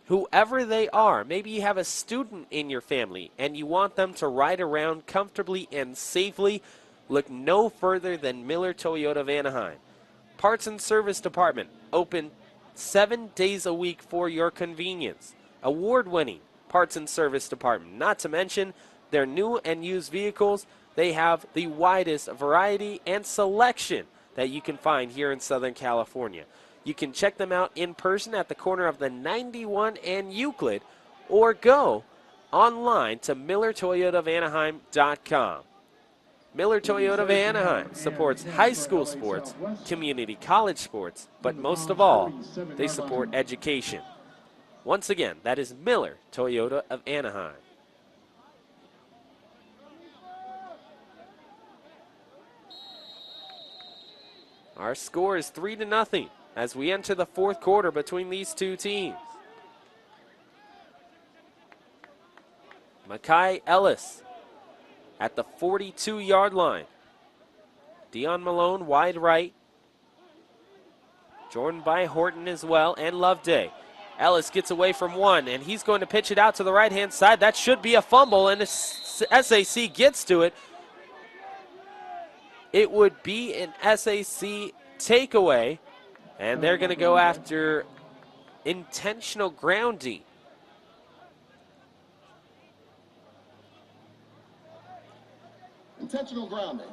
whoever they are. Maybe you have a student in your family and you want them to ride around comfortably and safely. Look no further than Miller Toyota of Anaheim. Parts and service department, open 7 days a week for your convenience. Award-winning parts and service department. Not to mention their new and used vehicles. They have the widest variety and selection that you can find here in Southern California. You can check them out in person at the corner of the 91 and Euclid, or go online to MillerToyotaofAnaheim.com. Miller Toyota of Anaheim supports high school sports, community college sports, but most of all, they support education. Once again, that is Miller Toyota of Anaheim. Our score is 3-0 as we enter the fourth quarter between these two teams. Makai Ellis at the 42-yard line. Dion Malone wide right. Joined by Horton as well, and Loveday. Ellis gets away from one, and he's going to pitch it out to the right-hand side. That should be a fumble, and SAC gets to it. It would be an SAC takeaway, and they're going to go after intentional grounding. Intentional grounding.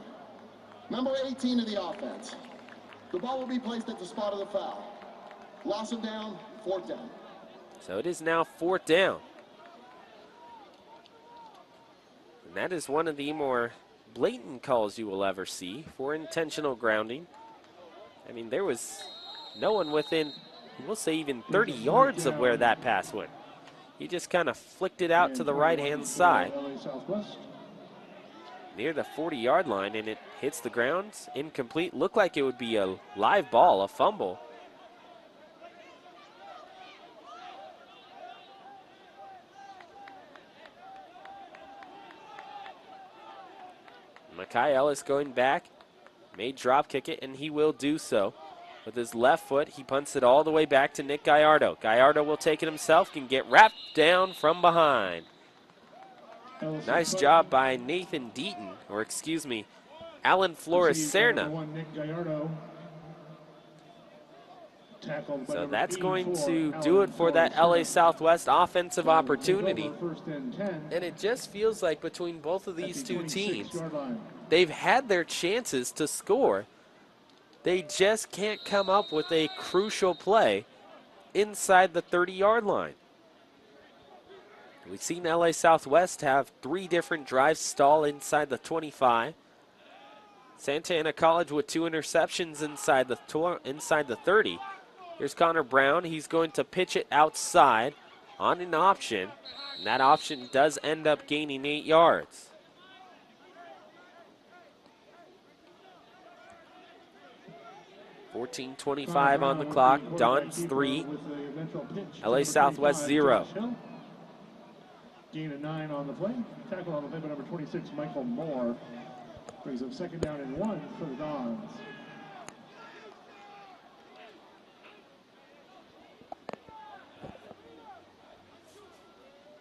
Number 18 of the offense. The ball will be placed at the spot of the foul. Loss of down, 4th down. So it is now 4th down. And that is one of the more blatant calls you will ever see for intentional grounding. I mean, there was no one within, we'll say, even 30 yards of where that pass went. He just kind of flicked it out to the right-hand side near the 40-yard line, and it hits the ground. Incomplete. Looked like it would be a live ball, a fumble. Makai Ellis going back, may drop kick it, and he will do so. With his left foot, he punts it all the way back to Nick Gallardo. Gallardo will take it himself, can get wrapped down from behind. Nice job by Nathan Deaton, or excuse me, Alan Flores-Serna. So that's going to do it for that LA Southwest offensive opportunity. And it just feels like between both of these two teams, they've had their chances to score. They just can't come up with a crucial play inside the 30-yard line. We've seen LA Southwest have 3 different drives stall inside the 25. Santa Ana College with 2 interceptions inside the 30. Here's Connor Brown. He's going to pitch it outside on an option, and that option does end up gaining 8 yards. .25 on the clock. Don's 3. LA Southwest 0. Gain of 9 on the play. Tackle on the play by number 26, Michael Moore. Brings up 2nd down and 1 for the Dons.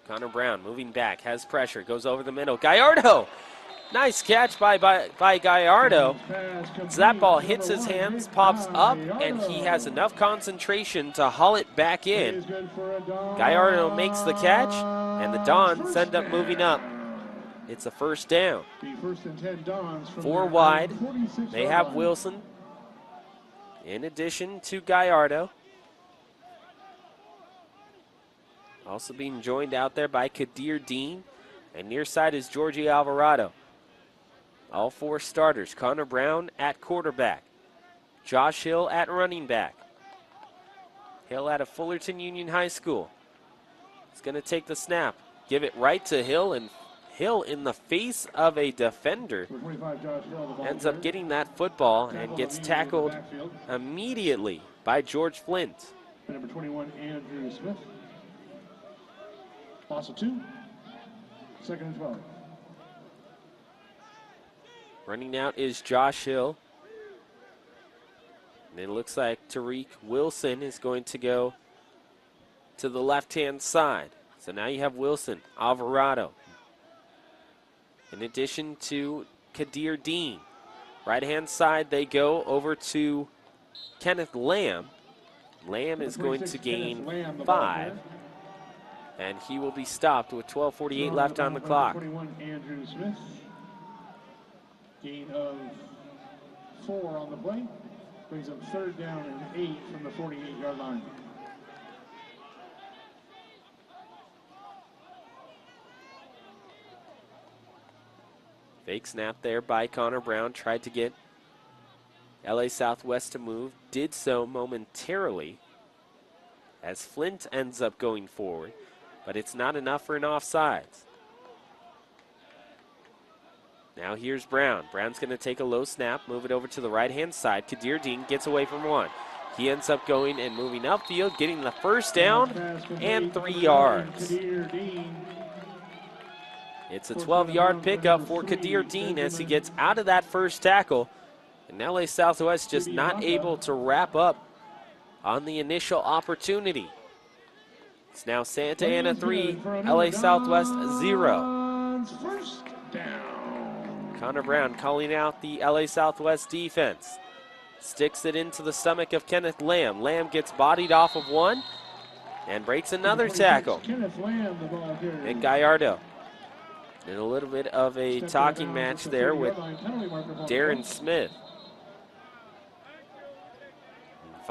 Connor Brown moving back, has pressure, goes over the middle. Gallardo! Nice catch by Gallardo. As that ball hits his hands, pops up, and he has enough concentration to haul it back in. Gallardo makes the catch, and the Dons end up moving up. It's a 1st down. 4 wide. They have Wilson in addition to Gallardo. Also being joined out there by Kadir Dean, and near side is Georgie Alvarado. All 4 starters. Connor Brown at quarterback. Josh Hill at running back. Hill out of Fullerton Union High School. He's going to take the snap. Give it right to Hill, and Hill in the face of a defender ends up getting that football and gets tackled immediately by George Flint. Number 21, Andrew Smith. Loss of 2. 2nd and 12. Running out is Josh Hill. And it looks like Tariq Wilson is going to go to the left-hand side. So now you have Wilson, Alvarado. In addition to Kadir Dean. Right-hand side, they go over to Kenneth Lamb. Lamb is going to gain 5. And he will be stopped with 12:48 left on the clock. 21, Andrew Smith. Gain of 4 on the play. Brings up 3rd down and 8 from the 48-yard line. Fake snap there by Connor Brown. Tried to get LA Southwest to move. Did so momentarily as Flint ends up going forward. But it's not enough for an offsides. Now here's Brown. Brown's going to take a low snap, move it over to the right-hand side. Kadir Dean gets away from 1. He ends up going and moving upfield, getting the 1st down and 3 yards. It's a 12-yard pickup for Kadir Dean as he gets out of that first tackle. And LA Southwest just not able to wrap up on the initial opportunity. It's now Santa Ana 3, LA Southwest 0. Connor Brown calling out the LA Southwest defense. Sticks it into the stomach of Kenneth Lamb. Lamb gets bodied off of 1 and breaks another tackle. And Gallardo. And a little bit of a talking match there with Darren Smith.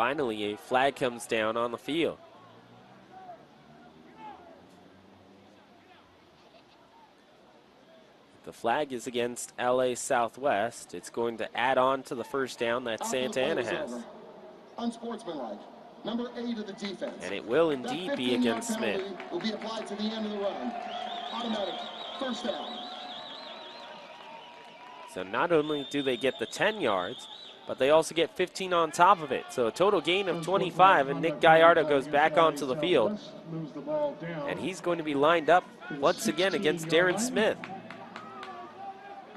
finally, a flag comes down on the field. The flag is against LA Southwest. It's going to add on to the first down that Santa Ana has. Unsportsmanlike. Number 8 of the defense. And it will indeed be against Smith. Will be applied to the end of the run. Automatic. First down. So not only do they get the 10 yards, but they also get 15 on top of it. So a total gain of 25, and Nick Gallardo goes back onto the field. And he's going to be lined up once again against Darren Smith.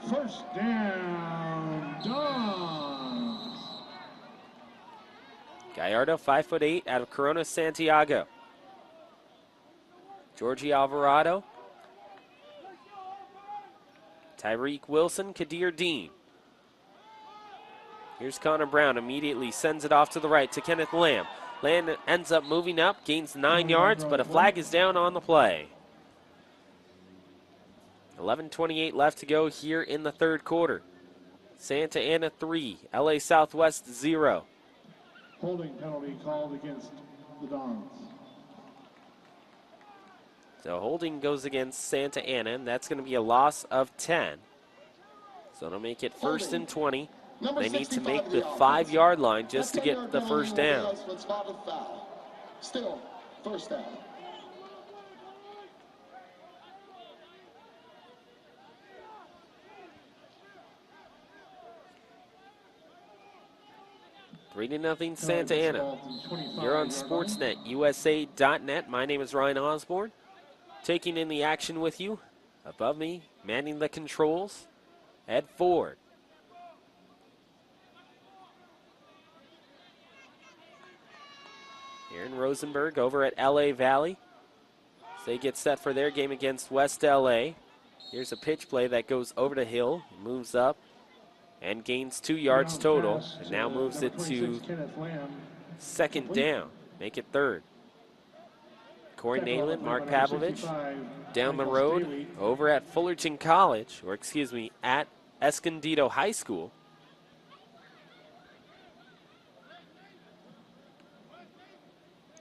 First down, Dons. Gallardo, 5'8", out of Corona, Santiago. Georgie Alvarado. Tyreek Wilson, Kadir Dean. Here's Connor Brown, immediately sends it off to the right to Kenneth Lamb. Lamb ends up moving up, gains 9 yards, but a flag is down on the play. 11:28 left to go here in the third quarter. Santa Ana 3, LA Southwest 0. Holding penalty called against the Dons. So holding goes against Santa Ana, and that's going to be a loss of 10. So it'll make it 1st and 20. They need to make the 5-yard line just to get the first down. Still, first down. Three to nothing Santa Ana. You're on SportsNetUSA.net. My name is Ryan Osborn. Taking in the action with you. Above me, manning the controls, Ed Ford. Aaron Rosenberg over at LA Valley. As they get set for their game against West LA. Here's a pitch play that goes over the hill, moves up, and gains 2 yards total, and now moves it to second down. Make it third. Corey Nayland, Mark Pavlovich, down the road over at Fullerton College, or excuse me, at Escondido High School.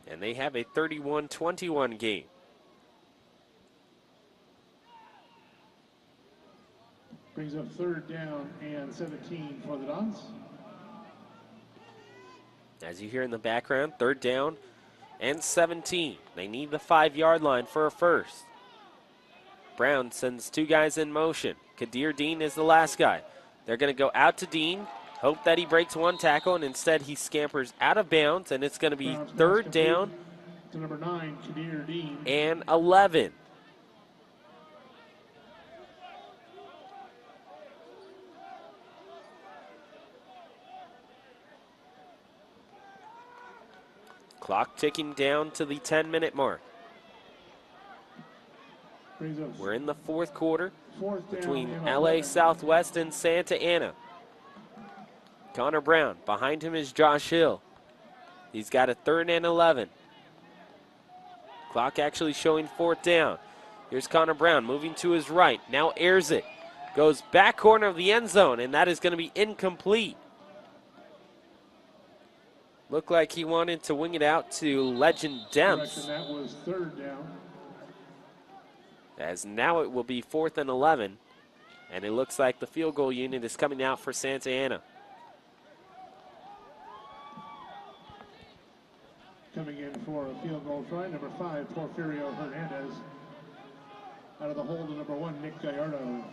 And they have a 31-21 game. Brings up third down and 17 for the Dons. As you hear in the background, third down and 17. They need the 5-yard line for a first. Brown sends 2 guys in motion. Kadir Dean is the last guy. They're going to go out to Dean, hope that he breaks 1 tackle, and instead he scampers out of bounds, and it's going to be third down to number 9, Kadir Dean. And 11. Clock ticking down to the 10-minute mark. We're in the fourth quarter between LA Southwest and Santa Ana. Connor Brown, behind him is Josh Hill. He's got a 3rd and 11. Clock actually showing 4th down. Here's Connor Brown moving to his right, now airs it. Goes back corner of the end zone, and that is going to be incomplete. Looked like he wanted to wing it out to Legend Demps. That was 3rd down. As now it will be 4th and 11. And it looks like the field goal unit is coming out for Santa Ana. Coming in for a field goal try, number 5, Porfirio Hernandez. Out of the hold of number 1, Nick Gallardo.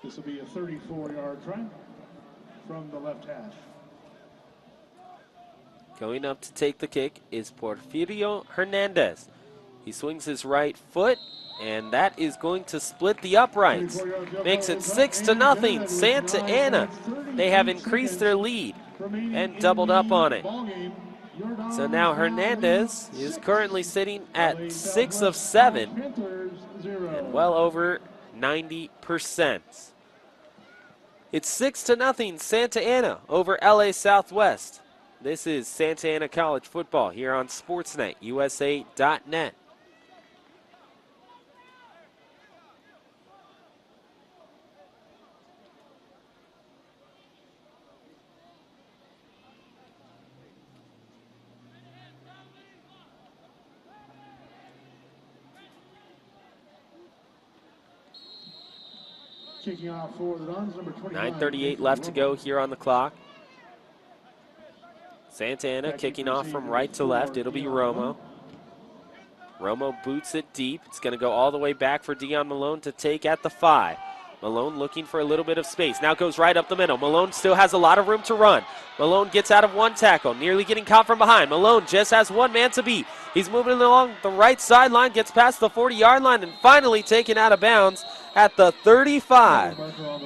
This will be a 34-yard try from the left hash. Going up to take the kick is Porfirio Hernandez. He swings his right foot, and that is going to split the uprights. Makes it 6-0, Santa Ana. They have increased their lead and doubled up on it. So now Hernandez is currently sitting at 6 of 7 and well over 90%. It's 6-0 Santa Ana over LA Southwest. This is Santa Ana College football here on SportsNetUSA.net. Kicking off for the Dons, number 29. 9:38 left to go here on the clock. Santa Ana kicking off from right to left. It'll be Romo. Romo boots it deep. It's going to go all the way back for Dion Malone to take at the 5. Malone looking for a little bit of space. Now goes right up the middle. Malone still has a lot of room to run. Malone gets out of one tackle, nearly getting caught from behind. Malone just has one man to beat. He's moving along the right sideline, gets past the 40-yard line, and finally taken out of bounds at the 35.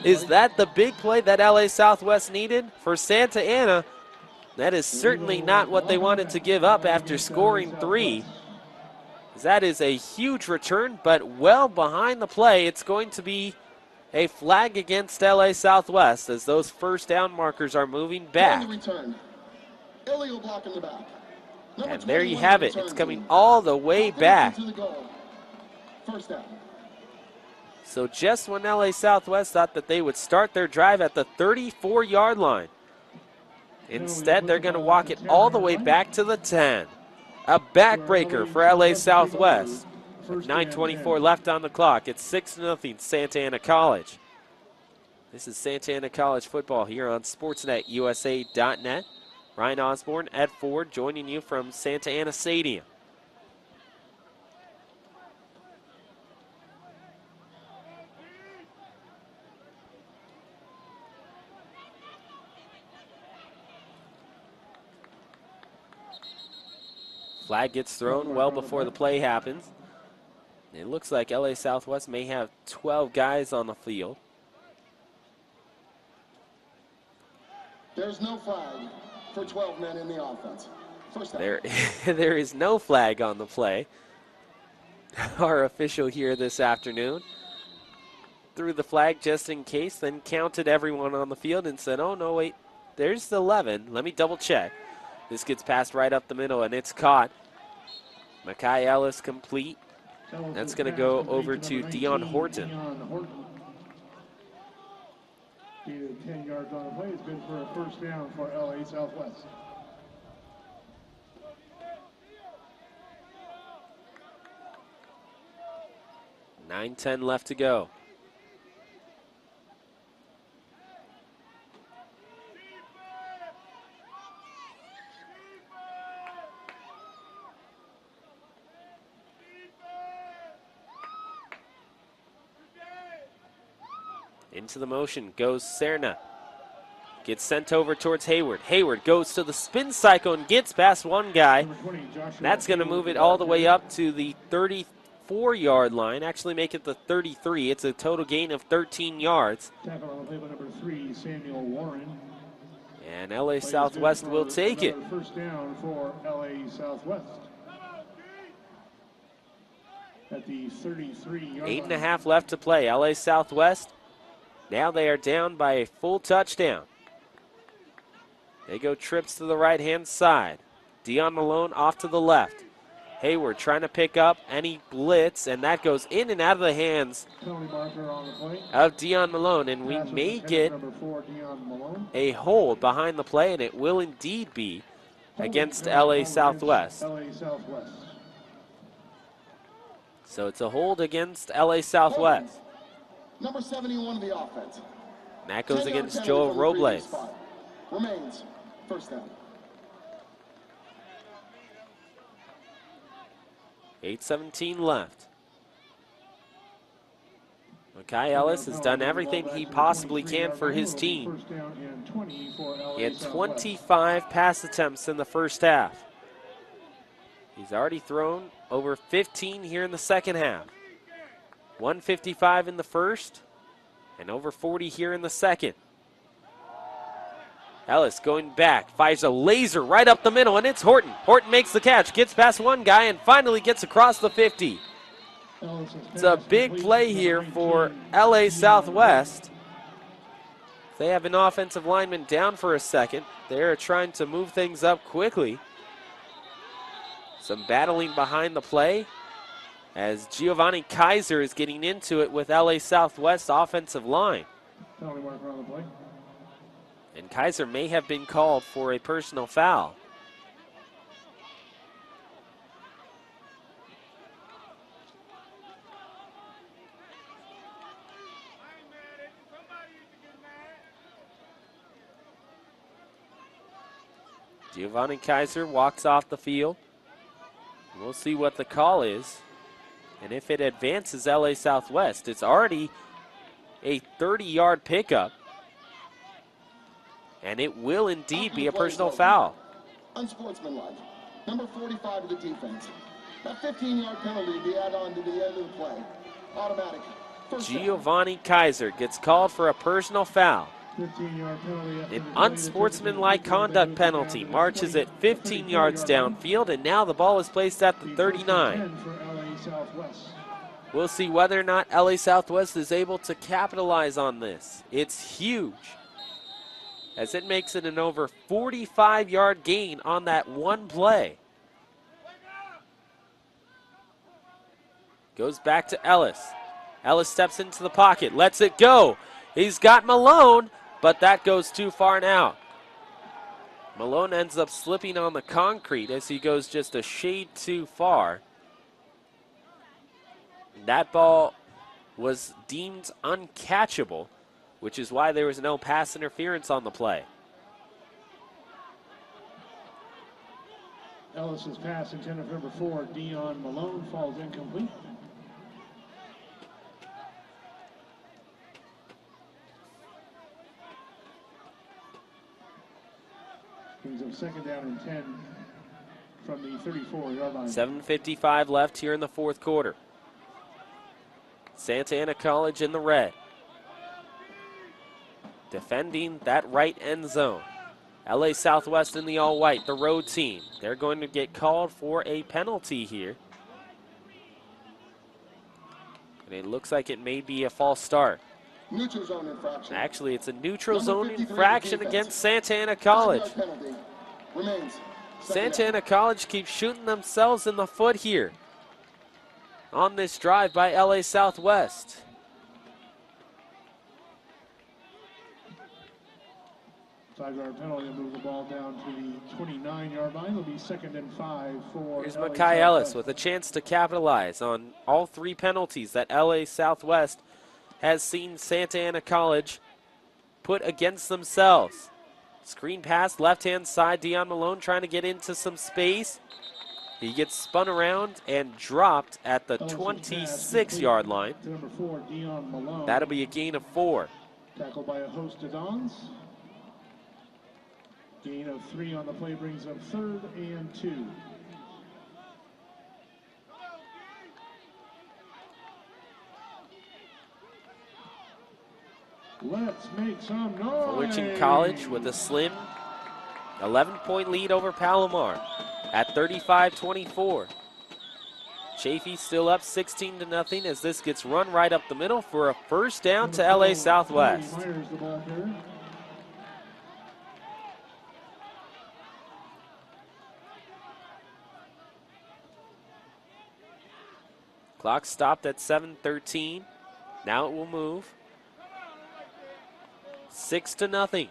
Is that the big play that LA Southwest needed for Santa Ana? That is certainly not what they wanted to give up after scoring 3. That is a huge return, but well behind the play. It's going to be a flag against LA Southwest as those first down markers are moving back. Illegal block in the back. And there you have it. It's coming all the way back. First down. So just when LA Southwest thought that they would start their drive at the 34-yard line, instead they're going to walk it all the way back to the 10. A backbreaker for LA Southwest. 9:24 left on the clock. It's 6-0 Santa Ana College. This is Santa Ana College football here on SportsNetUSA.net. Ryan Osborn, Ed Ford joining you from Santa Ana Stadium. Flag gets thrown well before the play happens. It looks like LA Southwest may have 12 guys on the field. There's no flag for 12 men in the offense. First down. There is no flag on the play. Our official here this afternoon threw the flag just in case, then counted everyone on the field and said, oh, no, wait, there's the 11. Let me double check. This gets passed right up the middle, and it's caught. Makai Ellis complete. That's going to go over to Dion Horton. The 10 yards on the play has been for a first down for LA Southwest. $9:10 left to go. Into the motion goes Serna. Gets sent over towards Hayward. Hayward goes to the spin cycle and gets past one guy. That's going to move it all the way up to the 34-yard line. Actually make it the 33. It's a total gain of 13 yards. Tackle on the play by number 3, Samuel Warren. And LA Southwest will take it. First down for LA Southwest. At the 33-yard line. 8.5 left to play. LA Southwest. Now they are down by a full touchdown. They go trips to the right-hand side. Dion Malone off to the left. Hayward trying to pick up any blitz, and that goes in and out of the hands of Dion Malone, and we may get a hold behind the play, and it will indeed be against LA Southwest. So it's a hold against LA Southwest. Number 71 of the offense. And that goes against Joel Robles. Remains first down. 8:17 left. Makai Ellis has done everything he possibly can for his team. He had 25 pass attempts in the first half. He's already thrown over 15 here in the second half. 155 in the first and over 40 here in the second. Ellis going back, fires a laser right up the middle, and it's Horton. Horton makes the catch, gets past one guy, and finally gets across the 50. It's a big play here for LA Southwest. They have an offensive lineman down for a second. They're trying to move things up quickly. Some battling behind the play as Giovanni Kaiser is getting into it with LA Southwest offensive line. And Kaiser may have been called for a personal foul. Giovanni Kaiser walks off the field. We'll see what the call is. And if it advances LA Southwest, it's already a 30-yard pickup. And it will indeed be a personal foul. Unsportsmanlike. Number 45 of the defense. That 15-yard penalty be added on to the end of the play. Automatic. Giovanni Kaiser gets called for a personal foul. 15-yard penalty. An unsportsmanlike conduct penalty marches it 15 yards downfield, and now the ball is placed at the 39. We'll see whether or not LA Southwest is able to capitalize on this. It's huge, as it makes it an over 45-yard gain on that one play. Goes back to Ellis. Ellis steps into the pocket, lets it go. He's got Malone, but that goes too far now. Malone ends up slipping on the concrete as he goes just a shade too far. That ball was deemed uncatchable, which is why there was no pass interference on the play. Ellis's pass intended for number 4, Dion Malone, falls incomplete. Brings up second down and 10 from the 34-yard line. 7:55 left here in the fourth quarter. Santa Ana College in the red, defending that right end zone. LA Southwest in the all-white, the road team. They're going to get called for a penalty here. And it looks like it may be a false start. Neutral zone infraction. Actually, it's a neutral zone infraction against Santa Ana College. Santa Ana College keeps shooting themselves in the foot here on this drive by LA Southwest. Five-yard penalty will move the ball down to the 29-yard line. It'll be second and 5 for Here's LA Makai Ellis Southwest. with a chance to capitalize on all 3 penalties that LA Southwest has seen Santa Ana College put against themselves. Screen pass, left-hand side, Dion Malone trying to get into some space. He gets spun around and dropped at the 26-yard line. To number 4, Dion Malone. That'll be a gain of 4. Tackled by a host of Dons. Gain of 3 on the play brings up 3rd and 2. Let's make some noise. Fullerton College with a slim 11-point lead over Palomar at 35-24. Chaffee still up 16-0 as this gets run right up the middle for a first down to LA Southwest. Myers, the ball carrier. Clock stopped at 7:13. Now it will move. 6-0.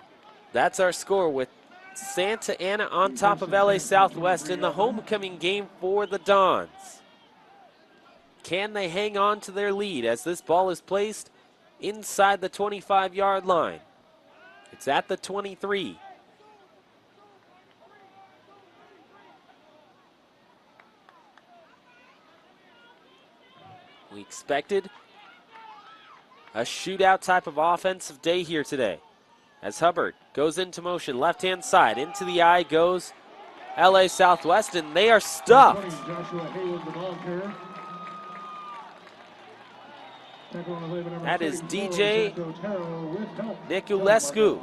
That's our score with Santa Ana on top of LA Southwest in the homecoming game for the Dons. Can they hang on to their lead as this ball is placed inside the 25-yard line? It's at the 23. We expected a shootout type of offensive day here today. As Hubbard goes into motion, left-hand side, into the eye goes LA Southwest, and they are stuffed. That is DJ Niculescu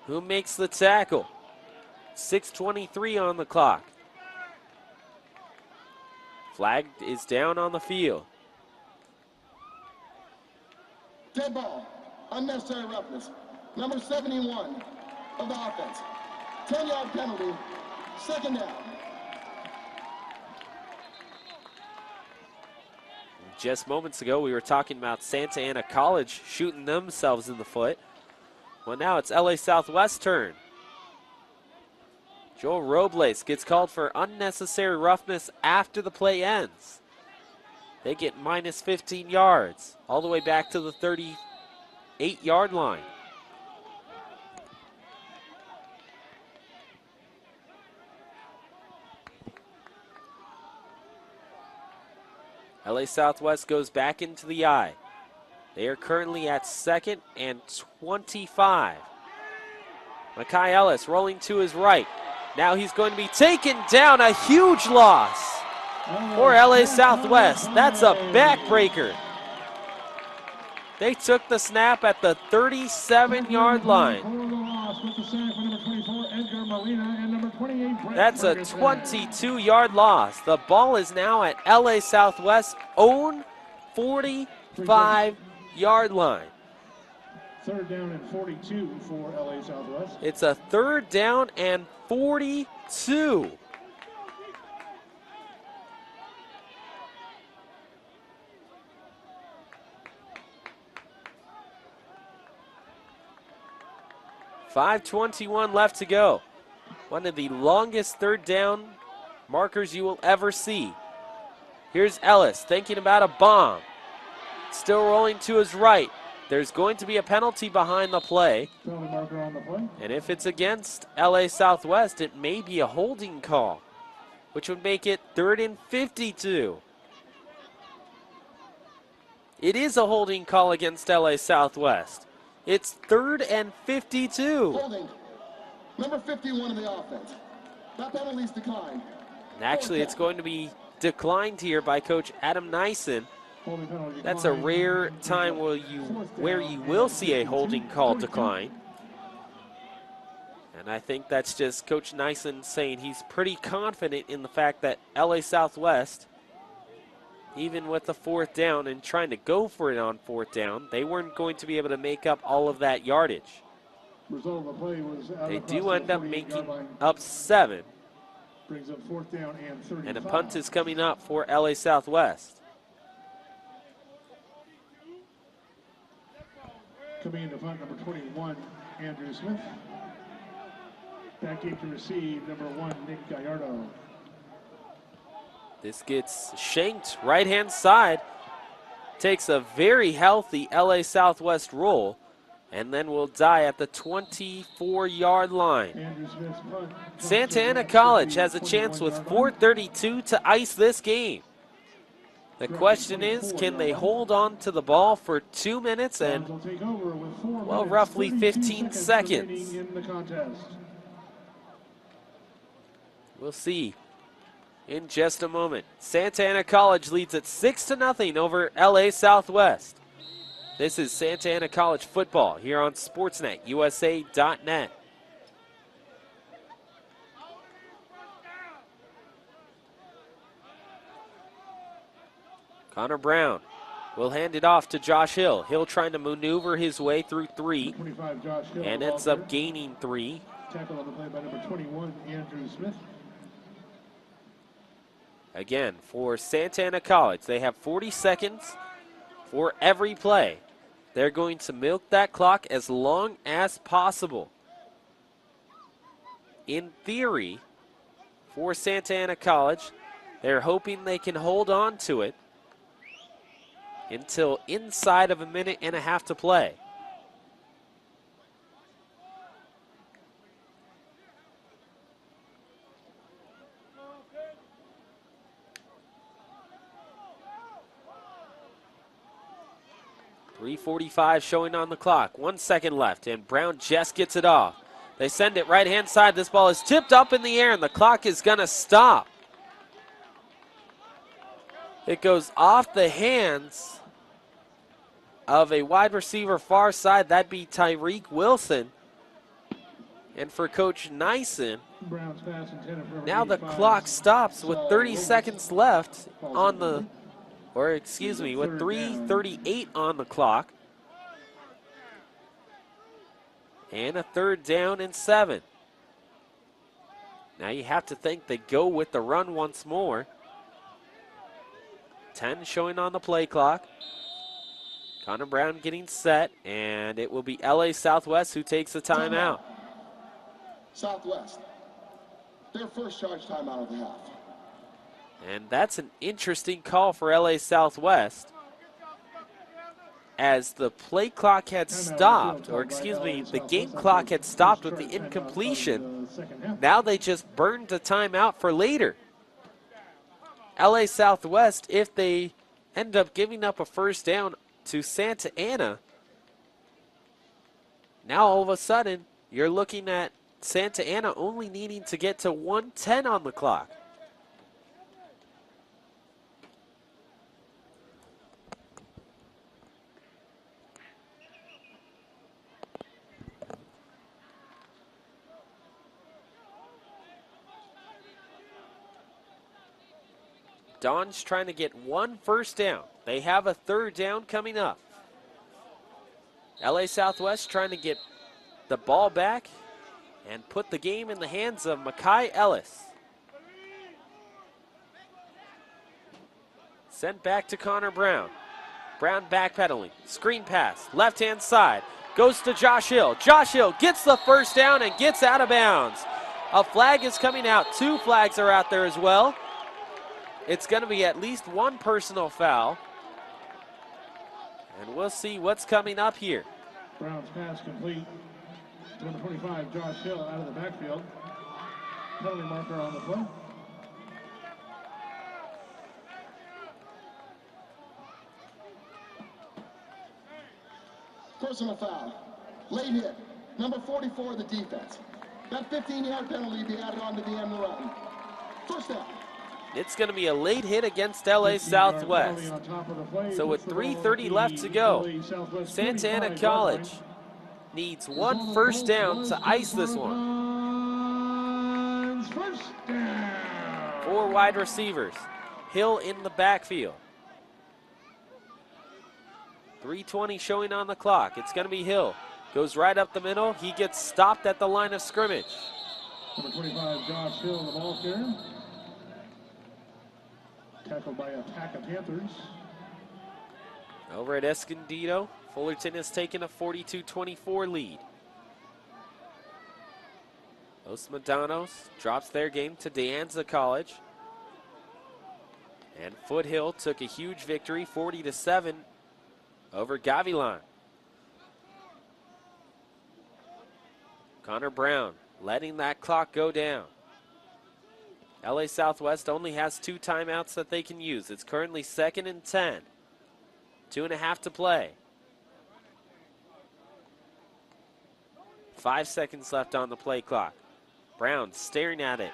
who makes the tackle. 6:23 on the clock. Flag is down on the field. Dead ball. Unnecessary roughness. Number 71 of the offense. 10-yard penalty. Second down. Just moments ago, we were talking about Santa Ana College shooting themselves in the foot. Well, now it's LA Southwest's turn. Joel Robles gets called for unnecessary roughness after the play ends. They get minus 15 yards, all the way back to the 38-yard line. LA Southwest goes back into the I. They are currently at 2nd and 25. Makai Ellis rolling to his right. Now he's going to be taken down. A huge loss for LA Southwest. That's a backbreaker. They took the snap at the 37-yard line. That's a 22-yard loss. The ball is now at LA Southwest's own 45-yard line. 3rd down and 42 for LA Southwest. It's a 3rd down and 42. .521 left to go. One of the longest 3rd down markers you will ever see. Here's Ellis thinking about a bomb. Still rolling to his right. There's going to be a penalty behind the play. And if it's against LA Southwest, it may be a holding call, which would make it 3rd and 52. It is a holding call against LA Southwest. It's 3rd and 52. Holding. Number 51 in the offense. That penalty's declined. And actually, it's going to be declined here by Coach Adam Nyson. That's a rare time where you will see a holding call decline. And I think that's just Coach Nyson saying he's pretty confident in the fact that LA Southwest, even with the 4th down and trying to go for it on 4th down, they weren't going to be able to make up all of that yardage. They do end up making up 7. Brings up 4th down and 35. And a punt is coming up for LA Southwest. Coming into punt, number 21, Andrew Smith. Back in to receive, number 1, Nick Gallardo. This gets shanked right-hand side. Takes a very healthy LA Southwest roll, and then will die at the 24-yard line. Santa Ana College has a chance with 4:32 to ice this game. The question is, can they hold on to the ball for 2 minutes and, well, roughly 15 seconds? We'll see in just a moment. Santa Ana College leads at 6-0 over LA Southwest. This is Santa Ana College football here on SportsNetUSA.net. Connor Brown will hand it off to Josh Hill. Hill trying to maneuver his way through 3 and ends up gaining 3. Tackle on the play by number 21, Andrew Smith. Again, for Santa Ana College, they have 40 seconds for every play. They're going to milk that clock as long as possible. In theory, for Santa Ana College, they're hoping they can hold on to it until inside of a minute and a half to play. .345 showing on the clock. 1 second left, and Brown just gets it off. They send it right-hand side. This ball is tipped up in the air, and the clock is going to stop. It goes off the hands of a wide receiver far side. That'd be Tyreek Wilson. And for Coach Nyson, now the clock stops with 30 seconds left on the, or excuse me, with 3:38 on the clock. And a 3rd down and 7. Now you have to think they go with the run once more. 10 showing on the play clock. Connor Brown getting set, and it will be LA Southwest who takes the timeout. Southwest, their first charge timeout of the half. And that's an interesting call for LA Southwest, as the play clock had stopped, or excuse me, the game clock had stopped with the incompletion. Now they just burned the timeout for later. LA Southwest, if they end up giving up a first down to Santa Ana. Now all of a sudden, you're looking at Santa Ana only needing to get to 1:10 on the clock. Don's trying to get one first down. They have a third down coming up. LA Southwest trying to get the ball back and put the game in the hands of Makai Ellis. Sent back to Connor Brown. Brown backpedaling. Screen pass. Left-hand side. Goes to Josh Hill. Josh Hill gets the first down and gets out of bounds. A flag is coming out. 2 flags are out there as well. It's going to be at least 1 personal foul. And we'll see what's coming up here. Brown's pass complete. Number 25, Josh Hill out of the backfield. Penalty marker on the play. Personal foul. Late hit. Number 44 of the defense. That 15-yard penalty be added on to the end of the run. First down. It's going to be a late hit against LA Southwest. So with 3:30 left to go, Santa Ana College needs 1 first down to ice this one. 4 wide receivers. Hill in the backfield. 3:20 showing on the clock. It's going to be Hill. Goes right up the middle. He gets stopped at the line of scrimmage. Number 25, Josh Hill, the ball carrier. Tackled by a pack of Panthers. Over at Escondido, Fullerton has taken a 42-24 lead. Los Medanos drops their game to De Anza College. And Foothill took a huge victory, 40-7 over Gavilan. Connor Brown letting that clock go down. LA Southwest only has 2 timeouts that they can use. It's currently 2nd and 10. 2.5 to play. 5 seconds left on the play clock. Brown staring at it.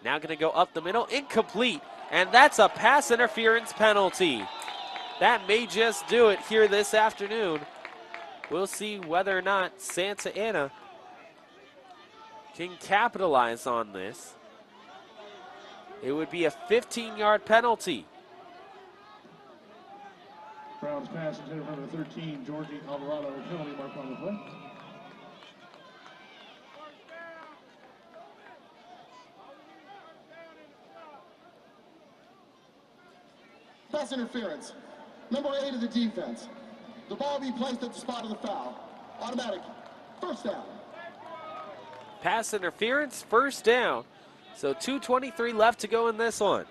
Now going to go up the middle. Incomplete. And that's a pass interference penalty. That may just do it here this afternoon. We'll see whether or not Santa Ana can capitalize on this. It would be a 15-yard penalty. Brown's pass intended for number 13, Georgie Alvarado, penalty mark on the play. Pass interference. Number 8 of the defense. The ball be placed at the spot of the foul. Automatic. First down. Pass interference, first down. So 2:23 left to go in this one.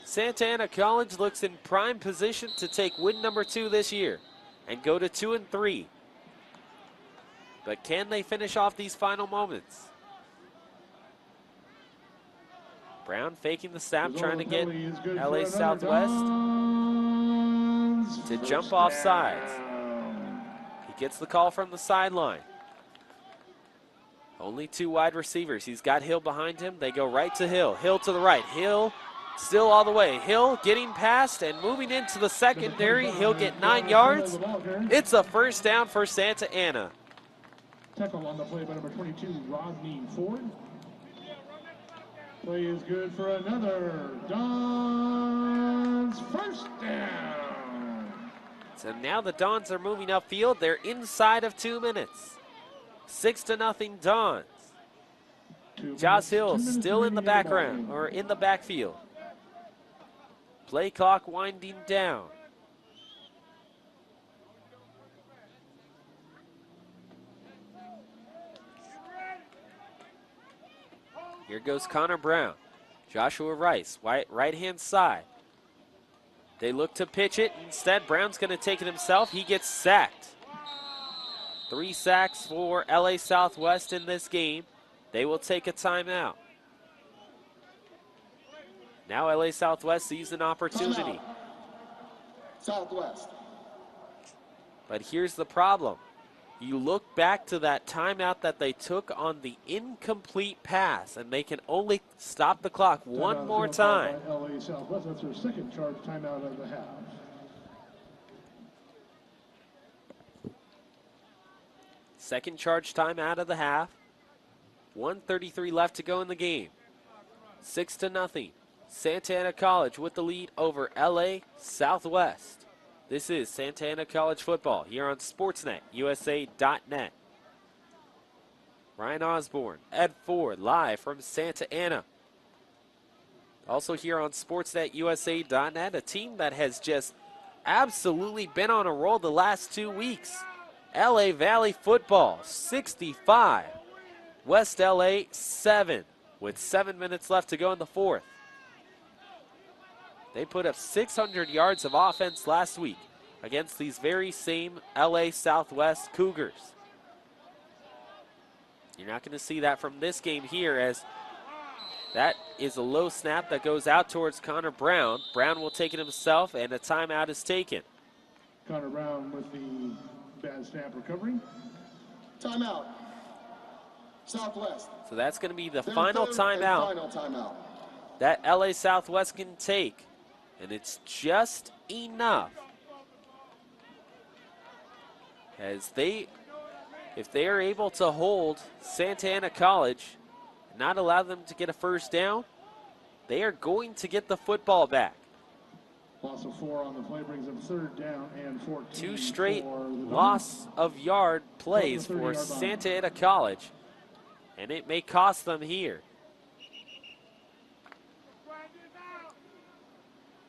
Santa Ana College looks in prime position to take win number 2 this year and go to 2-3. But can they finish off these final moments? Brown faking the snap, trying to get LA Southwest to jump off sides. He gets the call from the sideline. Only 2 wide receivers. He's got Hill behind him. They go right to Hill. Hill to the right. Hill still all the way. Hill getting past and moving into the secondary. He'll get 9 yards. It's a first down for Santa Ana. Tackle on the play by number 22, Rodney Ford. Play is good for another. Dons first down. So now the Dons are moving upfield. They're inside of 2 minutes. 6-0 Dons. Josh Hill still in the background, or in the backfield. Play clock winding down. Here goes Connor Brown. Joshua Rice, right-hand side. They look to pitch it. Instead, Brown's going to take it himself. He gets sacked. 3 sacks for LA Southwest in this game. They will take a timeout. Now LA Southwest sees an opportunity. Southwest. But here's the problem. You look back to that timeout that they took on the incomplete pass, and they can only stop the clock one more time. By LA Southwest. That's their second charge timeout of the half. Second charge timeout of the half. 1:33 left to go in the game. 6-0. Santa Ana College with the lead over LA Southwest. This is Santa Ana College football here on Sportsnet, USA.net. Ryan Osborn, Ed Ford, live from Santa Ana. Also here on Sportsnet, USA.net, a team that has just absolutely been on a roll the last 2 weeks. LA Valley football, 65. West LA, 7, with 7 minutes left to go in the fourth. They put up 600 yards of offense last week against these very same LA Southwest Cougars. You're not going to see that from this game here, as that is a low snap that goes out towards Connor Brown. Brown will take it himself, and a timeout is taken. Connor Brown with the bad snap recovery. Timeout. Southwest. So that's going to be the Their final third and timeout final timeout. that LA Southwest can take. And it's just enough, as if they are able to hold Santa Ana College and not allow them to get a first down, they are going to get the football back. Loss of 4 on the play brings them 3rd down and 14. 2 straight for the loss of yard plays From the for 30-yard line. Santa Ana College, and it may cost them here.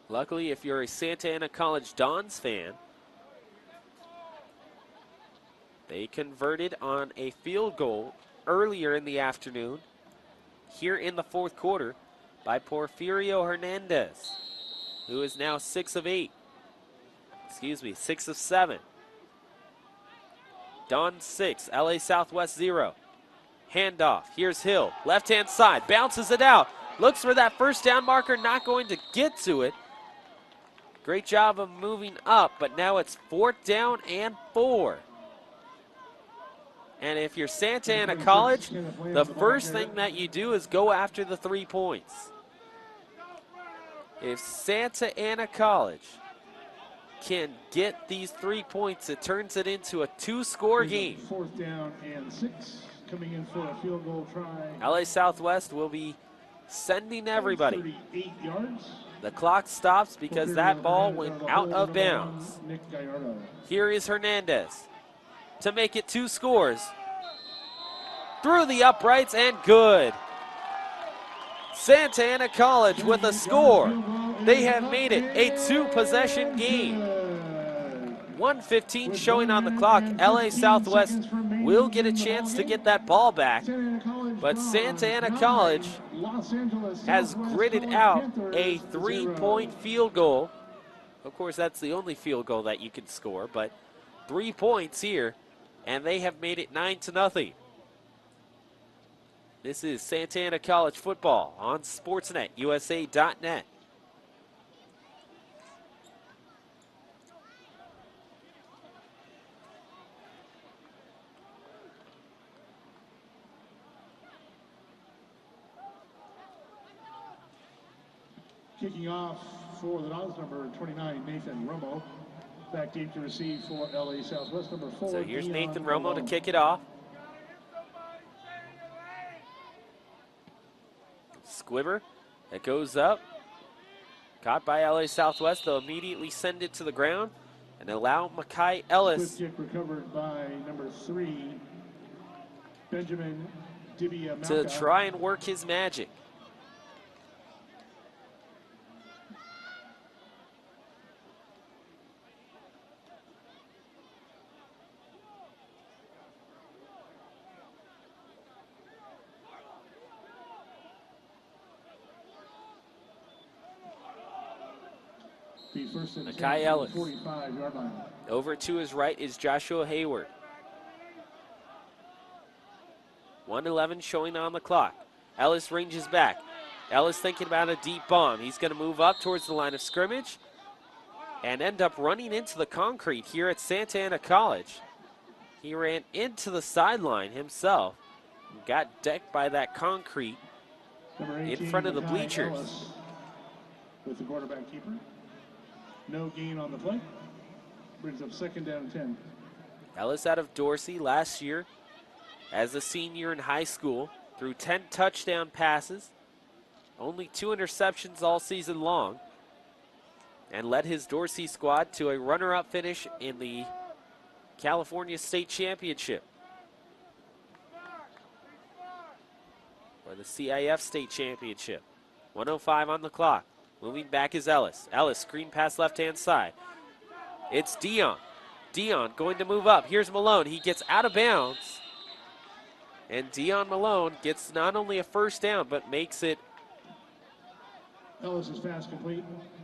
Luckily, if you're a Santa Ana College Dons fan, they converted on a field goal earlier in the afternoon, here in the fourth quarter, by Porfirio Hernandez, who is now 6 of 7. Dons 6, LA Southwest 0. Handoff, here's Hill, left-hand side, bounces it out, looks for that first down marker, not going to get to it. Great job of moving up, but now it's 4th down and 4. And if you're Santa Ana College, the first thing that you do is go after the 3 points. If Santa Ana College can get these 3 points, it turns it into a 2-score game. 4th down and 6, coming in for a field goal try. LA Southwest will be sending everybody. 38 yards. The clock stops because that ball went out of bounds. Nick Gallardo. Here is Hernandez to make it 2 scores. Through the uprights and good. Santa Ana College with a score. They have made it a 2-possession game. 1:15 showing on the clock. LA Southwest will get a chance to get that ball back, but Santa Ana College has gritted out a 3-point field goal. Of course, that's the only field goal that you can score, but 3 points here, and they have made it 9-0. This is Santa Ana College football on Sportsnet, USA.net. Kicking off for the Dons, number 29, Nathan Romo. Back deep to receive for LA Southwest, number 4. So here's Dion Nathan Romo to Malone. kick it off. Squibber, that goes up. Caught by LA Southwest. They'll immediately send it to the ground and allow Makai Ellis. Quick kick recovered by number 3, Benjamin Dibia to try and work his magic. Makai Ellis. 45-yard line. Over to his right is Joshua Hayward. 1:11 showing on the clock. Ellis ranges back. Ellis thinking about a deep bomb. He's going to move up towards the line of scrimmage. and end up running into the concrete here at Santa Ana College. He ran into the sideline himself and got decked by that concrete in front of the bleachers. Ellis with the quarterback keeper. No gain on the play. Brings up 2nd down and 10. Ellis out of Dorsey last year as a senior in high school, threw 10 touchdown passes, only 2 interceptions all season long, and led his Dorsey squad to a runner-up finish in the California State Championship, or the CIF State Championship. 1:05 on the clock. Moving back is Ellis. Ellis, screen pass left-hand side. It's Dion. Dion going to move up. Here's Malone. He gets out of bounds. And Dion Malone gets not only a first down, but makes it Ellis is pass complete.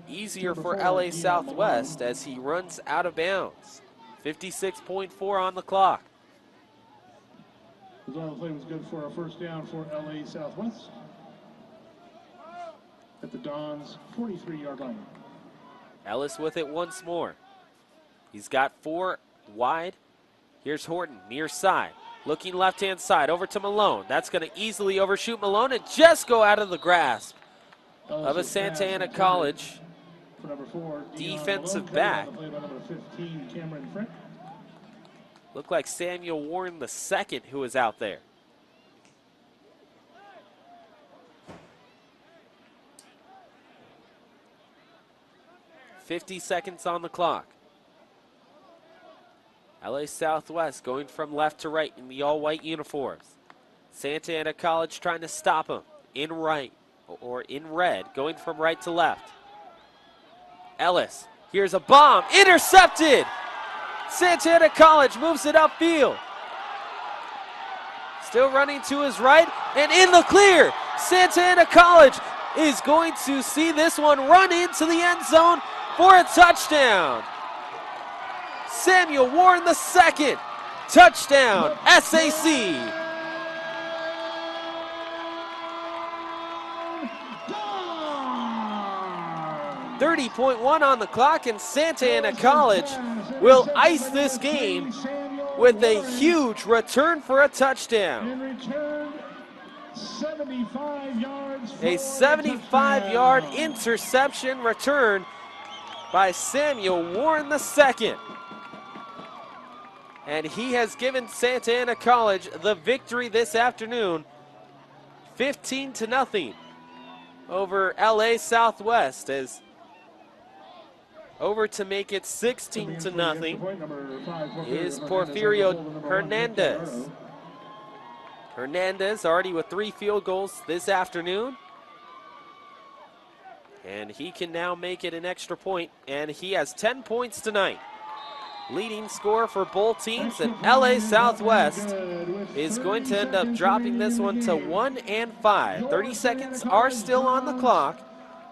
easier for LA Southwest as he runs out of bounds. 56.4 on the clock. The play was good for a first down for LA Southwest at the Don's 43-yard line. Ellis with it once more. He's got 4 wide. Here's Horton, near side. Looking left-hand side, over to Malone. That's going to easily overshoot Malone and just go out of the grasp of a Santa Ana College for number 4, defensive back. Play by number 15, Cameron Frick. Looked like Samuel Warren II who was out there. .50 seconds on the clock. LA Southwest going from left to right in the all-white uniforms. Santa Ana College trying to stop him in right or in red, going from right to left. Ellis, here's a bomb, intercepted! Santa Ana College moves it upfield. Still running to his right and in the clear. Santa Ana College is going to see this one run into the end zone for a touchdown. Samuel Warren II, touchdown, SAC. .30 on the clock, and Santa Ana College will ice this game with a huge return for a touchdown. A 75-yard interception return by Samuel Warren II. And he has given Santa Ana College the victory this afternoon, 15-0 over LA Southwest, as over to make it 16-0 is Porfirio Hernandez. Hernandez already with 3 field goals this afternoon. And he can now make it an extra point, and he has 10 points tonight. Leading scorer for both teams, and LA Southwest is going to end up dropping this one to 1-5. 30 seconds are still on the clock,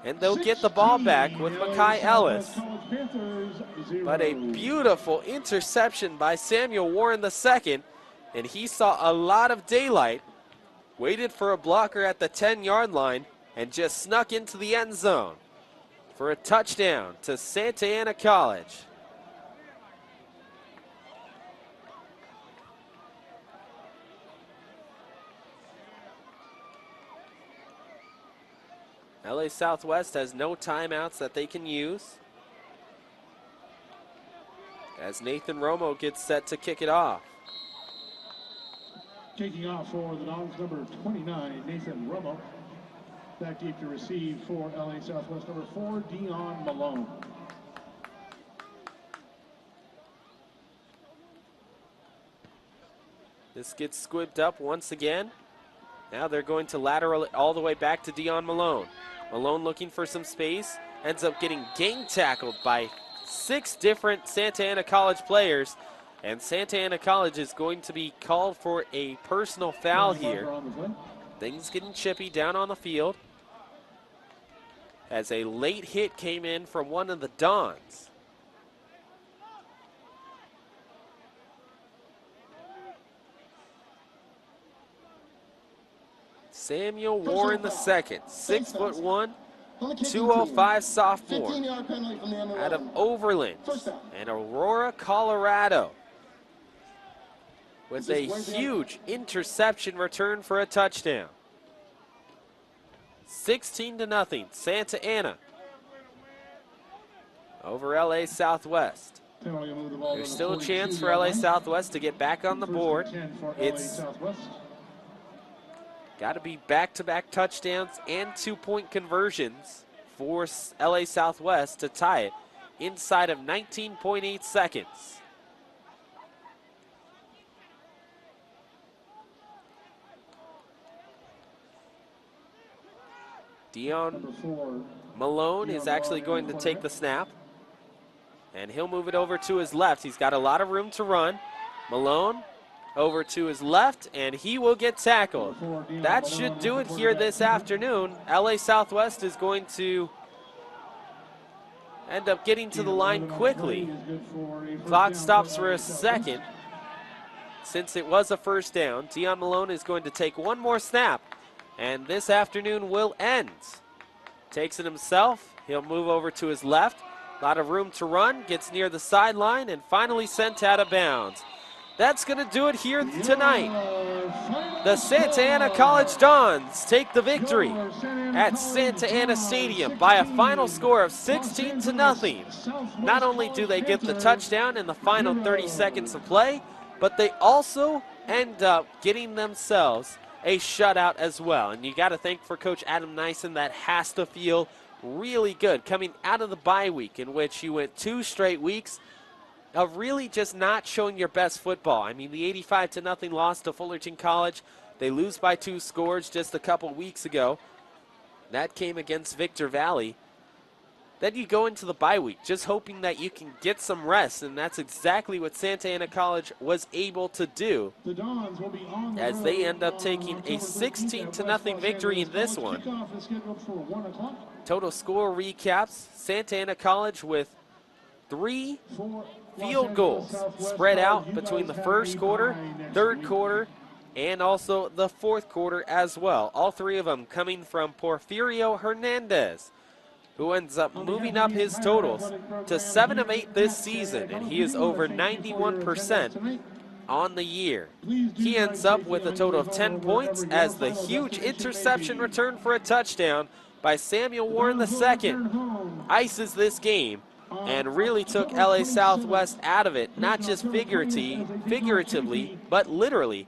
and they'll get the ball back with Makai Ellis. But a beautiful interception by Samuel Warren II, and he saw a lot of daylight, waited for a blocker at the 10-yard line, and just snuck into the end zone for a touchdown to Santa Ana College. LA Southwest has no timeouts that they can use, as Nathan Romo gets set to kick it off. Kicking off for the Dogs, number 29, Nathan Romo. Back deep to receive for LA Southwest, number 4, Dion Malone. This gets squibbed up once again. Now they're going to lateral it all the way back to Dion Malone. Malone looking for some space, ends up getting gang tackled by 6 different Santa Ana College players, and Santa Ana College is going to be called for a personal foul here. Things getting chippy down on the field as a late hit came in from one of the Dons. Samuel Warren II, 6'1", On the kicking 205 team, sophomore 15-yard penalty from the end out of line. Overland First down. and Aurora, Colorado, with a Just wait huge interception return for a touchdown. 16-0, Santa Ana over LA Southwest. Penalty will move the ball There's to the still a chance for 42-yard LA line. Southwest to get back on the First and board. 10 for LA It's Southwest. got to be back-to-back touchdowns and two-point conversions for LA Southwest to tie it inside of 19.8 seconds. Dion Number 4. Malone is actually going to take the snap, and he'll move it over to his left. He's got a lot of room to run. Malone over to his left, and he will get tackled. That should do it here this afternoon. LA Southwest is going to end up getting to the line quickly. Clock stops for a second. Since it was a first down, Dion Malone is going to take one more snap, and this afternoon will end. Takes it himself. He'll move over to his left. A lot of room to run. Gets near the sideline and finally sent out of bounds. That's going to do it here tonight. The Santa Ana College Dons take the victory at Santa Ana Stadium by a final score of 16-0. Not only do they get the touchdown in the final 30 seconds of play, but they also end up getting themselves a shutout as well. And you got to thank for Coach Adam Nyson. That has to feel really good coming out of the bye week in which you went 2 straight weeks of really just not showing your best football. I mean, the 85-0 loss to Fullerton College, they lose by 2 scores just a couple weeks ago. That came against Victor Valley. Then you go into the bye week just hoping that you can get some rest, and that's exactly what Santa Ana College was able to do as they end up taking a 16-0 victory in this one. Total score recaps: Santa Ana College with 3 field goals spread out between the first quarter, third quarter, and also the fourth quarter as well. All 3 of them coming from Porfirio Hernandez, who ends up moving up his totals to 7 of 8 this season, and he is over 91% on the year. He ends up with a total of 10 points as the huge interception return for a touchdown by Samuel Warren II ices this game and really took LA Southwest out of it, not just figuratively, but literally.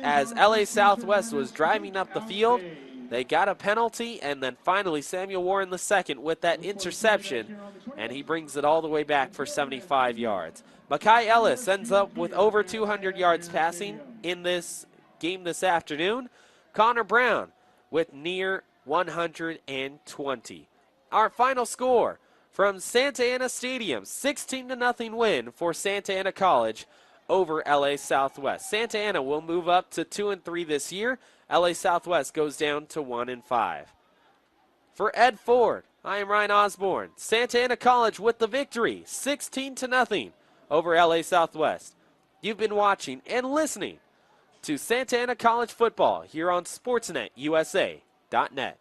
As LA Southwest was driving up the field, they got a penalty, and then finally Samuel Warren II with that interception, and he brings it all the way back for 75 yards. Makai Ellis ends up with over 200 yards passing in this game this afternoon. Connor Brown with near 120. Our final score from Santa Ana Stadium, 16-0 win for Santa Ana College over LA Southwest. Santa Ana will move up to 2-3 this year. LA Southwest goes down to 1-5. For Ed Ford, I am Ryan Osborn. Santa Ana College with the victory, 16-0 over LA Southwest. You've been watching and listening to Santa Ana College football here on SportsNetUSA.net.